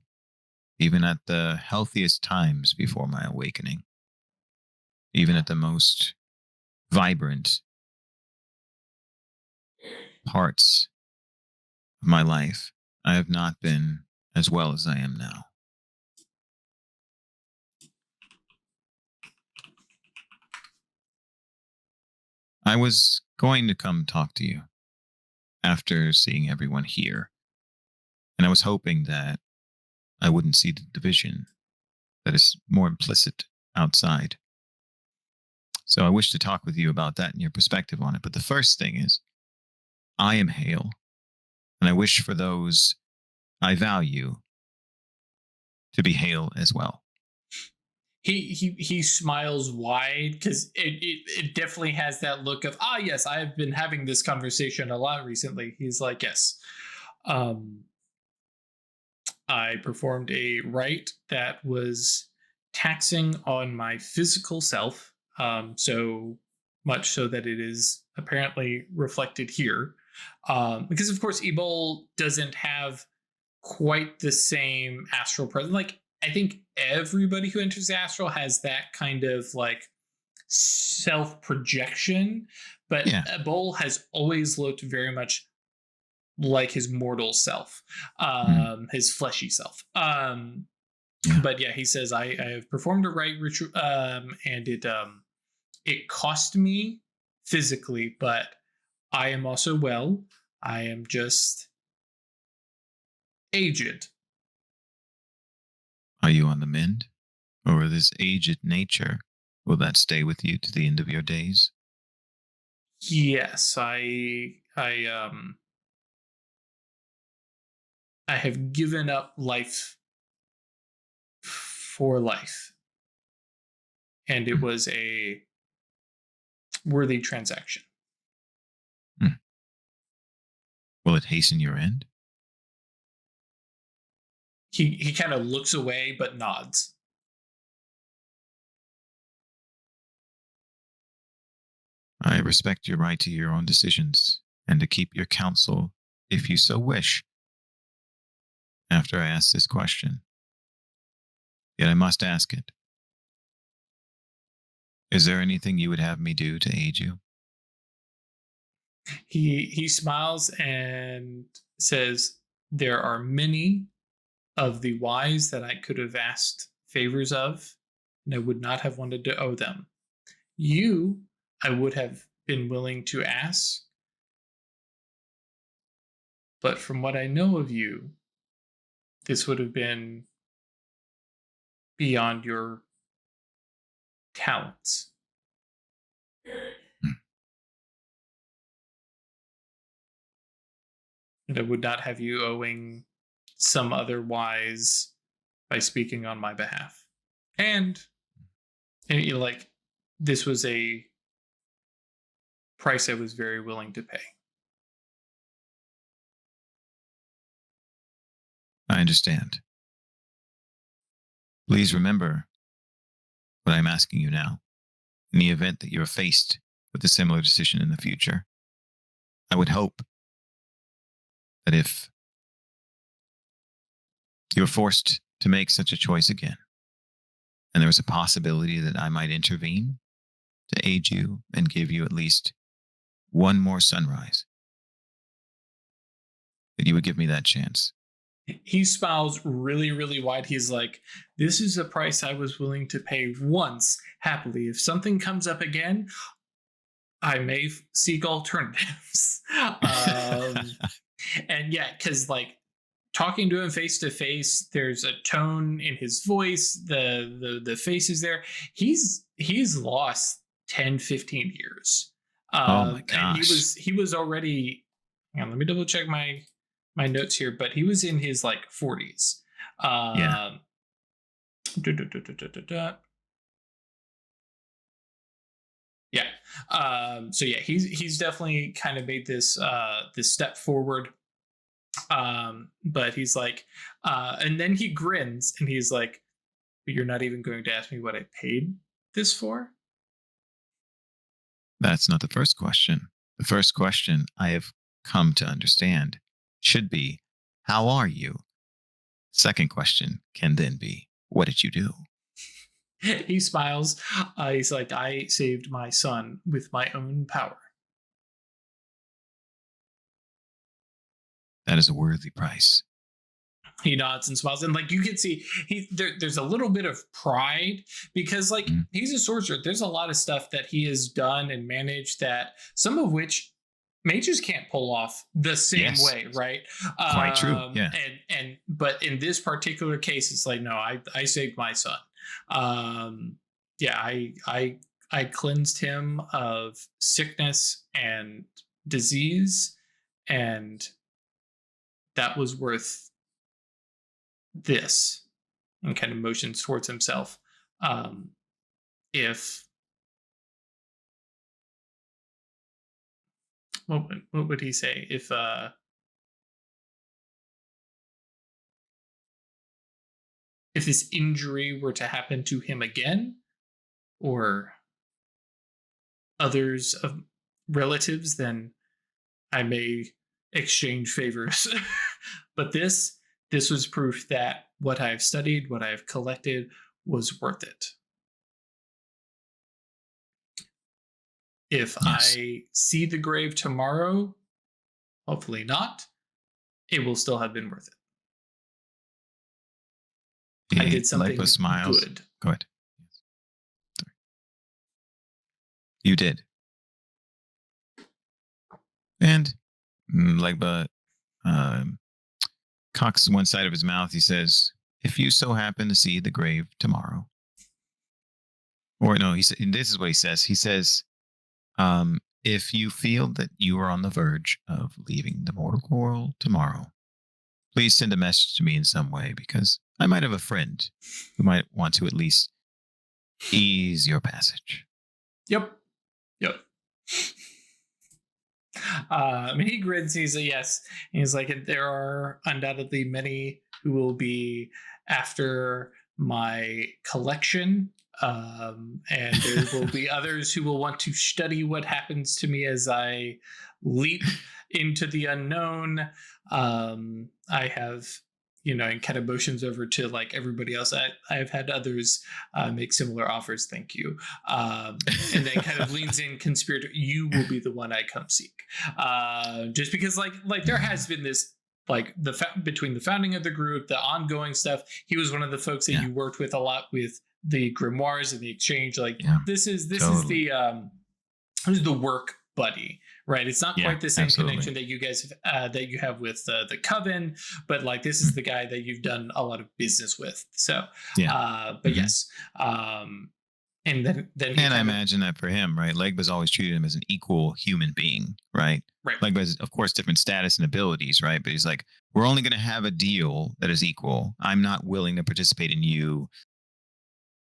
[SPEAKER 2] even at the healthiest times before my awakening, even at the most vibrant parts of my life, I have not been as well as I am now. I was going to come talk to you after seeing everyone here, and I was hoping that I wouldn't see the division that is more implicit outside. So I wish to talk with you about that and your perspective on it. But the first thing is, I am hale, and I wish for those I value to be hale as well.
[SPEAKER 1] He smiles wide, because it definitely has that look of, yes, I've been having this conversation a lot recently. He's like, yes, I performed a rite that was taxing on my physical self, so much so that it is apparently reflected here, because of course Ebol doesn't have quite the same astral presence. Like, I think everybody who enters the astral has that kind of like self projection, but Ebol has always looked very much like his mortal self, his fleshy self. But yeah, he says, I have performed a rite ritual, and it cost me physically, but I am also well. I am just aged.
[SPEAKER 2] Are you on the mend? Or this aged nature, will that stay with you to the end of your days?
[SPEAKER 1] Yes, I have given up life for life, and it was a worthy transaction.
[SPEAKER 2] Will it hasten your end?
[SPEAKER 1] He kind of looks away but nods.
[SPEAKER 2] I respect your right to your own decisions and to keep your counsel if you so wish. after I ask this question. Yet I must ask it. Is there anything you would have me do to aid you?
[SPEAKER 1] He smiles and says, "There are many of the wise that I could have asked favors of, and I would not have wanted to owe them. You, I would have been willing to ask, but from what I know of you, this would have been beyond your talents."
[SPEAKER 2] Hmm.
[SPEAKER 1] And I would not have you owing some other wise by speaking on my behalf. And you like, this was a price I was very willing to pay.
[SPEAKER 2] I understand. Please remember what I'm asking you now. In the event that you're faced with a similar decision in the future, I would hope that if you're forced to make such a choice again, and there was a possibility that I might intervene to aid you and give you at least one more sunrise, that you would give me that chance.
[SPEAKER 1] He smiles really, really wide. He's like, "This is a price I was willing to pay once, happily. If something comes up again, I may seek alternatives." And yeah, because like talking to him face to face, there's a tone in his voice, the face is there. He's lost 10, 15 years.
[SPEAKER 2] Oh my
[SPEAKER 1] And
[SPEAKER 2] gosh.
[SPEAKER 1] he was already, hang on, let me double check my notes here, but he was in his like 40s.
[SPEAKER 2] Yeah.
[SPEAKER 1] Um duh, duh, duh, duh, duh, duh, duh. Yeah. So yeah, he's definitely kind of made this step forward. But he's like, and then he grins and he's like, "But you're not even going to ask me what I paid this for?"
[SPEAKER 2] That's not the first question. The first question I have come to understand should be, how are you? Second question can then be, what did you do?
[SPEAKER 1] He smiles. He's like, "I saved my son with my own power."
[SPEAKER 2] That is a worthy price.
[SPEAKER 1] He nods and smiles, and like you can see, there's a little bit of pride because like
[SPEAKER 2] Mhm.
[SPEAKER 1] he's a sorcerer. There's a lot of stuff that he has done and managed that some of which mages can't pull off the same
[SPEAKER 2] Yes,
[SPEAKER 1] way, right?
[SPEAKER 2] quite true. Yeah.
[SPEAKER 1] And but in this particular case, it's like, no, I saved my son. Um, yeah, I cleansed him of sickness and disease, and that was worth this. And kind of motions towards himself. Um, if what would he say if this injury were to happen to him again, or others of relatives, then I may exchange favors. But this was proof that what I've studied, what I've collected, was worth it. If
[SPEAKER 2] Yes.
[SPEAKER 1] I see the grave tomorrow, hopefully not, it will still have been worth it. I did something
[SPEAKER 2] Lipo smiles.
[SPEAKER 1] good.
[SPEAKER 2] Go ahead. Sorry. You did. And Legba cocks one side of his mouth. He says, if you so happen to see the grave tomorrow, or no, he said, this is what he says. He says, if you feel that you are on the verge of leaving the mortal world tomorrow, please send a message to me in some way, because I might have a friend who might want to at least ease your passage.
[SPEAKER 1] Yep. Yep. I mean, he grins. He's a yes. He's like, there are undoubtedly many who will be after my collection, and there will be others who will want to study what happens to me as I leap into the unknown. I have, and kind of motions over to like everybody else. I've had others make similar offers. Thank you. And then kind of leans in, conspirator. You will be the one I come seek. Just because like there has been this like between the founding of the group, the ongoing stuff. He was one of the folks that you worked with a lot with the grimoires and the exchange. Like this is the work buddy, right? It's not quite the same connection that you guys that you have with the coven, but like this is the guy that you've done a lot of business with. So but yes, and then
[SPEAKER 2] I imagine that for him, right, Legba's always treated him as an equal human being, right? Legba's of course different status and abilities, right? But he's like, we're only going to have a deal that is equal. I'm not willing to participate in you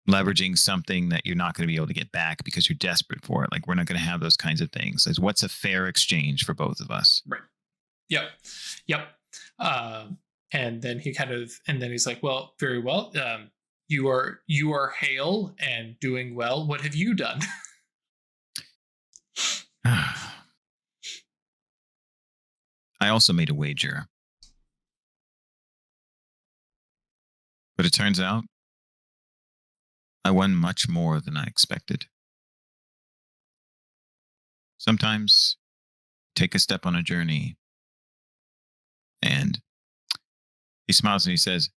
[SPEAKER 2] leveraging something that you're not going to be able to get back because you're desperate for it. Like, we're not going to have those kinds of things. Like, what's a fair exchange for both of us?
[SPEAKER 1] Right. Yep. And then he's like, well, very well. You are hale and doing well. What have you done?
[SPEAKER 2] I also made a wager, but it turns out I won much more than I expected. Sometimes take a step on a journey, and he smiles and he says,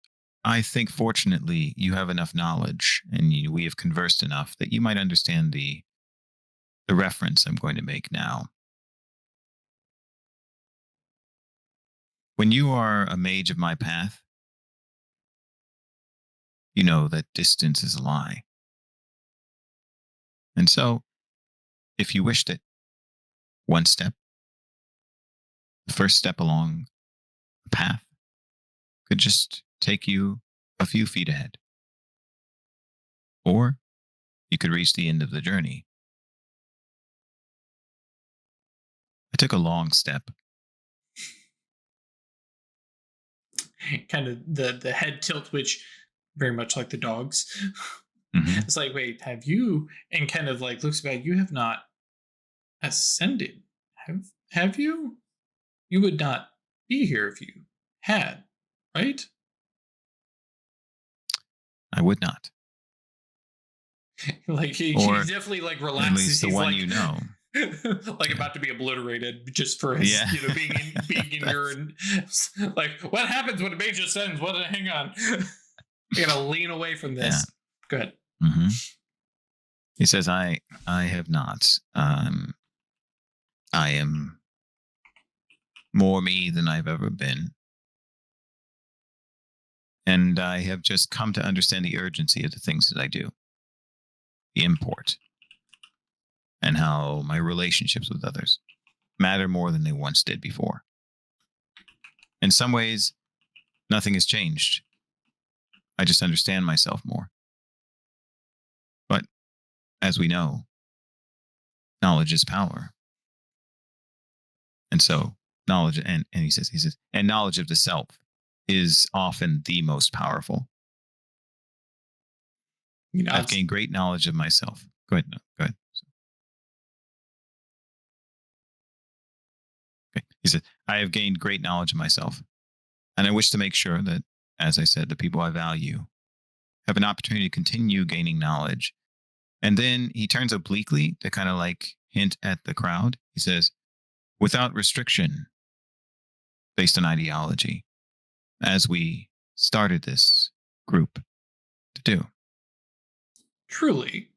[SPEAKER 2] I think fortunately you have enough knowledge and we have conversed enough that you might understand the reference I'm going to make now. When you are a mage of my path, you know that distance is a lie. And so, if you wished it, one step, the first step along the path, could just take you a few feet ahead. Or you could reach the end of the journey. I took a long step.
[SPEAKER 1] Kind of the head tilt, which very much like the dogs. It's like, wait, have you? And kind of like looks back. You have not ascended. Have you? You would not be here if you had, right?
[SPEAKER 2] I would not.
[SPEAKER 1] Like he definitely like relaxes.
[SPEAKER 2] At least the
[SPEAKER 1] he's
[SPEAKER 2] one
[SPEAKER 1] like,
[SPEAKER 2] you know.
[SPEAKER 1] Like about to be obliterated just for his being in your like, what happens when a mage ascends? What? Hang on. You gotta lean away from this. Go ahead.
[SPEAKER 2] He says, I have not. I am more me than I've ever been. And I have just come to understand the urgency of the things that I do, the import, and how my relationships with others matter more than they once did before. In some ways, nothing has changed. I just understand myself more. But as we know, knowledge is power. And so knowledge, and he says, and knowledge of the self is often the most powerful. I've gained great knowledge of myself. Go ahead. No, go ahead. Okay. He said, I have gained great knowledge of myself. And I wish to make sure that, as I said, the people I value have an opportunity to continue gaining knowledge. And then he turns obliquely to kind of like hint at the crowd. He says, without restriction, based on ideology, as we started this group to do.
[SPEAKER 1] Truly.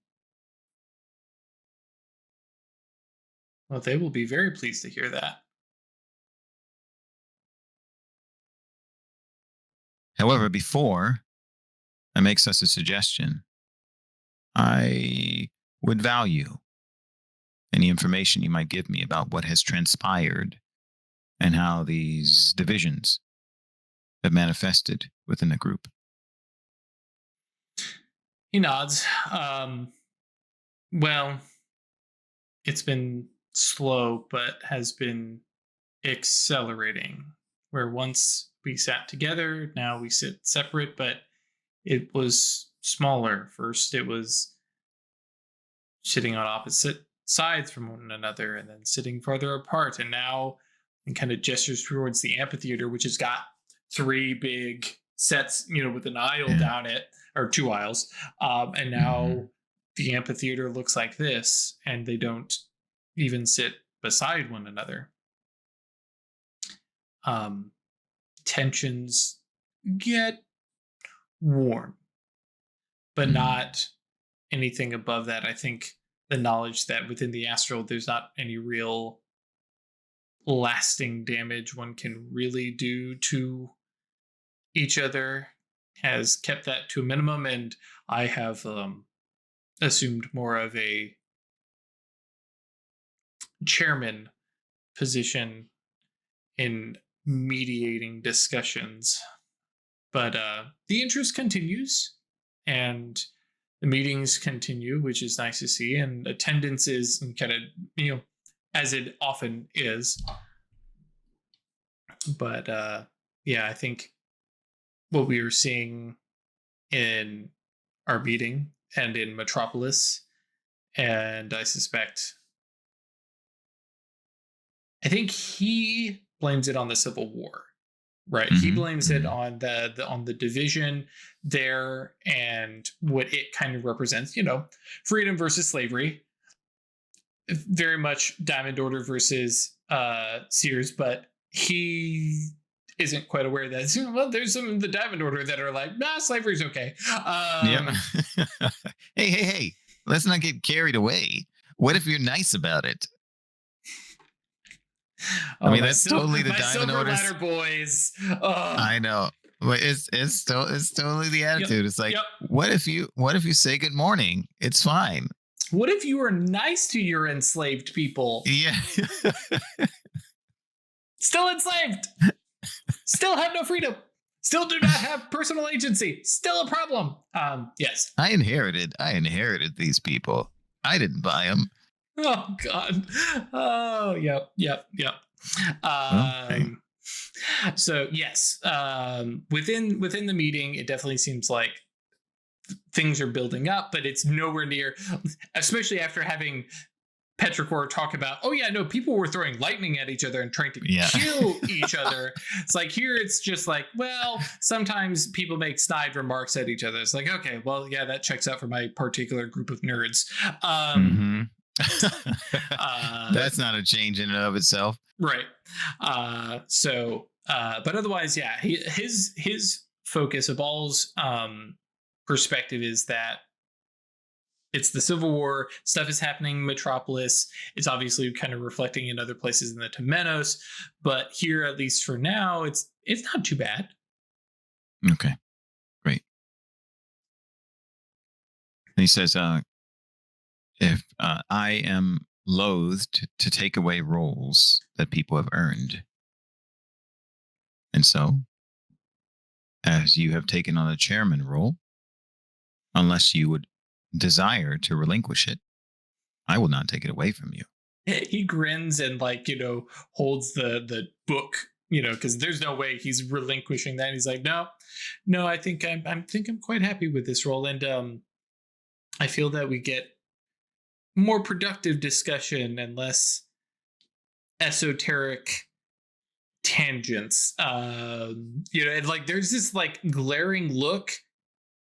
[SPEAKER 1] Well, they will be very pleased to hear that.
[SPEAKER 2] However, before I make such a suggestion, I would value any information you might give me about what has transpired and how these divisions have manifested within the group.
[SPEAKER 1] He nods. Well, it's been slow, but has been accelerating. Where once we sat together, now we sit separate, but it was smaller. First, it was sitting on opposite sides from one another and then sitting farther apart. And now, and kind of gestures towards the amphitheater, which has got 3 big sets, with an aisle
[SPEAKER 2] Yeah.
[SPEAKER 1] down it, or 2 aisles. And now the amphitheater looks like this, and they don't even sit beside one another. Tensions get warm, but not anything above that. I think the knowledge that within the astral, there's not any real lasting damage one can really do to each other has kept that to a minimum, and I have assumed more of a chairman position in mediating discussions. But the interest continues, and the meetings continue, which is nice to see, and attendance is kind of, as it often is. But yeah, I think what we are seeing in our meeting and in Metropolis, and I think he blames it on the Civil War, right? He blames it on the division there and what it kind of represents, freedom versus slavery. Very much Diamond Order versus Sears, but he isn't quite aware that, well, there's some of the Diamond Order that are like, slavery's okay.
[SPEAKER 2] Hey, let's not get carried away. What if you're nice about it? I mean, that's totally the Diamond Order.
[SPEAKER 1] Ladder boys.
[SPEAKER 2] I know. But it's totally the attitude. It's like, what if you say good morning? It's fine.
[SPEAKER 1] What if you were nice to your enslaved people?
[SPEAKER 2] Yeah.
[SPEAKER 1] Still enslaved. Still have no freedom. Still do not have personal agency. Still a problem. Yes.
[SPEAKER 2] I inherited these people. I didn't buy them.
[SPEAKER 1] Oh God. Oh, yep.
[SPEAKER 2] Okay.
[SPEAKER 1] So yes, within the meeting, it definitely seems like things are building up, but it's nowhere near, especially after having Petrichor talk about, people were throwing lightning at each other and trying to kill each other. It's like, here it's just like, well, sometimes people make snide remarks at each other. It's like, okay, well, yeah, that checks out for my particular group of nerds.
[SPEAKER 2] That's not a change in and of itself,
[SPEAKER 1] right? But otherwise, yeah, his focus of all's perspective is that it's the Civil War stuff is happening in Metropolis. It's obviously kind of reflecting in other places in the Temenos, but here, at least for now, it's not too bad.
[SPEAKER 2] Okay, great. And he says, if I am loathed to take away roles that people have earned. And so, as you have taken on a chairman role, unless you would desire to relinquish it, I will not take it away from you.
[SPEAKER 1] He grins and holds the book, because there's no way he's relinquishing that. And he's like, no, I think I'm quite happy with this role. And I feel that we get more productive discussion and less esoteric tangents. And there's this glaring look,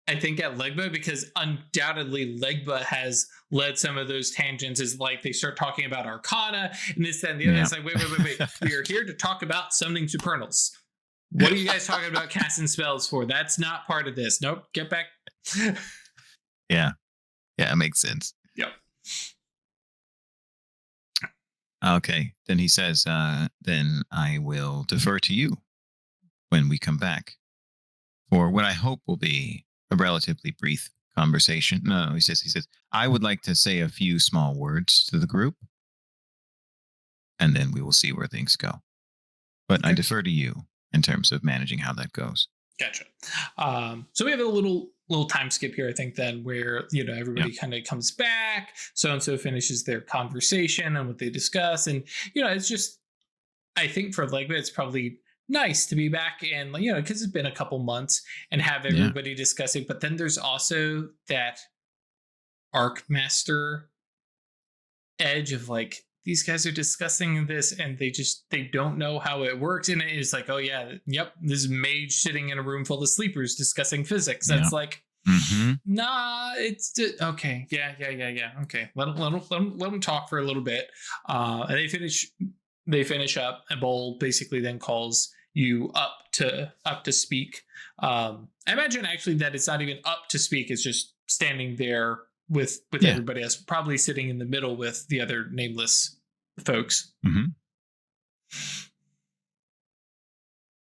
[SPEAKER 1] I think, at Legba, because undoubtedly Legba has led some of those tangents. Is they start talking about Arcana and this, that, and the other. It's like, wait. We are here to talk about summoning supernals. What are you guys talking about casting spells for? That's not part of this. Nope. Get back.
[SPEAKER 2] Yeah, it makes sense.
[SPEAKER 1] Yep.
[SPEAKER 2] Okay. Then he says, then I will defer to you when we come back for what I hope will be a relatively brief conversation. No, he says, I would like to say a few small words to the group, and then we will see where things go. But okay. I defer to you in terms of managing how that goes.
[SPEAKER 1] Gotcha. So we have a little time skip here, I think, then, where everybody kind of comes back. So finishes their conversation and what they discuss, and it's just, I think for Legba, it's probably nice to be back in, because it's been a couple months, and have everybody discussing. But then there's also that Arc Master edge of these guys are discussing this and they don't know how it works. And it's like, oh yeah, yep, this mage sitting in a room full of sleepers discussing physics.
[SPEAKER 2] Yeah.
[SPEAKER 1] That's like,
[SPEAKER 2] Mm-hmm.
[SPEAKER 1] nah, okay. Yeah. Okay. Let them talk for a little bit. And they finish up, and Bull basically then calls you up to speak. I imagine actually that it's not even up to speak, it's just standing there with
[SPEAKER 2] Yeah.
[SPEAKER 1] everybody else, probably sitting in the middle with the other nameless folks.
[SPEAKER 2] Mm-hmm.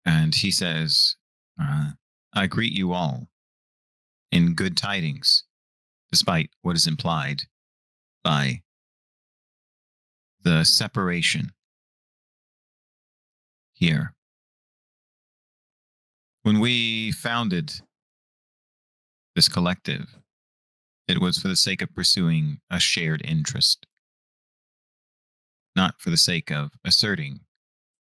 [SPEAKER 2] And he says, I greet you all in good tidings, despite what is implied by the separation here. When we founded this collective, it was for the sake of pursuing a shared interest, not for the sake of asserting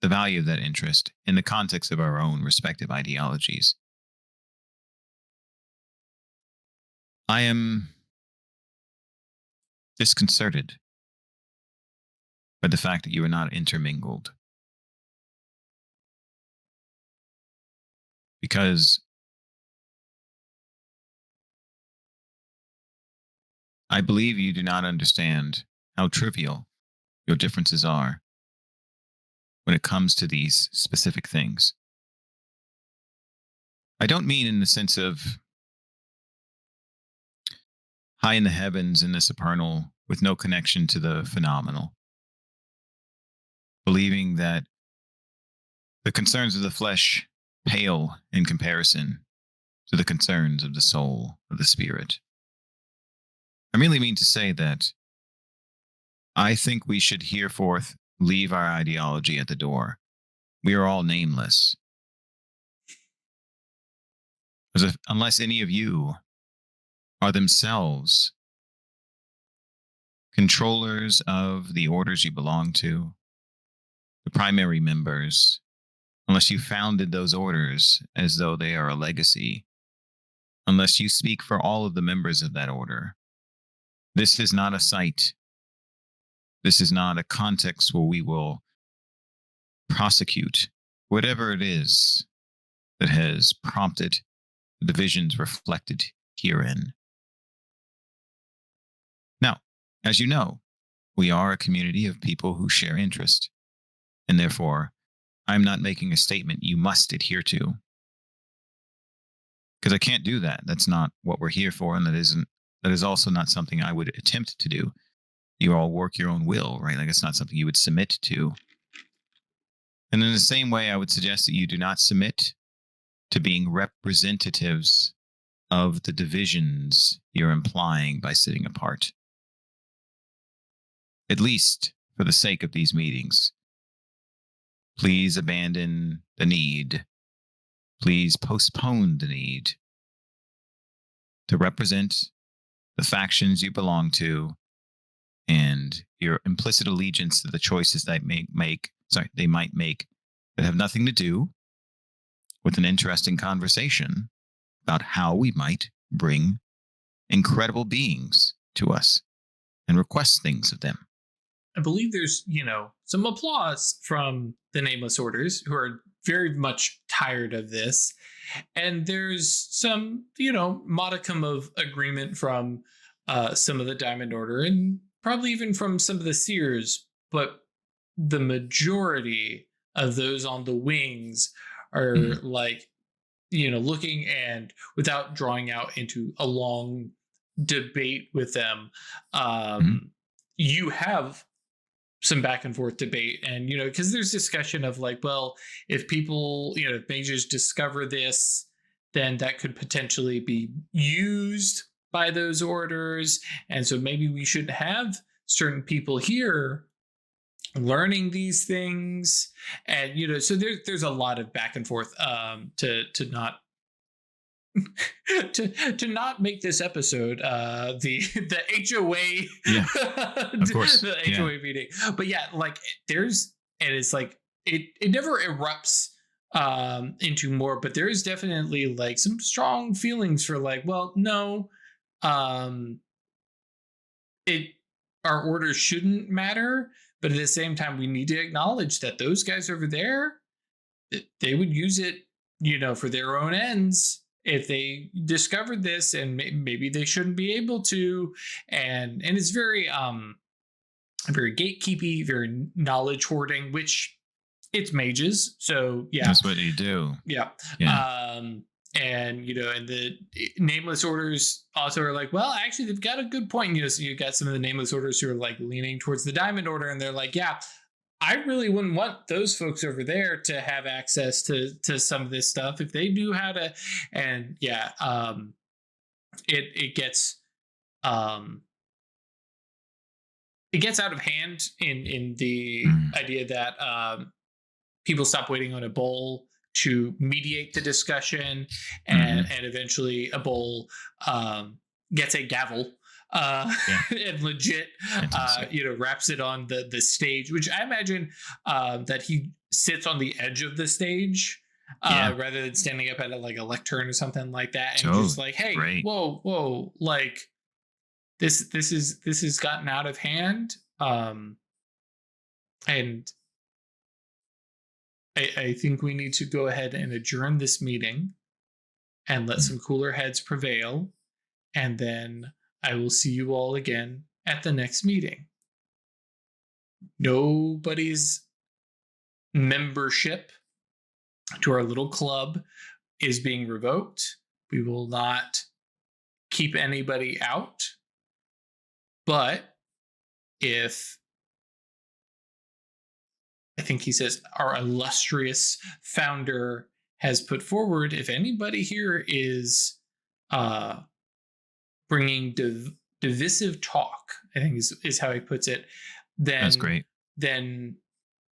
[SPEAKER 2] the value of that interest in the context of our own respective ideologies. I am disconcerted by the fact that you are not intermingled. Because I believe you do not understand how trivial your differences are when it comes to these specific things. I don't mean in the sense of high in the heavens in the supernal with no connection to the phenomenal. Believing that the concerns of the flesh pale in comparison to the concerns of the soul, of the spirit. I merely mean to say that I think we should hereforth leave our ideology at the door. We are all nameless. Unless any of you are themselves controllers of the orders you belong to, the primary members, unless you founded those orders as though they are a legacy, unless you speak for all of the members of that order, this is not a site. This is not a context where we will prosecute whatever it is that has prompted the divisions reflected herein. Now, as you know, we are a community of people who share interest, and therefore, I'm not making a statement you must adhere to. Because I can't do that. That's not what we're here for, and that is also not something I would attempt to do. You all work your own will, right? Like it's not something you would submit to. And in the same way, I would suggest that you do not submit to being representatives of the divisions you're implying by sitting apart. At least for the sake of these meetings. Please abandon the need. Please postpone the need to represent the factions you belong to and your implicit allegiance to the choices that they might make that have nothing to do with an interesting conversation about how we might bring incredible beings to us and request things of them.
[SPEAKER 1] I believe there's, some applause from the Nameless Orders who are very much tired of this. And there's some, modicum of agreement from some of the Diamond Order and probably even from some of the Seers. But the majority of those on the wings are looking, and without drawing out into a long debate with them, you have some back and forth debate, and because there's discussion of like, well, if people, if mages discover this, then that could potentially be used by those orders, and so maybe we should have certain people here learning these things, and so there's a lot of back and forth to not to not make this episode the HOA,
[SPEAKER 2] of course,
[SPEAKER 1] the HOA meeting. But yeah, like it's like it never erupts into more, but there is definitely like some strong feelings for like, well, no, our orders shouldn't matter, But at the same time, we need to acknowledge that those guys over there, they would use it, for their own ends if they discovered this, and maybe they shouldn't be able to. And it's very gatekeepy, very knowledge hoarding, which it's mages. So yeah,
[SPEAKER 2] That's what you do.
[SPEAKER 1] yeah.
[SPEAKER 2] Yeah.
[SPEAKER 1] And and the nameless orders also are like, well, actually, they've got a good point. So you got some of the nameless orders who are like leaning towards the diamond order, and they're like, yeah, I really wouldn't want those folks over there to have access to some of this stuff if they knew how to. And yeah, it gets um it gets out of hand in the
[SPEAKER 2] Mm.
[SPEAKER 1] idea that people stop waiting on a bowl to mediate the discussion, and
[SPEAKER 2] Hmm.
[SPEAKER 1] eventually a bowl gets a gavel,
[SPEAKER 2] Yeah.
[SPEAKER 1] and legit,
[SPEAKER 2] Fantastic.
[SPEAKER 1] wraps it on the stage, which I imagine that he sits on the edge of the stage.
[SPEAKER 2] Yeah.
[SPEAKER 1] Rather than standing up at like a lectern or something like that, and
[SPEAKER 2] So
[SPEAKER 1] just like, hey,
[SPEAKER 2] great.
[SPEAKER 1] whoa, like this has gotten out of hand. And I think we need to go ahead and adjourn this meeting and let some cooler heads prevail. And then I will see you all again at the next meeting. Nobody's membership to our little club is being revoked. We will not keep anybody out. But if, I think he says, our illustrious founder has put forward, if anybody here is bringing divisive talk, I think is how he puts it,
[SPEAKER 2] That's great.
[SPEAKER 1] then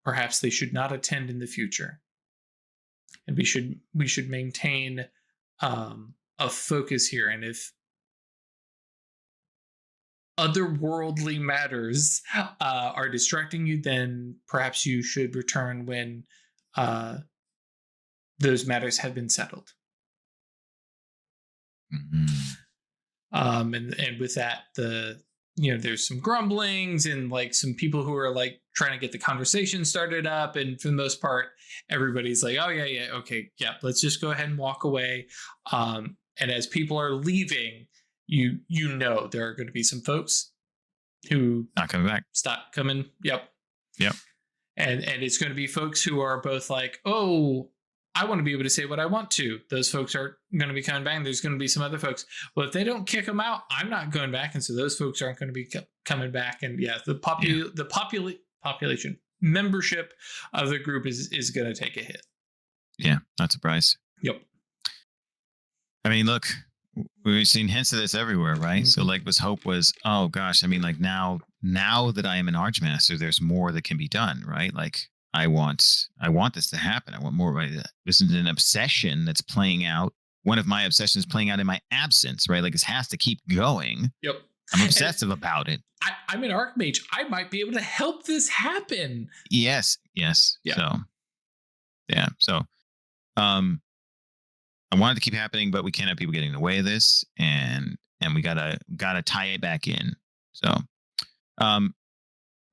[SPEAKER 1] perhaps they should not attend in the future, and we should maintain a focus here. And if otherworldly matters are distracting you, then perhaps you should return when uh, those matters have been settled.
[SPEAKER 2] Mhm.
[SPEAKER 1] And with that, there's some grumblings and like some people who are like trying to get the conversation started up, and for the most part, everybody's like, oh yeah, okay, yeah, let's just go ahead and walk away. And as people are leaving, there are going to be some folks who
[SPEAKER 2] Not coming back.
[SPEAKER 1] stop coming. Yep.
[SPEAKER 2] Yep.
[SPEAKER 1] And it's going to be folks who are both like, oh, I want to be able to say what I want to. Those folks are going to be coming back. And there's going to be some other folks. Well, if they don't kick them out, I'm not going back. And so those folks aren't going to be coming back. And yeah, the population membership of the group is going to take a hit.
[SPEAKER 2] Yeah. Not surprised.
[SPEAKER 1] Yep.
[SPEAKER 2] I mean, look, we've seen hints of this everywhere, right? So like was hope was, oh gosh, I mean, like now that I am an Archmaster, there's more that can be done, right? Like I want this to happen. I want more, right? This is an obsession that's playing out. One of my obsessions playing out in my absence, right? Like this has to keep going.
[SPEAKER 1] Yep.
[SPEAKER 2] I'm obsessive about it.
[SPEAKER 1] I'm an Archmage. I might be able to help this happen.
[SPEAKER 2] Yes.
[SPEAKER 1] Yeah.
[SPEAKER 2] So yeah. So I want it to keep happening, but we can't have people getting in the way of this, and we gotta tie it back in. So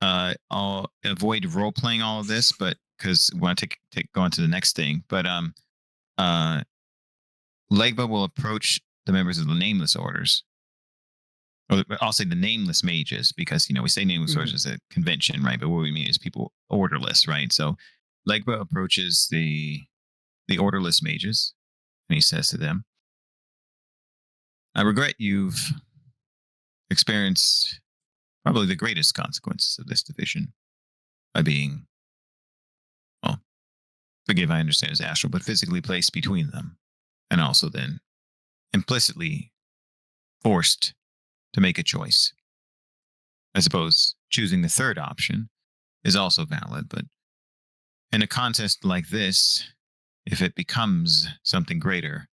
[SPEAKER 2] I'll avoid role playing all of this, but because we want to go on to the next thing. But Legba will approach the members of the nameless orders. Or I'll say the nameless mages, because we say nameless orders as a convention, right? But what we mean is people orderless, right? So Legba approaches the orderless mages, and he says to them, I regret you've experienced probably the greatest consequences of this division by being, well, forgive, I understand, as astral, but physically placed between them, and also then implicitly forced to make a choice. I suppose choosing the third option is also valid, but in a contest like this, if it becomes something greater,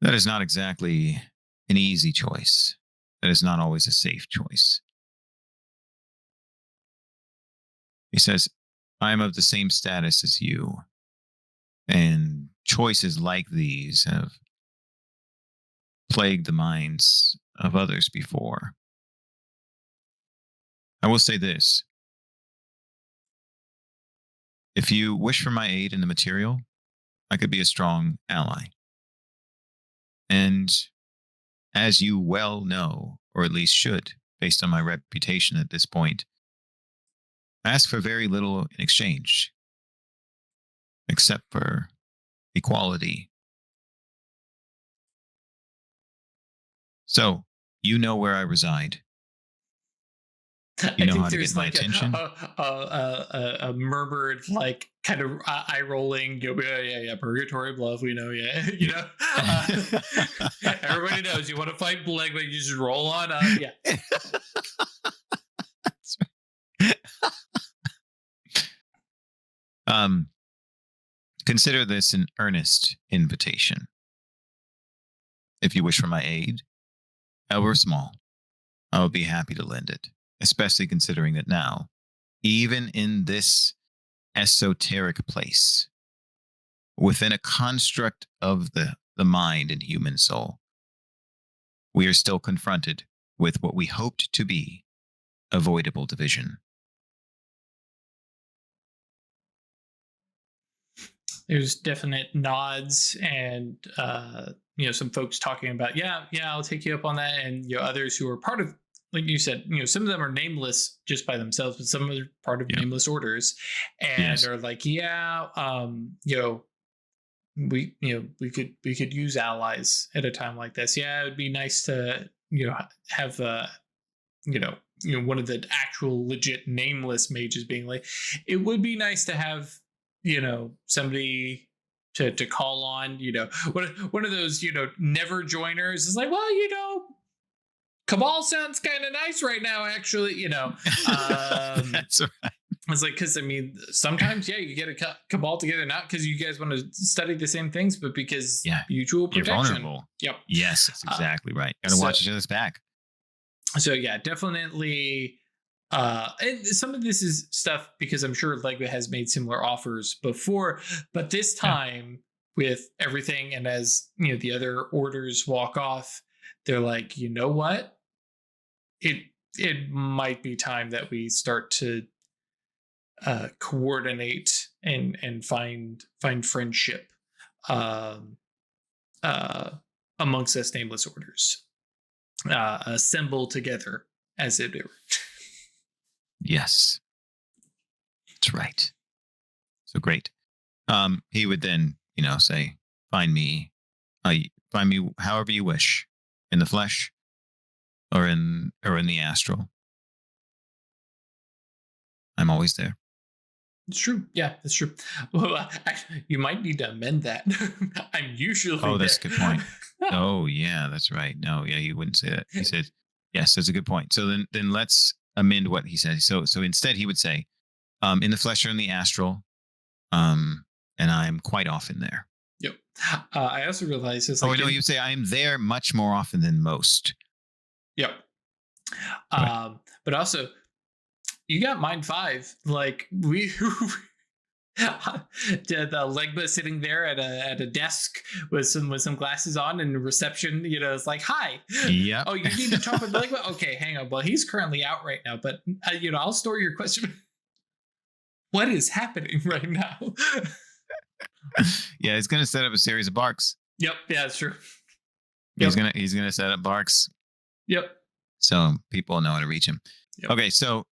[SPEAKER 2] that is not exactly an easy choice. That is not always a safe choice. He says, I am of the same status as you, and choices like these have plagued the minds of others before. I will say this. If you wish for my aid in the material, I could be a strong ally. And as you well know, or at least should, based on my reputation at this point, I ask for very little in exchange, except for equality. So, you know where I reside. You
[SPEAKER 1] I
[SPEAKER 2] know
[SPEAKER 1] think
[SPEAKER 2] how to get
[SPEAKER 1] there's
[SPEAKER 2] my
[SPEAKER 1] like
[SPEAKER 2] attention.
[SPEAKER 1] a murmured, like kind of eye rolling. Yeah, Purgatory Bluff. We know, yeah, everybody knows. You want to fight Blegma, you just roll on up. Yeah,
[SPEAKER 2] um, consider this an earnest invitation. If you wish for my aid, however small, I will be happy to lend it, especially considering that now, even in this esoteric place, within a construct of the mind and human soul, we are still confronted with what we hoped to be avoidable division.
[SPEAKER 1] there's definite nods and some folks talking about yeah, I'll take you up on that, and others who are part of, like you said, some of them are nameless just by themselves, but some are part of
[SPEAKER 2] Yeah.
[SPEAKER 1] nameless orders and
[SPEAKER 2] Yes.
[SPEAKER 1] are like, yeah, we could use allies at a time like this. Yeah, it would be nice to have one of the actual legit nameless mages being like, it would be nice to have somebody to call on. One of those never joiners is like, well, Cabal sounds kind of nice right now, actually.
[SPEAKER 2] That's right.
[SPEAKER 1] It's like, because I mean, sometimes you get a cabal together, not because you guys want to study the same things, but because mutual protection.
[SPEAKER 2] You're vulnerable.
[SPEAKER 1] Yep.
[SPEAKER 2] Yes, that's exactly right. Got to watch each other's back.
[SPEAKER 1] So yeah, definitely. And some of this is stuff because I'm sure Legba has made similar offers before, but this time with everything, and as the other orders walk off, they're like, you know what? It might be time that we start to coordinate and find friendship amongst us nameless orders, assemble together, as it were.
[SPEAKER 2] Yes, that's right. So great. He would then, say, find me however you wish, in the flesh or in the astral. I'm always there.
[SPEAKER 1] It's true. Yeah, that's true. Well, actually, you might need to amend that. I'm usually
[SPEAKER 2] Oh, that's
[SPEAKER 1] there.
[SPEAKER 2] a good point. Oh, yeah, that's right. No, yeah, he wouldn't say that. He said, yes, that's a good point. So then let's amend what he says. So instead he would say, in the flesh or in the astral, and I'm quite often there.
[SPEAKER 1] Yep. I also realized it's like,
[SPEAKER 2] no, you say I am there much more often than most.
[SPEAKER 1] Yep. But also, you got Mind 5. Like, we the Legba sitting there at a desk with some glasses on, and reception, it's like, hi.
[SPEAKER 2] Yeah.
[SPEAKER 1] Oh, you need to talk with Legba? Okay, hang on. Well, he's currently out right now, but I'll store your question. What is happening right now?
[SPEAKER 2] Yeah, he's gonna set up a series of barks.
[SPEAKER 1] Yep. Yeah, that's true.
[SPEAKER 2] Yep. He's gonna set up barks.
[SPEAKER 1] Yep.
[SPEAKER 2] So people know how to reach him.
[SPEAKER 1] Yep.
[SPEAKER 2] Okay, so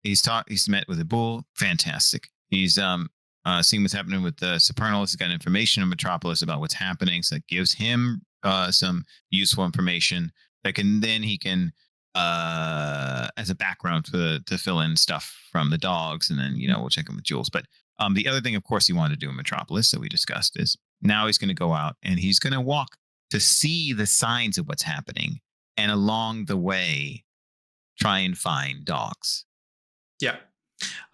[SPEAKER 2] he's met with a bull. Fantastic. He's seeing what's happening with the Supernal. He's got information in Metropolis about what's happening, so it gives him some useful information that he can as a background to fill in stuff from the dogs, and then we'll check in with Jules. But the other thing, of course, he wanted to do in Metropolis that we discussed is now he's going to go out and he's going to walk to see the signs of what's happening, and along the way try and find dogs.
[SPEAKER 1] Yeah.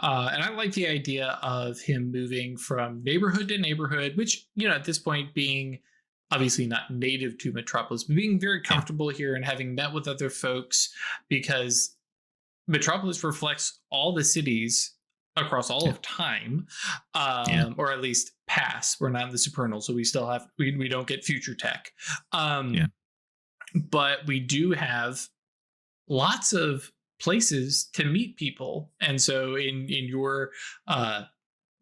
[SPEAKER 1] And I like the idea of him moving from neighborhood to neighborhood, which, at this point being obviously not native to Metropolis, but being very comfortable here and having met with other folks, because Metropolis reflects all the cities across all of time, or at least past. We're not in the Supernal, so we still have, we don't get future tech. But we do have lots of places to meet people, and so in your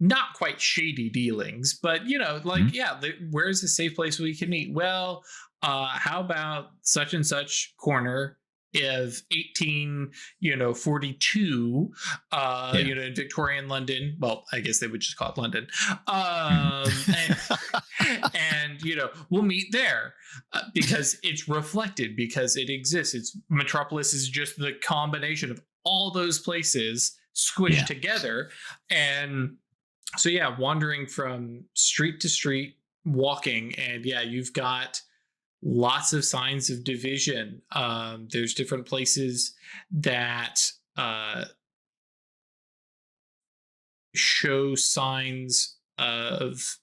[SPEAKER 1] not quite shady dealings, but
[SPEAKER 2] Mhm.
[SPEAKER 1] where's a safe place we can meet? Well, how about such and such corner of 1842,
[SPEAKER 2] Yeah.
[SPEAKER 1] in Victorian London. Well, I guess they would just call it London.
[SPEAKER 2] Mhm.
[SPEAKER 1] And we'll meet there because it's reflected, because it exists. It's Metropolis is just the combination of all those places squished
[SPEAKER 2] Yeah.
[SPEAKER 1] together. And so wandering from street to street, walking, and you've got lots of signs of division. There's different places that show signs of.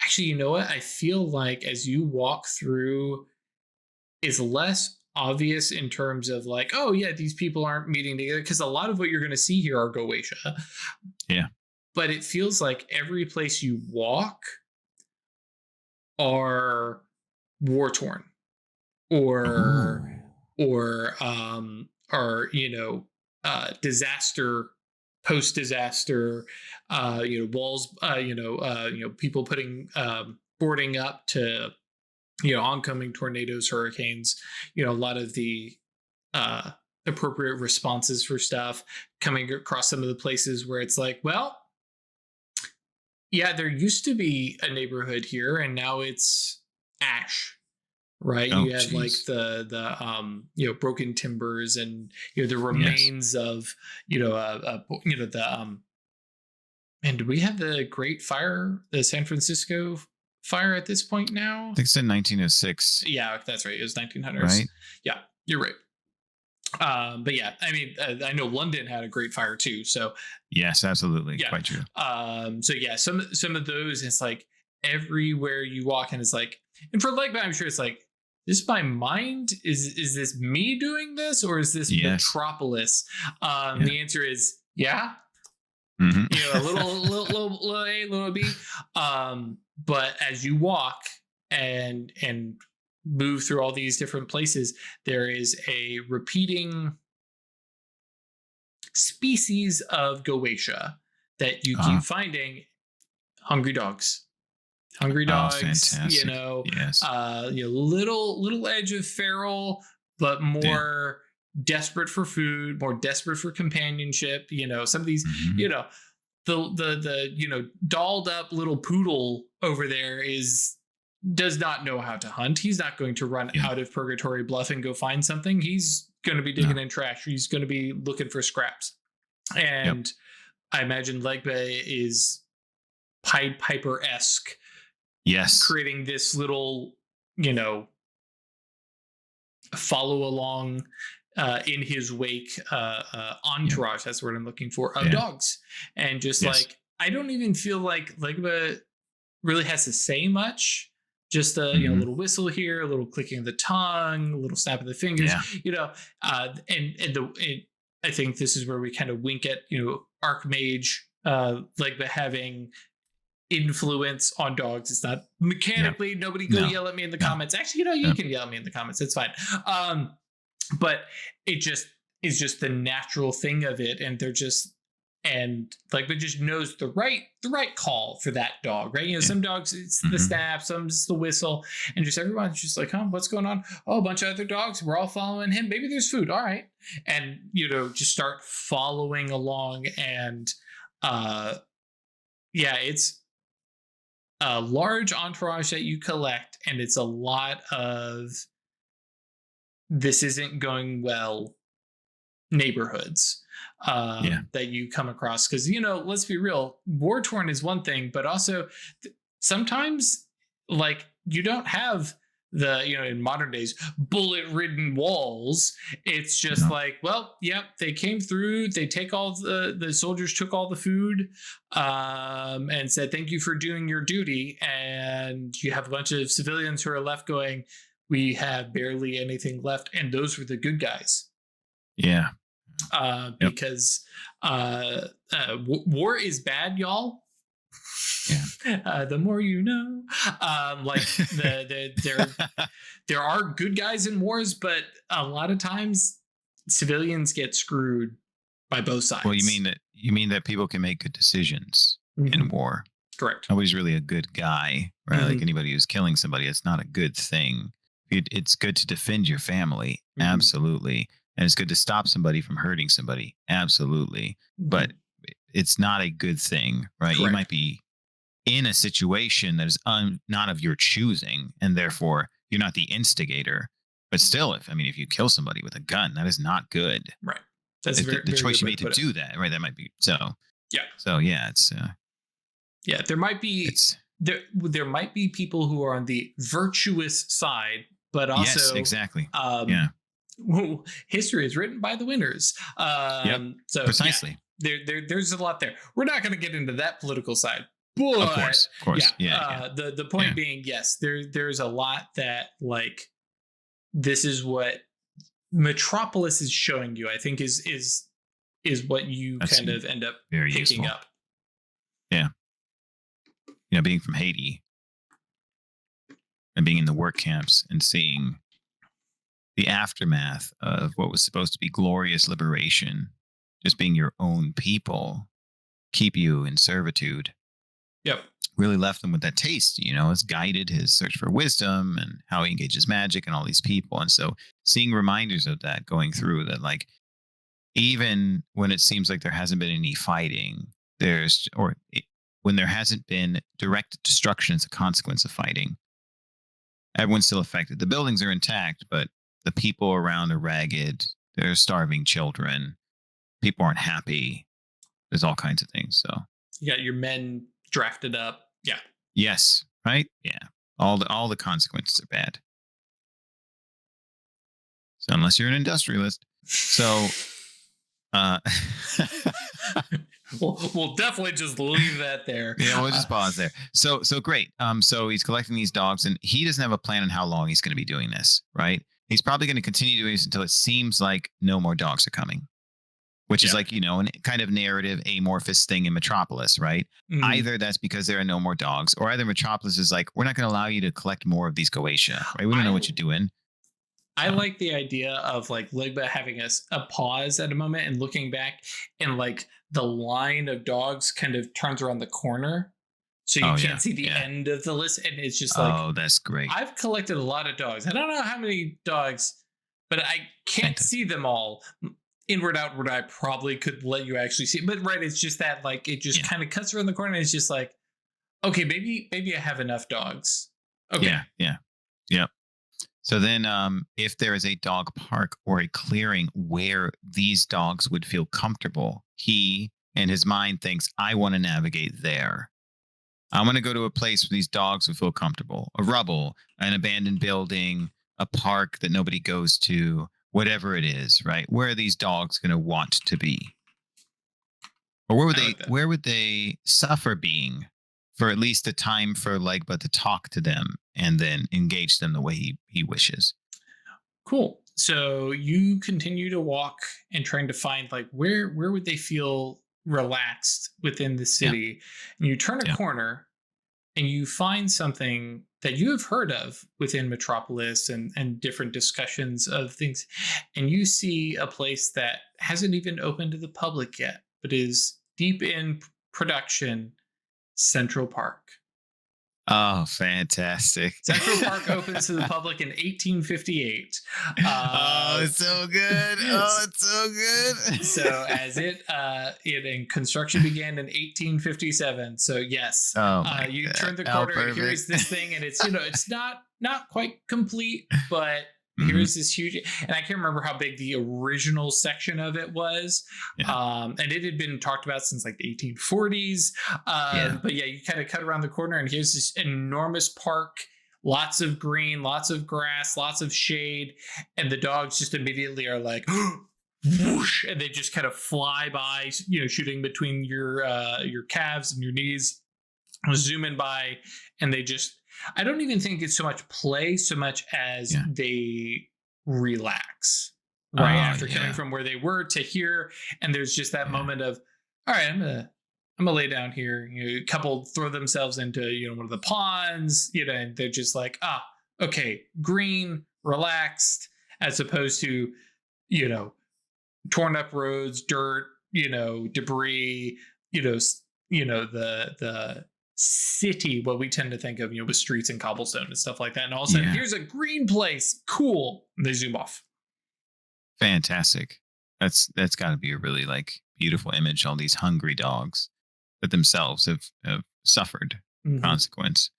[SPEAKER 1] Actually, you know what? I feel like as you walk through, is less obvious in terms of like, oh yeah, these people aren't meeting together, because a lot of what you're going to see here are Goetia.
[SPEAKER 2] Yeah.
[SPEAKER 1] But it feels like every place you walk are war torn,
[SPEAKER 2] Ooh.
[SPEAKER 1] or disaster, post disaster, walls, people putting boarding up to oncoming tornadoes, hurricanes, a lot of the uh appropriate responses for stuff, coming across some of the places where it's like, well, yeah, there used to be a neighborhood here and now it's ash, right?
[SPEAKER 2] Oh,
[SPEAKER 1] You have like
[SPEAKER 2] jeez.
[SPEAKER 1] broken timbers, and the
[SPEAKER 2] Yes.
[SPEAKER 1] remains of the and do we have the Great Fire, the San Francisco fire at this point
[SPEAKER 2] I
[SPEAKER 1] now?
[SPEAKER 2] think it's in 1906,
[SPEAKER 1] Yeah, that's right. It was 1900s.
[SPEAKER 2] right?
[SPEAKER 1] Yeah, you're right. But yeah, I mean, I know London had a Great Fire too. So
[SPEAKER 2] Yes, absolutely.
[SPEAKER 1] yeah.
[SPEAKER 2] Quite true.
[SPEAKER 1] So yeah, some of those, it's like everywhere you walk, and it's like, and for like, I'm sure it's like, this my mind? Is this me doing this, or is this
[SPEAKER 2] Yes.
[SPEAKER 1] Metropolis?
[SPEAKER 2] Yeah.
[SPEAKER 1] The answer is yeah.
[SPEAKER 2] Mhm.
[SPEAKER 1] A little A, little B. But as you walk and move through all these different places, there is a repeating species of Goetia that you keep
[SPEAKER 2] Ah.
[SPEAKER 1] finding. Hungry dogs. Hungry
[SPEAKER 2] Oh,
[SPEAKER 1] dogs,
[SPEAKER 2] fantastic. Yes.
[SPEAKER 1] little edge of feral, but
[SPEAKER 2] Yeah.
[SPEAKER 1] more desperate for food, more desperate for companionship. Some of these,
[SPEAKER 2] Mhm.
[SPEAKER 1] the dolled up little poodle over there does not know how to hunt. He's not going to run
[SPEAKER 2] Yeah.
[SPEAKER 1] out of Purgatory Bluff and go find something. He's going to be
[SPEAKER 2] No.
[SPEAKER 1] digging in trash. He's going to be looking for scraps.
[SPEAKER 2] Yep.
[SPEAKER 1] And I imagine Legba is Pied Piper esque,
[SPEAKER 2] Yes.
[SPEAKER 1] creating this little, you know, follow along in his wake
[SPEAKER 2] Yep.
[SPEAKER 1] entourage. That's what I'm looking for, of
[SPEAKER 2] Yeah.
[SPEAKER 1] dogs. And just
[SPEAKER 2] Yes.
[SPEAKER 1] like, I don't even feel like Legba really has to say much. Just a
[SPEAKER 2] Mhm.
[SPEAKER 1] little whistle here, a little clicking of the tongue, a little snap of the fingers.
[SPEAKER 2] Yeah.
[SPEAKER 1] I think this is where we kind of wink at Archmage Legba having influence on dogs. It's not
[SPEAKER 2] Yep.
[SPEAKER 1] mechanically. Nobody go
[SPEAKER 2] No.
[SPEAKER 1] yell at me in the
[SPEAKER 2] No.
[SPEAKER 1] comments. Actually, you
[SPEAKER 2] No.
[SPEAKER 1] can yell at me in the comments. It's fine. But it just is just the natural thing of it, and they're just, and like, but just knows the right call for that dog, right?
[SPEAKER 2] Yeah.
[SPEAKER 1] Some dogs it's the
[SPEAKER 2] Mhm.
[SPEAKER 1] snap, some it's the whistle, and just everyone's just like, huh, what's going on? Oh, a bunch of other dogs. We're all following him. Maybe there's food. All right, and just start following along, and it's a large entourage that you collect, and it's a lot of this isn't going well neighborhoods
[SPEAKER 2] Yeah.
[SPEAKER 1] that you come across, because let's be real, war torn is one thing, but also sometimes, like, you don't have the in modern days bullet ridden walls. It's just
[SPEAKER 2] No.
[SPEAKER 1] like, well, yep, they came through, they take all the soldiers took all the food, and said thank you for doing your duty, and you have a bunch of civilians who are left going, we have barely anything left, and those were the good guys.
[SPEAKER 2] Yeah. Yep.
[SPEAKER 1] Because war is bad, y'all.
[SPEAKER 2] Yeah.
[SPEAKER 1] The more you know. Like there are good guys in wars, but a lot of times civilians get screwed by both sides.
[SPEAKER 2] Well, you mean that people can make good decisions in
[SPEAKER 1] Mhm.
[SPEAKER 2] war.
[SPEAKER 1] Correct.
[SPEAKER 2] Nobody's really a good guy, right? Like
[SPEAKER 1] Mhm.
[SPEAKER 2] anybody who's killing somebody, it's not a good thing. It's good to defend your family,
[SPEAKER 1] Mhm.
[SPEAKER 2] absolutely, and it's good to stop somebody from hurting somebody, absolutely. But
[SPEAKER 1] Mhm.
[SPEAKER 2] it's not a good thing, right? You might
[SPEAKER 1] Correct.
[SPEAKER 2] be in a situation that is not of your choosing, and therefore you're not the instigator. But still, if you kill somebody with a gun, that is not good.
[SPEAKER 1] Right. That's a very,
[SPEAKER 2] The
[SPEAKER 1] very
[SPEAKER 2] choice
[SPEAKER 1] good
[SPEAKER 2] you
[SPEAKER 1] way to
[SPEAKER 2] made to
[SPEAKER 1] put it.
[SPEAKER 2] do that, right? That might be so.
[SPEAKER 1] Yeah.
[SPEAKER 2] So yeah,
[SPEAKER 1] Yeah. There might be
[SPEAKER 2] it's
[SPEAKER 1] there might be people who are on the virtuous side, but
[SPEAKER 2] yes,
[SPEAKER 1] also
[SPEAKER 2] exactly.
[SPEAKER 1] um,
[SPEAKER 2] Yeah.
[SPEAKER 1] history is written by the winners.
[SPEAKER 2] Yep.
[SPEAKER 1] So yeah,
[SPEAKER 2] Precisely.
[SPEAKER 1] there's a lot there. We're not going to get into that political side,
[SPEAKER 2] Of
[SPEAKER 1] but
[SPEAKER 2] course. Of
[SPEAKER 1] yeah,
[SPEAKER 2] course. Yeah. Yeah.
[SPEAKER 1] the
[SPEAKER 2] Yeah.
[SPEAKER 1] point being, yes, there's a lot that like this is what Metropolis is showing you. I think is what you
[SPEAKER 2] That's
[SPEAKER 1] kind of end up
[SPEAKER 2] very
[SPEAKER 1] picking
[SPEAKER 2] useful.
[SPEAKER 1] up.
[SPEAKER 2] Yeah. Being from Haiti and being in the work camps and seeing the aftermath of what was supposed to be glorious liberation, just being your own people, keep you in servitude,
[SPEAKER 1] Yep.
[SPEAKER 2] really left him with that taste. It's guided his search for wisdom and how he engages magic and all these people. And so seeing reminders of that going through that, like, even when it seems like there hasn't been any fighting, when there hasn't been direct destruction as a consequence of fighting, everyone's still affected. The buildings are intact, but the people around are ragged. There's starving children. People aren't happy. There's all kinds of things. So
[SPEAKER 1] You got your men drafted up. Yeah.
[SPEAKER 2] yes, right? Yeah. All the consequences are bad. So unless you're an industrialist. So uh
[SPEAKER 1] We'll definitely just leave that there.
[SPEAKER 2] yeah, we'll just pause there. So great. So he's collecting these dogs, and he doesn't have a plan on how long he's going to be doing this, right? He's probably going to continue doing this until it seems like no more dogs are coming, which is
[SPEAKER 1] Yeah.
[SPEAKER 2] like, an kind of narrative amorphous thing in Metropolis, right?
[SPEAKER 1] Mhm.
[SPEAKER 2] Either that's because there are no more dogs, or either Metropolis is like, we're not going to allow you to collect more of these Goetia, right? We don't know what you're doing.
[SPEAKER 1] I
[SPEAKER 2] So
[SPEAKER 1] like the idea of like Ligba having a pause at a moment and looking back, and like the line of dogs kind of turns around the corner. So you
[SPEAKER 2] oh
[SPEAKER 1] can't
[SPEAKER 2] yeah,
[SPEAKER 1] see the
[SPEAKER 2] yeah.
[SPEAKER 1] end of the list. And it's just like,
[SPEAKER 2] Oh, that's great.
[SPEAKER 1] I've collected a lot of dogs. I don't know how many dogs, but I can't
[SPEAKER 2] Fantastic.
[SPEAKER 1] see them all. Inward, outward, I probably could let you actually see. But right, it's just that like it just
[SPEAKER 2] Yeah.
[SPEAKER 1] kind of cuts around the corner. And it's just like, okay, maybe I have enough dogs. Okay.
[SPEAKER 2] Yeah, yeah. Yep. So then, if there is a dog park or a clearing where these dogs would feel comfortable, he and his mind thinks, I want to navigate there. I want to go to a place where these dogs would feel comfortable, a rubble, an abandoned building, a park that nobody goes to, whatever it is, right? Where are these dogs going to want to be? Or
[SPEAKER 1] I like that.
[SPEAKER 2] where would they suffer being for at least the time for Legba to talk to them and then engage them the way he wishes?
[SPEAKER 1] Cool. So you continue to walk and trying to find like where would they feel relaxed within the
[SPEAKER 2] Yeah.
[SPEAKER 1] city. And you turn a
[SPEAKER 2] Yeah.
[SPEAKER 1] corner and you find something that you have heard of within Metropolis and different discussions of things. And you see a place that hasn't even opened to the public yet, but is deep in production, Central Park.
[SPEAKER 2] Oh, fantastic.
[SPEAKER 1] Central Park opens to the public in 1858.
[SPEAKER 2] Oh, it's so good. Oh, it's so good.
[SPEAKER 1] So as it construction began in 1857. So yes,
[SPEAKER 2] Oh my
[SPEAKER 1] you
[SPEAKER 2] God.
[SPEAKER 1] turn the
[SPEAKER 2] How
[SPEAKER 1] corner and here's
[SPEAKER 2] perfect.
[SPEAKER 1] this thing, and it's it's not quite complete, but
[SPEAKER 2] Mhm.
[SPEAKER 1] here's this huge. And I can't remember how big the original section of it was,
[SPEAKER 2] Yeah.
[SPEAKER 1] and it had been talked about since like the 1840s.
[SPEAKER 2] Yeah.
[SPEAKER 1] But yeah, you kind of cut around the corner, and here's this enormous park. Lots of green, lots of grass, lots of shade, and the dogs just immediately are like, whoosh, and they just kind of fly by, shooting between your calves and your knees, zooming by, and they just. I don't even think it's so much play, so much as
[SPEAKER 2] Yeah.
[SPEAKER 1] they relax
[SPEAKER 2] Oh,
[SPEAKER 1] right after
[SPEAKER 2] yeah.
[SPEAKER 1] coming from where they were to here, and there's just that
[SPEAKER 2] Yeah.
[SPEAKER 1] moment of, all right, I'm gonna lay down here. A couple throw themselves into one of the ponds, and they're just like, okay, green, relaxed, as opposed to torn up roads, dirt, debris, the city, what we tend to think of, with streets and cobblestone and stuff like that. And all of a sudden,
[SPEAKER 2] Yeah.
[SPEAKER 1] here's a green place. Cool. And they zoom off.
[SPEAKER 2] Fantastic. That's got to be a really like beautiful image. All these hungry dogs that themselves have suffered
[SPEAKER 1] Mhm.
[SPEAKER 2] consequence.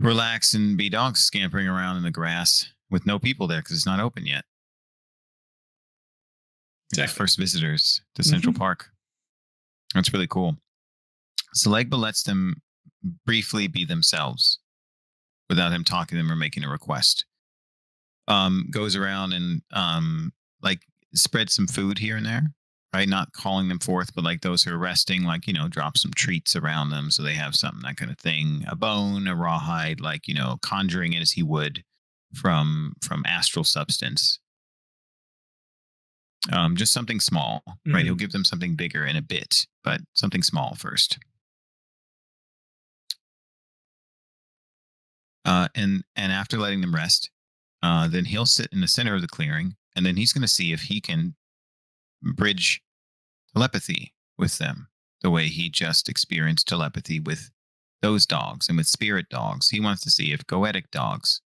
[SPEAKER 2] Relax and be dogs scampering around in the grass with no people there because it's not open yet. The
[SPEAKER 1] Exactly.
[SPEAKER 2] first visitors to Central Park. That's really cool. So Legba lets them briefly be themselves without him talking to them or making a request. Goes around and like spreads some food here and there, right? Not calling them forth, but like those who are resting, like, drop some treats around them so they have something, that kind of thing. A bone, a rawhide, like, conjuring it as he would from astral substance. Just something small, right? He'll give them something bigger in a bit, but something small first. And after letting them rest, then he'll sit in the center of the clearing, and then he's going to see if he can bridge telepathy with them the way he just experienced telepathy with those dogs and with spirit dogs. He wants to see if goetic dogs,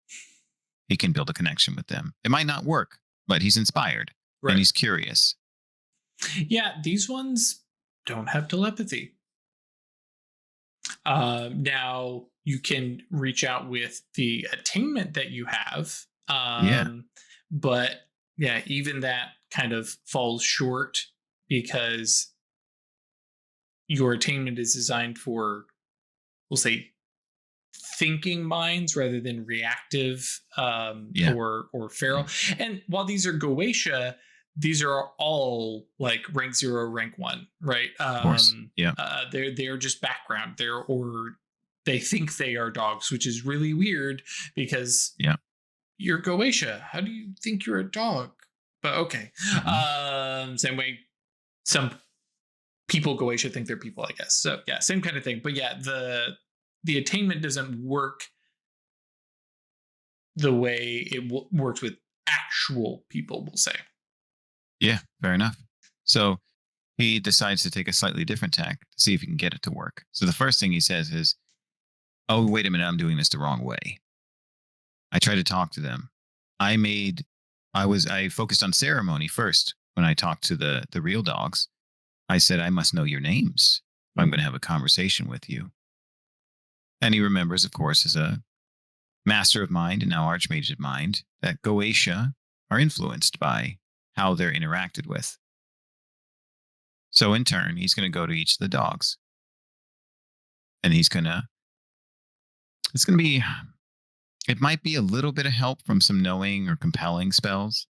[SPEAKER 2] he can build a connection with them. It might not work, but he's inspired and he's curious.
[SPEAKER 1] Yeah, these ones don't have telepathy. Now you can reach out with the attainment that you have. But yeah, even that kind of falls short because your attainment is designed for, we'll say, thinking minds rather than reactive or feral. And while these are Goetia, these are all like rank 0, rank 1, right?
[SPEAKER 2] Of course. Yeah.
[SPEAKER 1] They're just background. They think they are dogs, which is really weird because you're Goetia. How do you think you're a dog? But okay. Same way some people Goetia think they're people, I guess. So yeah, same kind of thing. But yeah, the attainment doesn't work the way it works with actual people, we'll say.
[SPEAKER 2] Yeah, fair enough. So he decides to take a slightly different tack to see if he can get it to work. So the first thing he says is, "Oh, wait a minute, I'm doing this the wrong way. I tried to talk to them. I focused on ceremony first when I talked to the real dogs. I said, I must know your names if I'm going to have a conversation with you." And he remembers, of course, as a master of mind and now archmage of mind, that Goetia are influenced by how they're interacted with. So in turn, he's going to go to each of the dogs. And it might be a little bit of help from some knowing or compelling spells.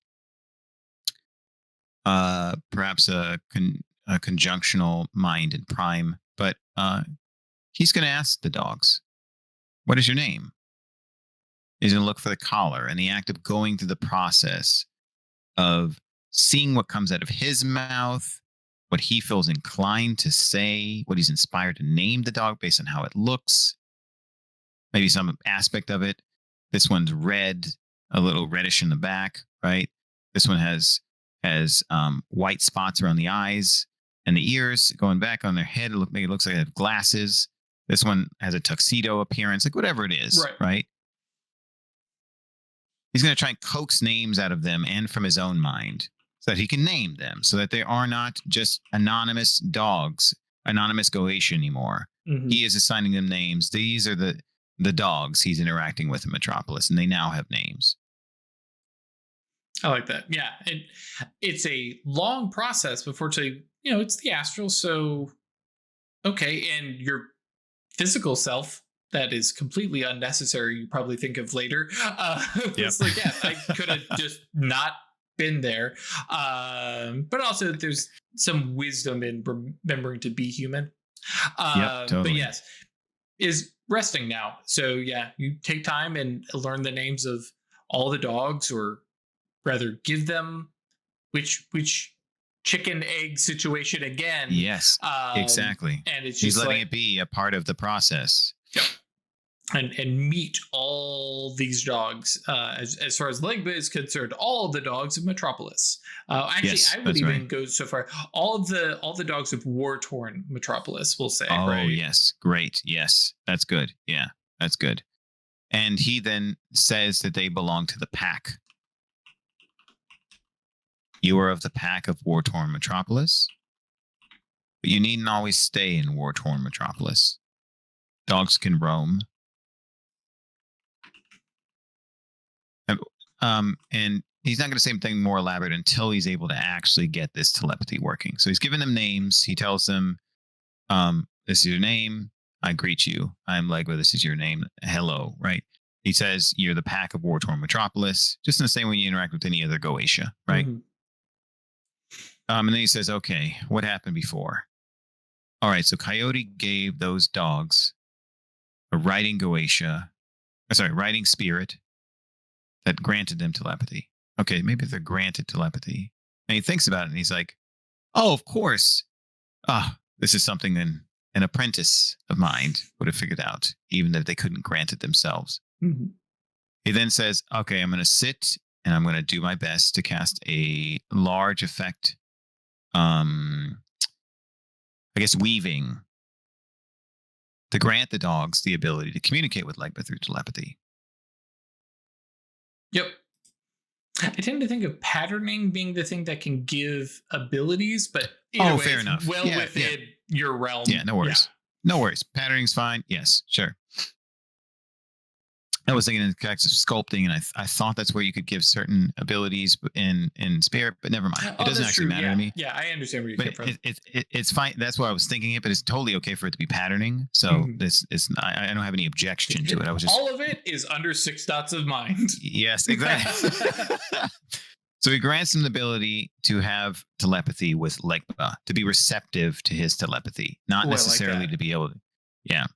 [SPEAKER 2] Perhaps a conjunctional mind and prime. But he's going to ask the dogs, "What is your name?" He's going to look for the collar, and the act of going through the process of seeing what comes out of his mouth, what he feels inclined to say, what he's inspired to name the dog based on how it looks, maybe some aspect of it. This one's red, a little reddish in the back, right? This one has white spots around the eyes and the ears going back on their head. It looks like they have glasses. This one has a tuxedo appearance, like whatever it is, right? He's going to try and coax names out of them and from his own mind so that he can name them, so that they are not just anonymous dogs, anonymous Goetia anymore. He is assigning them names. These are the dogs he's interacting with in Metropolis, and they now have names.
[SPEAKER 1] I like that. Yeah. It's a long process, but fortunately, it's the astral. So, okay. And your physical self, that is completely unnecessary, you probably think of later. It's like, yeah, I could have just not been there. But also there's some wisdom in remembering to be human.
[SPEAKER 2] Totally.
[SPEAKER 1] But yes, is resting now. So yeah, you take time and learn the names of all the dogs, or rather give them which chicken egg situation again.
[SPEAKER 2] Yes, exactly.
[SPEAKER 1] And it's
[SPEAKER 2] he's
[SPEAKER 1] just
[SPEAKER 2] letting it be a part of the process.
[SPEAKER 1] Yep. and meet all these dogs. As far as Legba is concerned, all of the dogs of Metropolis. Actually,
[SPEAKER 2] Yes,
[SPEAKER 1] I would
[SPEAKER 2] that's right.
[SPEAKER 1] even go so far. All the dogs of war torn Metropolis. We'll say,
[SPEAKER 2] Oh,
[SPEAKER 1] right?
[SPEAKER 2] yes. Great. Yes. That's good. Yeah, that's good. And he then says that they belong to the pack. You are of the pack of war torn Metropolis, but you needn't always stay in war torn Metropolis. Dogs can roam. And he's not going to say anything more elaborate until he's able to actually get this telepathy working. So he's given them names. He tells them, this is your name. I greet you. I'm Legba. This is your name. Hello, right? He says, you're the pack of war torn Metropolis, just in the same way you interact with any other Goetia, right?
[SPEAKER 1] Mm-hmm.
[SPEAKER 2] And then he says, okay, what happened before? All right, so Coyote gave those dogs a writing writing spirit that granted them telepathy. Okay, maybe they're granted telepathy. And he thinks about it and he's like, oh, of course. This is something an apprentice of mine would have figured out, even if they couldn't grant it themselves.
[SPEAKER 1] Mm-hmm.
[SPEAKER 2] He then says, okay, I'm going to sit and I'm going to do my best to cast a large effect. I guess weaving to grant the dogs the ability to communicate with Legba through telepathy.
[SPEAKER 1] Yep. I tend to think of patterning being the thing that can give abilities, but either way,
[SPEAKER 2] fair
[SPEAKER 1] it's
[SPEAKER 2] enough.
[SPEAKER 1] well within your realm.
[SPEAKER 2] Yeah, no worries. No worries. Patterning's fine. Yes, sure. I was thinking in the context of sculpting, and I thought that's where you could give certain abilities in spirit, but never mind. It doesn't actually matter to me.
[SPEAKER 1] Yeah, I understand where you came from.
[SPEAKER 2] It's fine. That's why I was thinking it, but it's totally okay for it to be patterning. So I don't have any objection to it. I was just
[SPEAKER 1] all of it is under 6 dots of mind.
[SPEAKER 2] Yes, exactly. So he grants him the ability to have telepathy with Legba, to be receptive to his telepathy, not necessarily to be able to,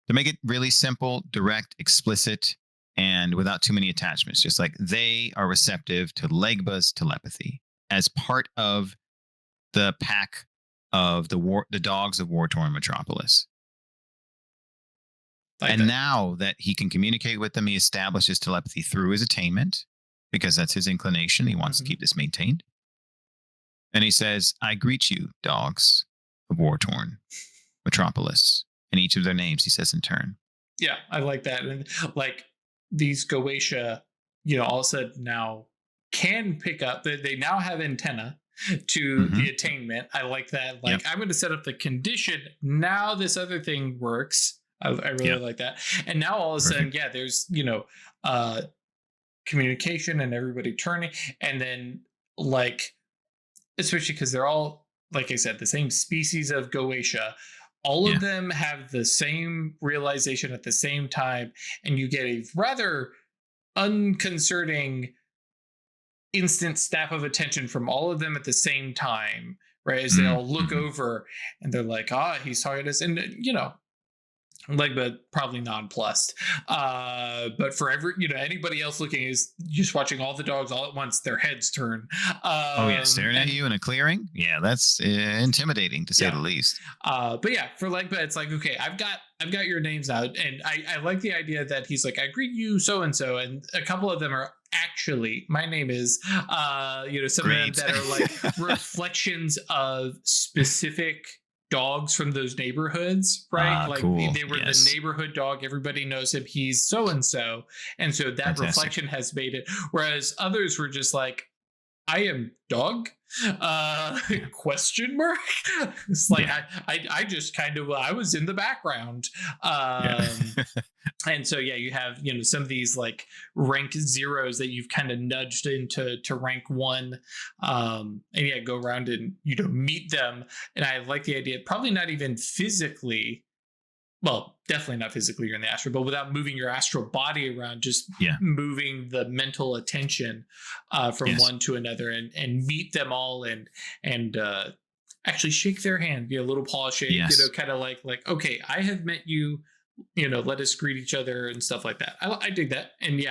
[SPEAKER 2] to make it really simple, direct, explicit, and without too many attachments. Just like they are receptive to Legba's telepathy as part of the pack of the dogs of war torn Metropolis. Now that he can communicate with them, he establishes telepathy through his attainment, because that's his inclination. He wants to keep this maintained. And he says, I greet you, dogs of war torn Metropolis. And each of their names he says in turn.
[SPEAKER 1] Yeah, I like that. And like these Goetia, all of a sudden now can pick up, they now have antenna to the attainment. I like that. Like, I'm going to set up the condition. Now this other thing works. I really like that. And now all of a sudden, there's, communication and everybody turning. And then, like, especially because they're all, like I said, the same species of Goetia. All of them have the same realization at the same time, and you get a rather unconcerning instant snap of attention from all of them at the same time, right? As they all look over and they're like, he's talking to us. And, Legba probably nonplussed. But for anybody else looking is just watching all the dogs all at once, their heads turn.
[SPEAKER 2] Staring at you in a clearing. Yeah, that's intimidating to say the least.
[SPEAKER 1] But for Legba, it's like, okay, I've got your names out, and I like the idea that he's like, I greet you so and so, and a couple of them are actually my name is some of them that are like reflections of specific dogs from those neighborhoods, right? Like
[SPEAKER 2] cool.
[SPEAKER 1] they were the neighborhood dog. Everybody knows him. He's so-and-so. And so that reflection has made it. Whereas others were just like, I am dog? Question mark? It's like, I just kind of, I was in the background. And so, you have, some of these like rank zeros that you've kind of nudged into rank 1. And go around and, meet them. And I like the idea, probably not even physically, well, definitely not physically you're in the astral, but without moving your astral body around, just moving the mental attention from one to another, and meet them all and actually shake their hand, a little paw shake, kind of like, okay, I have met you, let us greet each other and stuff like that. I dig that. And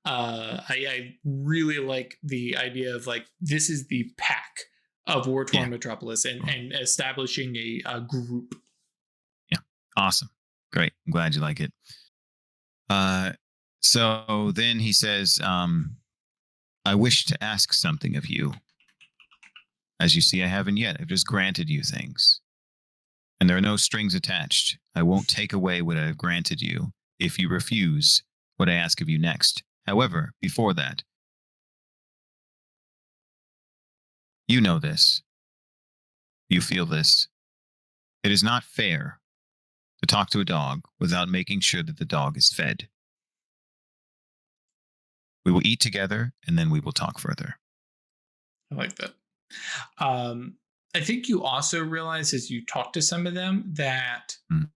[SPEAKER 1] I really like the idea of like, this is the pack of war torn Metropolis and establishing a group.
[SPEAKER 2] Awesome. Great. I'm glad you like it. Uh, so then he says, I wish to ask something of you. As you see, I haven't yet. I've just granted you things. And there are no strings attached. I won't take away what I have granted you if you refuse what I ask of you next. However, before that, you know this. You feel this. It is not fair to talk to a dog without making sure that the dog is fed. We will eat together and then we will talk further.
[SPEAKER 1] I like that. I think you also realize as you talk to some of them that
[SPEAKER 2] Mm.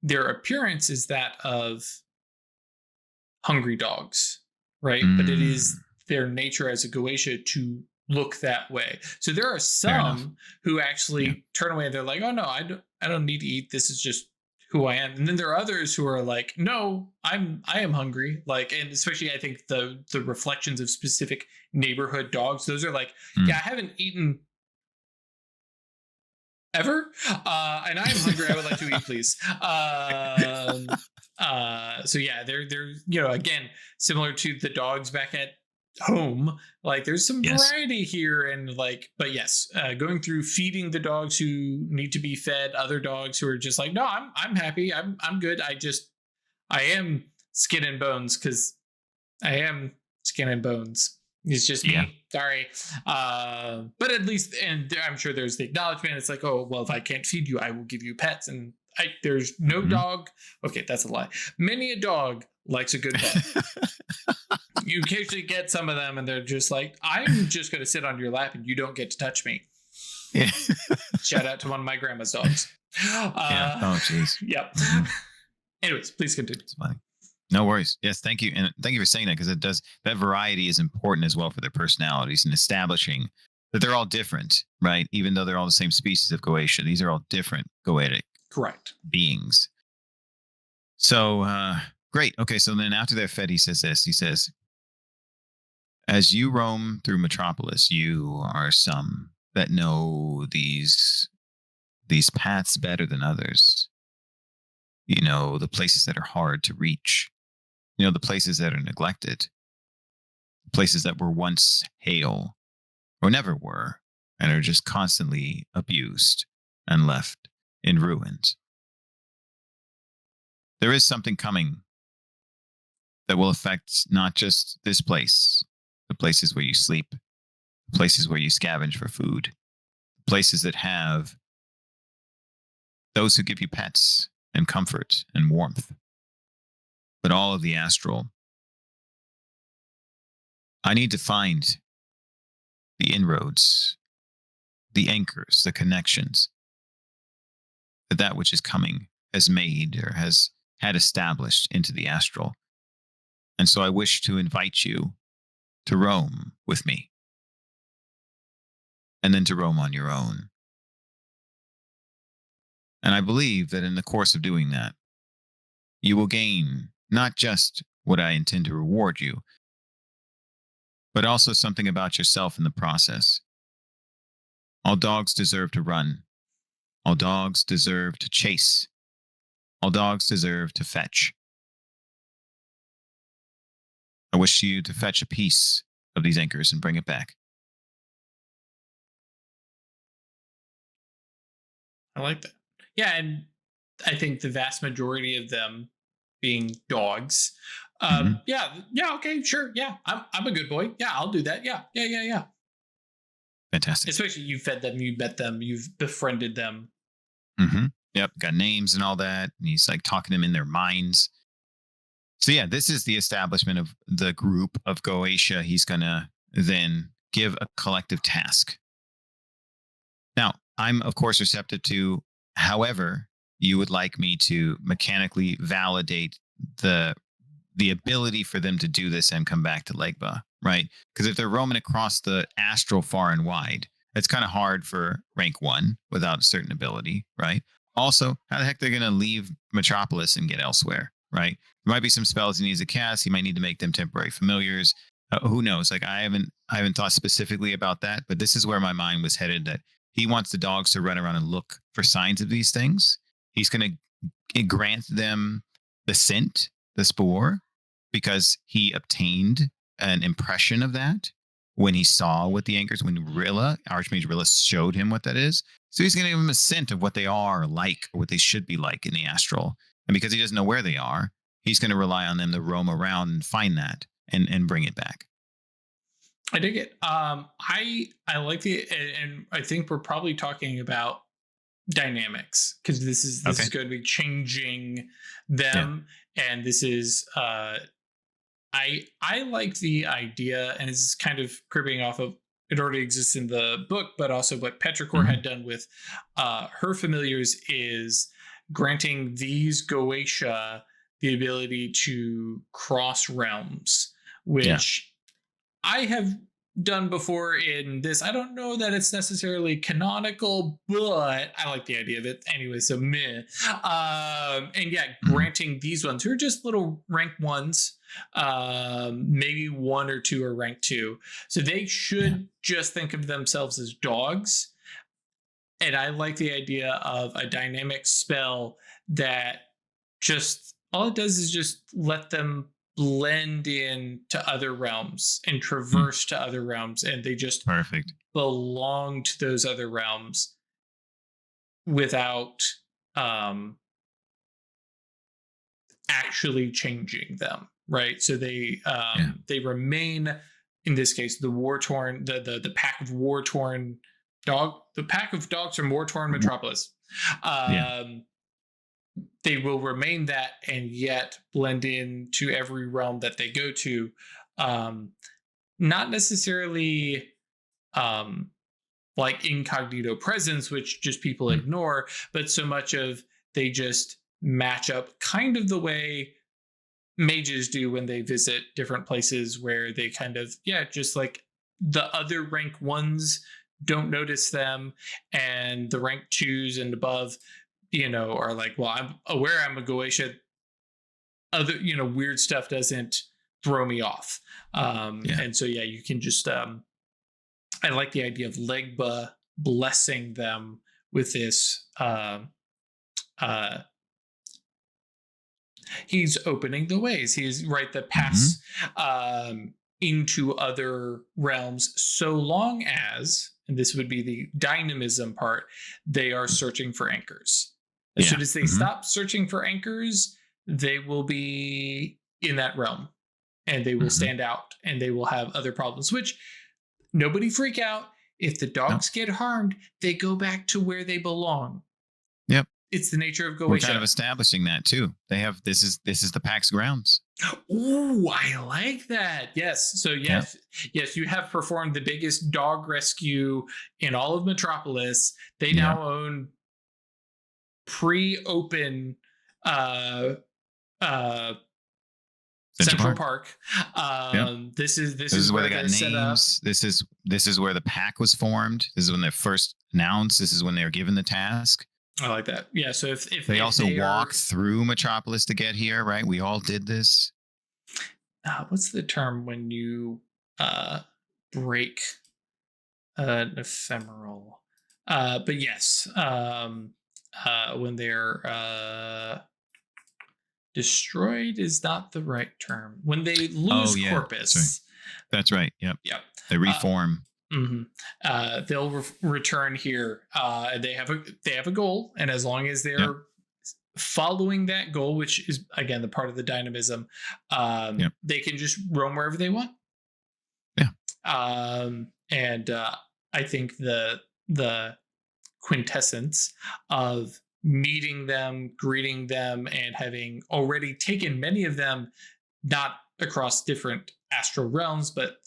[SPEAKER 1] their appearance is that of hungry dogs, right? But it
[SPEAKER 2] Mm,
[SPEAKER 1] is their nature as a Goetia to look that way. So there are
[SPEAKER 2] fair enough.
[SPEAKER 1] some who
[SPEAKER 2] Yeah.
[SPEAKER 1] actually turn away. They're like, "Oh no, I don't need to eat. This is just who I am." And then there are others who are like, "No, I am hungry." Like, and especially I think the reflections of specific neighborhood dogs. Those are like,
[SPEAKER 2] Mm.
[SPEAKER 1] "Yeah, I haven't eaten ever, and I am hungry. I would like to eat, please." So yeah, they're again similar to the dogs back at home. Like there's some
[SPEAKER 2] Yes.
[SPEAKER 1] variety here, and like, but yes, going through feeding the dogs who need to be fed, other dogs who are just like, no, I'm happy, I'm good. I am skin and bones because I am skin and bones. It's just
[SPEAKER 2] Yeah.
[SPEAKER 1] me. Sorry. But at least, and I'm sure there's the acknowledgement. It's like, oh, well, if I can't feed you, I will give you pets. And there's no
[SPEAKER 2] Mhm.
[SPEAKER 1] dog. Okay, that's a lie. Many a dog likes a good pet. You occasionally get some of them, and they're just like, I'm just going to sit on your lap, and you don't get to touch me.
[SPEAKER 2] Yeah.
[SPEAKER 1] Shout out to one of my grandma's dogs.
[SPEAKER 2] Yeah. Oh, jeez.
[SPEAKER 1] Yep.
[SPEAKER 2] Mhm.
[SPEAKER 1] Anyways, please continue.
[SPEAKER 2] It's funny. No worries. Yes, thank you, and thank you for saying that because it does that variety is important as well for their personalities and establishing that they're all different, right? Even though they're all the same species of Goetia, these are all different Goetic
[SPEAKER 1] Correct.
[SPEAKER 2] beings. So great. Okay, so then after they're fed, he says this. He says, "As you roam through Metropolis, you are some that know these paths better than others. You know the places that are hard to reach. You know the places that are neglected." Places that were once hale or never were and are just constantly abused and left in ruins. There is something coming that will affect not just this place, the places where you sleep, the places where you scavenge for food, places that have those who give you pets and comfort and warmth, but all of the astral. I need to find the inroads, the anchors, the connections that that which is coming has made or has had established into the astral. And so I wish to invite you to roam with me and then to roam on your own. And I believe that in the course of doing that, you will gain not just what I intend to reward you, but also something about yourself in the process. All dogs deserve to run. All dogs deserve to chase. All dogs deserve to fetch. I wish you to fetch a piece of these anchors and bring it back.
[SPEAKER 1] I like that. Yeah, and I think the vast majority of them being dogs.
[SPEAKER 2] Mhm.
[SPEAKER 1] Yeah, okay, sure. Yeah, I'm a good boy. Yeah, I'll do that. Yeah.
[SPEAKER 2] Fantastic.
[SPEAKER 1] Especially you fed them, you met them, you've befriended them.
[SPEAKER 2] Yep, got names and all that. And he's like talking them in their minds. So yeah, this is the establishment of the group of Goetia. He's gonna then give a collective task. Now, I'm of course receptive to however you would like me to mechanically validate the the ability for them to do this and come back to Legba, right? Because if they're roaming across the astral far and wide, it's kind of hard for rank one without a certain ability, right? Also, how the heck they're going to leave Metropolis and get elsewhere, right? There might be some spells he needs to cast. He might need to make them temporary familiars. Who knows? Like I haven't thought specifically about that, but this is where my mind was headed. That he wants the dogs to run around and look for signs of these things. He's going to grant them the scent the spore because he obtained an impression of that when he saw what the anchors, when Archmage Rilla showed him what that is. So he's going to give him a scent of what they are like or what they should be like in the astral. And because he doesn't know where they are, he's going to rely on them to roam around and find that and bring it back.
[SPEAKER 1] I dig it. I like and I think we're probably talking about dynamics because this is going to be changing them, and this is I like the idea, and it's kind of cribbing off of it already exists in the book, but also what Petrichor had done with her familiars is granting these Goche the ability to cross realms, which I have done before in this. I don't know that it's necessarily canonical, but I like the idea of it anyway. So meh. And granting these ones who are just little rank ones, maybe 1 or 2 are rank 2. So they should just think of themselves as dogs. And I like the idea of a dynamic spell that just all it does is just let them blend in to other realms and traverse to other realms, and they just belong to those other realms without actually changing them, right? So they remain, in this case, the war-torn, the pack of war-torn the pack of dogs from war-torn Metropolis. They will remain that and yet blend in to every realm that they go to. Not necessarily like incognito presence, which just people ignore, but so much of they just match up kind of the way mages do when they visit different places where they kind of, just like the other rank 1s don't notice them, and the rank 2s and above are like, well, I'm aware I'm a Goetia. Other, weird stuff doesn't throw me off. And so, you can just, I like the idea of Legba blessing them with this. He's opening the ways. He's the paths into other realms, so long as, and this would be the dynamism part, they are searching for anchors. As soon as they stop searching for anchors, they will be in that realm, and they will stand out, and they will have other problems, which nobody freak out. If the dogs get harmed, they go back to where they belong.
[SPEAKER 2] Yep.
[SPEAKER 1] It's the nature of Goetia.
[SPEAKER 2] We're kind of establishing that too. They have this is the pack's grounds.
[SPEAKER 1] Ooh, I like that. Yes. So yes, you have performed the biggest dog rescue in all of Metropolis. They now own pre-open Central Park. This is
[SPEAKER 2] where they got names. This is where the pack was formed. This is when they're first announced. This is when they're given the task.
[SPEAKER 1] I like that. Yeah. So if
[SPEAKER 2] they walk through Metropolis to get here, right? We all did this.
[SPEAKER 1] What's the term when you break an ephemeral? But yes, when they're destroyed is not the right term. When they lose corpus.
[SPEAKER 2] That's right. Yep. They reform.
[SPEAKER 1] They'll return here. They have a goal, and as long as they're following that goal, which is again the part of the dynamism, they can just roam wherever they want. And I think the quintessence of meeting them, greeting them, and having already taken many of them, not across different astral realms, but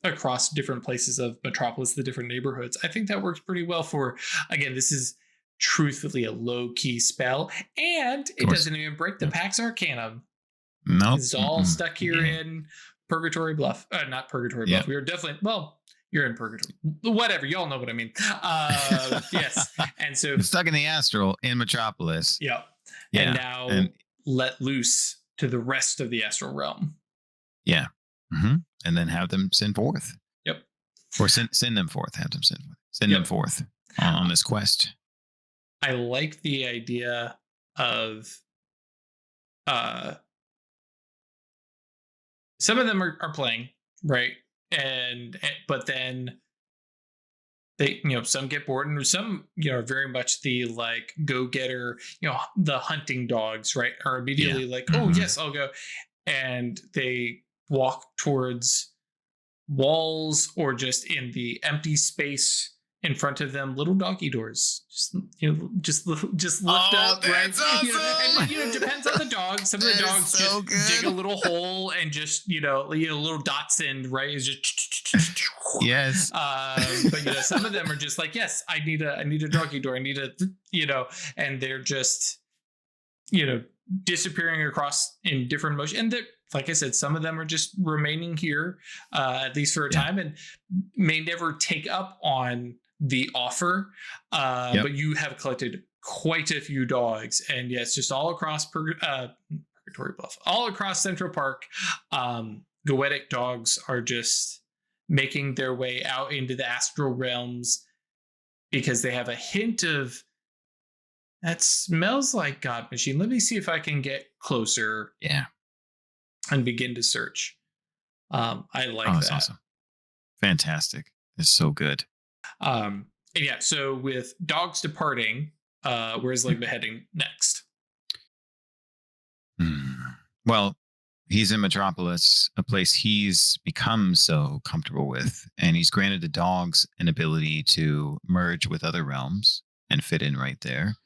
[SPEAKER 1] across different places of Metropolis, the different neighborhoods. I think that works pretty well for, again, this is truthfully a low-key spell, and it doesn't even break the Pax Arcanum.
[SPEAKER 2] No.
[SPEAKER 1] It's all stuck here in Purgatory Bluff. Not Purgatory Bluff. We are definitely, you're in Purgatory. Whatever. Y'all know what I mean. Yes. And so
[SPEAKER 2] it's stuck in the astral in Metropolis.
[SPEAKER 1] Yep. And now let loose to the rest of the astral realm.
[SPEAKER 2] Yeah. And then have them send forth.
[SPEAKER 1] Yep.
[SPEAKER 2] Or send them forth. Have them send forth. Send them forth on this quest.
[SPEAKER 1] I like the idea of some of them are playing, right? But then they, some get bored, and some, are very much the like go getter, the hunting dogs, right? Are
[SPEAKER 2] Yeah.
[SPEAKER 1] immediately like, oh
[SPEAKER 2] Hmm.
[SPEAKER 1] yes, I'll go, and they walk towards walls or just in the empty space in front of them, little doggy doors, just lift
[SPEAKER 2] Oh,
[SPEAKER 1] up, right?
[SPEAKER 2] that's awesome!
[SPEAKER 1] And depends on the dog. Some of the
[SPEAKER 2] That is
[SPEAKER 1] dogs
[SPEAKER 2] so
[SPEAKER 1] just dig a
[SPEAKER 2] good.
[SPEAKER 1] little hole and just little Dotson, right, is just
[SPEAKER 2] Yes.
[SPEAKER 1] but some of them are just like, yes, I need a doggy door, I need a, and they're just, you know disappearing across in different motion, and that, like I said, some of them are just remaining here, at least for a
[SPEAKER 2] Yeah.
[SPEAKER 1] time, and may never take up on the offer,
[SPEAKER 2] Yep.
[SPEAKER 1] but you have collected quite a few dogs, and yes, just all across Purgatory Bluff, all across Central Park, goetic dogs are just making their way out into the astral realms because they have a hint of, that smells like God Machine. Let me see if I can get closer
[SPEAKER 2] Yeah.
[SPEAKER 1] and begin to search. I like
[SPEAKER 2] Oh, that's
[SPEAKER 1] that.
[SPEAKER 2] awesome. Fantastic. It's so good.
[SPEAKER 1] And yeah, so with dogs departing, where's Ligma heading next?
[SPEAKER 2] Well, he's in Metropolis, a place he's become so comfortable with, and he's granted the dogs an ability to merge with other realms and fit in right there.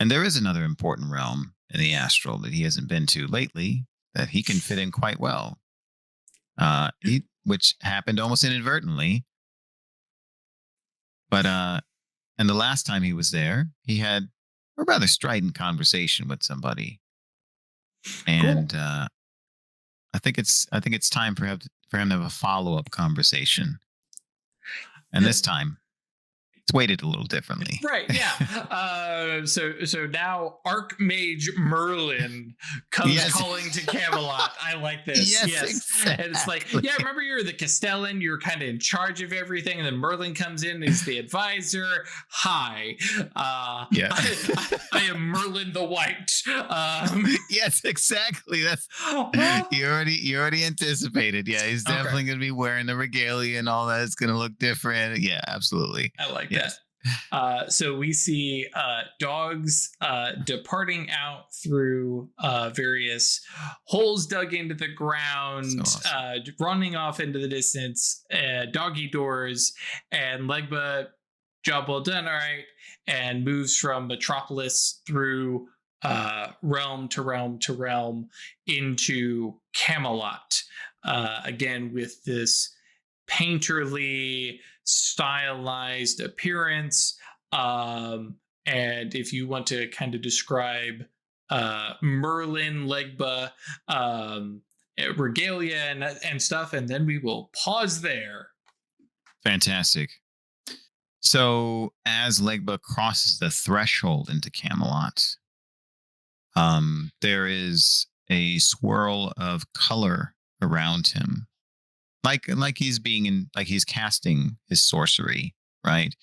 [SPEAKER 2] And there is another important realm in the astral that he hasn't been to lately that he can fit in quite well. Which happened almost inadvertently. But and the last time he was there, he had a rather strident conversation with somebody. And
[SPEAKER 1] Cool.
[SPEAKER 2] I think it's time for him to have a follow-up conversation. And this time it's weighted a little differently.
[SPEAKER 1] Right, yeah. So now Archmage Merlin comes calling to Camelot. I like this. Yes.
[SPEAKER 2] Exactly.
[SPEAKER 1] And it's like, yeah, remember you're the Castellan, you're kind of in charge of everything, and then Merlin comes in as the advisor. Hi.
[SPEAKER 2] Yeah.
[SPEAKER 1] I am Merlin the White.
[SPEAKER 2] Yes, exactly. That's you already anticipated. Yeah, he's definitely gonna be wearing the regalia and all that. It's gonna look different. Yeah, absolutely.
[SPEAKER 1] I like that. So we see dogs departing out through various holes dug into the ground,
[SPEAKER 2] So awesome.
[SPEAKER 1] running off into the distance, doggy doors, and Legba, job well done, all right, and moves from Metropolis through realm to realm to realm into Camelot, again with this painterly, stylized appearance. And if you want to kind of describe Merlin, Legba, regalia, and stuff, and then we will pause there.
[SPEAKER 2] Fantastic. So as Legba crosses the threshold into Camelot, there is a swirl of color around him, like he's casting his sorcery, right?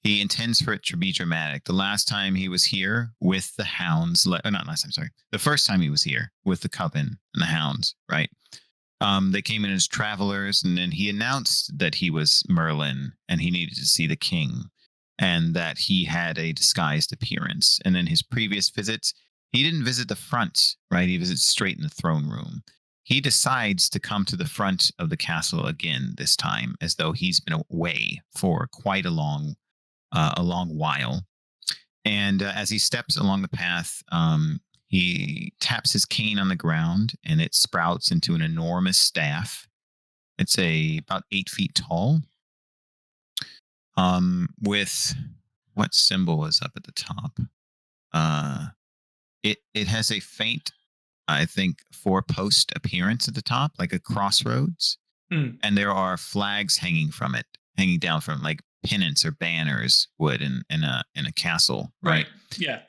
[SPEAKER 2] He intends for it to be dramatic. The last time he was here with the hounds, not last time, sorry, the first time he was here with the coven and the hounds, right? They came in as travelers, and then he announced that he was Merlin and he needed to see the king, and that he had a disguised appearance. And then his previous visits, he didn't visit the front, right? He visits straight in the throne room. He decides to come to the front of the castle again this time, as though he's been away for quite a long while. And as he steps along the path, he taps his cane on the ground, and it sprouts into an enormous staff. It's about 8 feet tall. With what symbol is up at the top? It has a faint, I think, 4-post appearance at the top, like a crossroads, and there are flags hanging down from it, like pennants or banners would in a castle, right?
[SPEAKER 1] Yeah.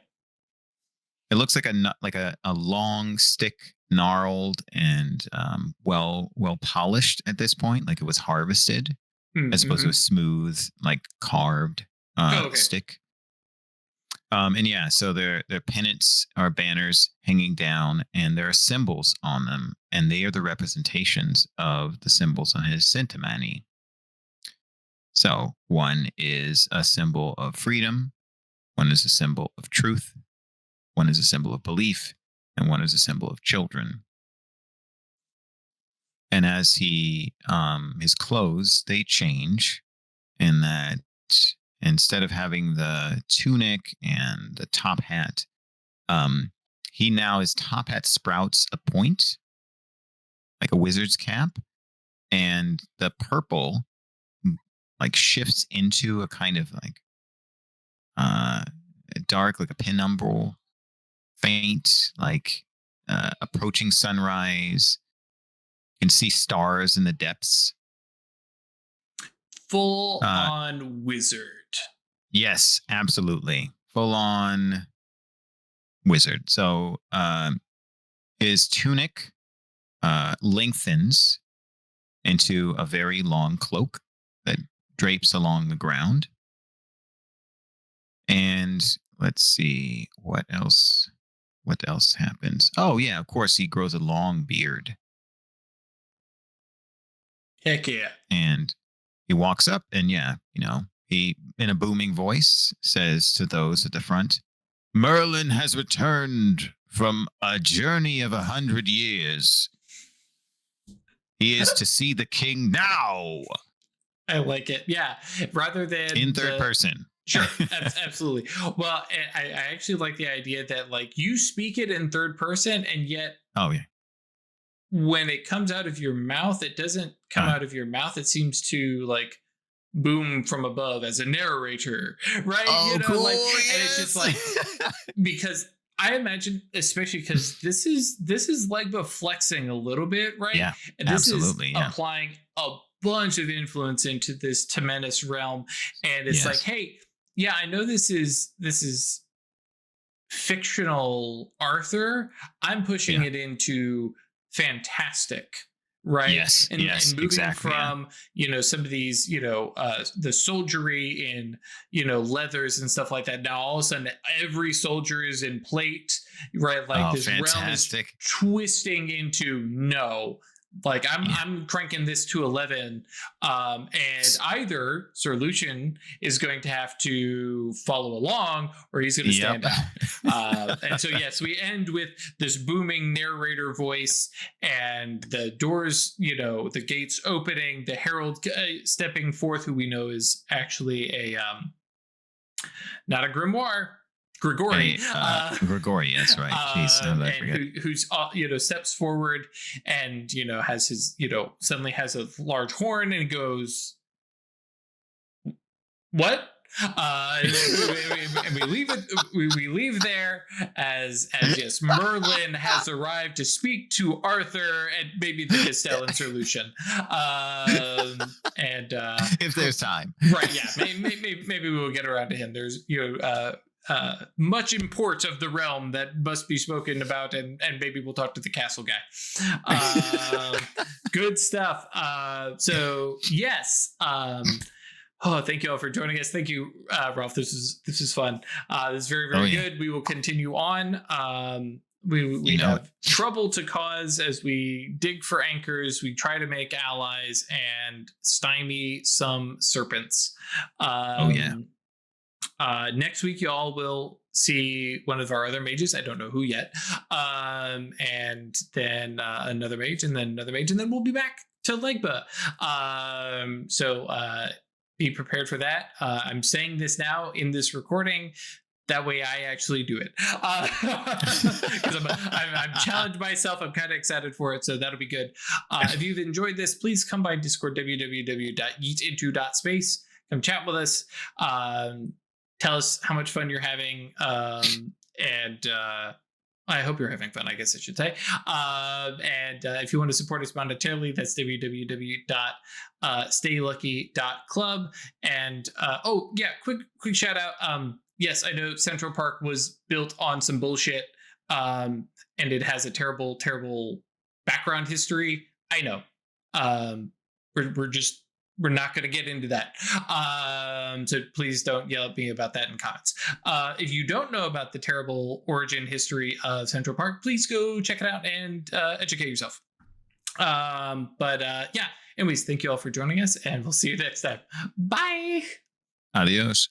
[SPEAKER 2] It looks like a long stick, gnarled and well polished at this point, like it was harvested, as opposed to a smooth, like carved stick. And yeah, so their pennants are banners hanging down, and there are symbols on them, and they are the representations of the symbols on his centimani. So one is a symbol of freedom, one is a symbol of truth, one is a symbol of belief, and one is a symbol of children. And as his clothes, they change in that instead of having the tunic and the top hat, um, he now his top hat sprouts a point like a wizard's cap, and the purple like shifts into a kind of like uh dark, like a penumbral, faint, like approaching sunrise. You can see stars in the depths.
[SPEAKER 1] Full on wizard.
[SPEAKER 2] Yes, absolutely. Full on wizard. So his tunic lengthens into a very long cloak that drapes along the ground. And let's see what else. What else happens? Oh yeah, of course he grows a long beard.
[SPEAKER 1] Heck yeah.
[SPEAKER 2] And he walks up, and yeah, he in a booming voice says to those at the front, "Merlin has returned from a journey of 100 years. He is to see the king now."
[SPEAKER 1] I like it. Yeah. Rather than
[SPEAKER 2] in third person.
[SPEAKER 1] Sure, absolutely. Well, I actually like the idea that like you speak it in third person, and yet
[SPEAKER 2] Oh yeah.
[SPEAKER 1] when it comes out of your mouth, it doesn't come out of your mouth. It seems to like boom from above as a narrator, right?
[SPEAKER 2] Oh, cool.
[SPEAKER 1] Like,
[SPEAKER 2] yes.
[SPEAKER 1] and it's just like because I imagine, especially because this is Legba flexing a little bit, right?
[SPEAKER 2] Yeah,
[SPEAKER 1] and this
[SPEAKER 2] absolutely,
[SPEAKER 1] is applying a bunch of influence into this Temenis realm, and it's like, hey, yeah, I know this is fictional Arthur. I'm pushing it into fantastic, right?
[SPEAKER 2] Yes,
[SPEAKER 1] and moving
[SPEAKER 2] exactly,
[SPEAKER 1] from some of these the soldiery in leathers and stuff like that. Now all of a sudden every soldier is in plate, right? Like this realm is twisting into like I'm cranking this to 11, and either Sir Lucian is going to have to follow along, or he's going to stand out. And so yes, we end with this booming narrator voice, and the doors, the gates opening, the herald stepping forth, who we know is actually a not a grimoire. Grigori,
[SPEAKER 2] Grigori, that's right. Jeez, how did I forget?
[SPEAKER 1] Who's steps forward and has his suddenly has a large horn and goes, "What?" And we leave it. We leave there as yes, Merlin has arrived to speak to Arthur and maybe the Castellan Sir Lucian. And
[SPEAKER 2] if there's time,
[SPEAKER 1] right? Yeah, maybe we'll get around to him. There's much import of the realm that must be spoken about, and maybe we'll talk to the castle guy. Good stuff. So yes. Thank you all for joining us. Thank you, Ralph. This is fun. This is very, very good. We will continue on. We have trouble to cause as we dig for anchors. We try to make allies and stymie some serpents. Next week, y'all will see one of our other mages. I don't know who yet. And then another mage, and then another mage, and then we'll be back to Legba. So be prepared for that. I'm saying this now in this recording. That way I actually do it. Because I'm challenged myself. I'm kind of excited for it. So that'll be good. If you've enjoyed this, please come by Discord, www.yeetinto.space. Come chat with us. Tell us how much fun you're having. And I hope you're having fun, I guess I should say. And if you want to support us monetarily, that's www.staylucky.club. And quick shout out. Yes, I know Central Park was built on some bullshit, and it has a terrible, terrible background history. I know. We're just we're not going to get into that. So please don't yell at me about that in comments. If you don't know about the terrible origin history of Central Park, please go check it out and educate yourself. Yeah, anyways, thank you all for joining us, and we'll see you next time. Bye.
[SPEAKER 2] Adios.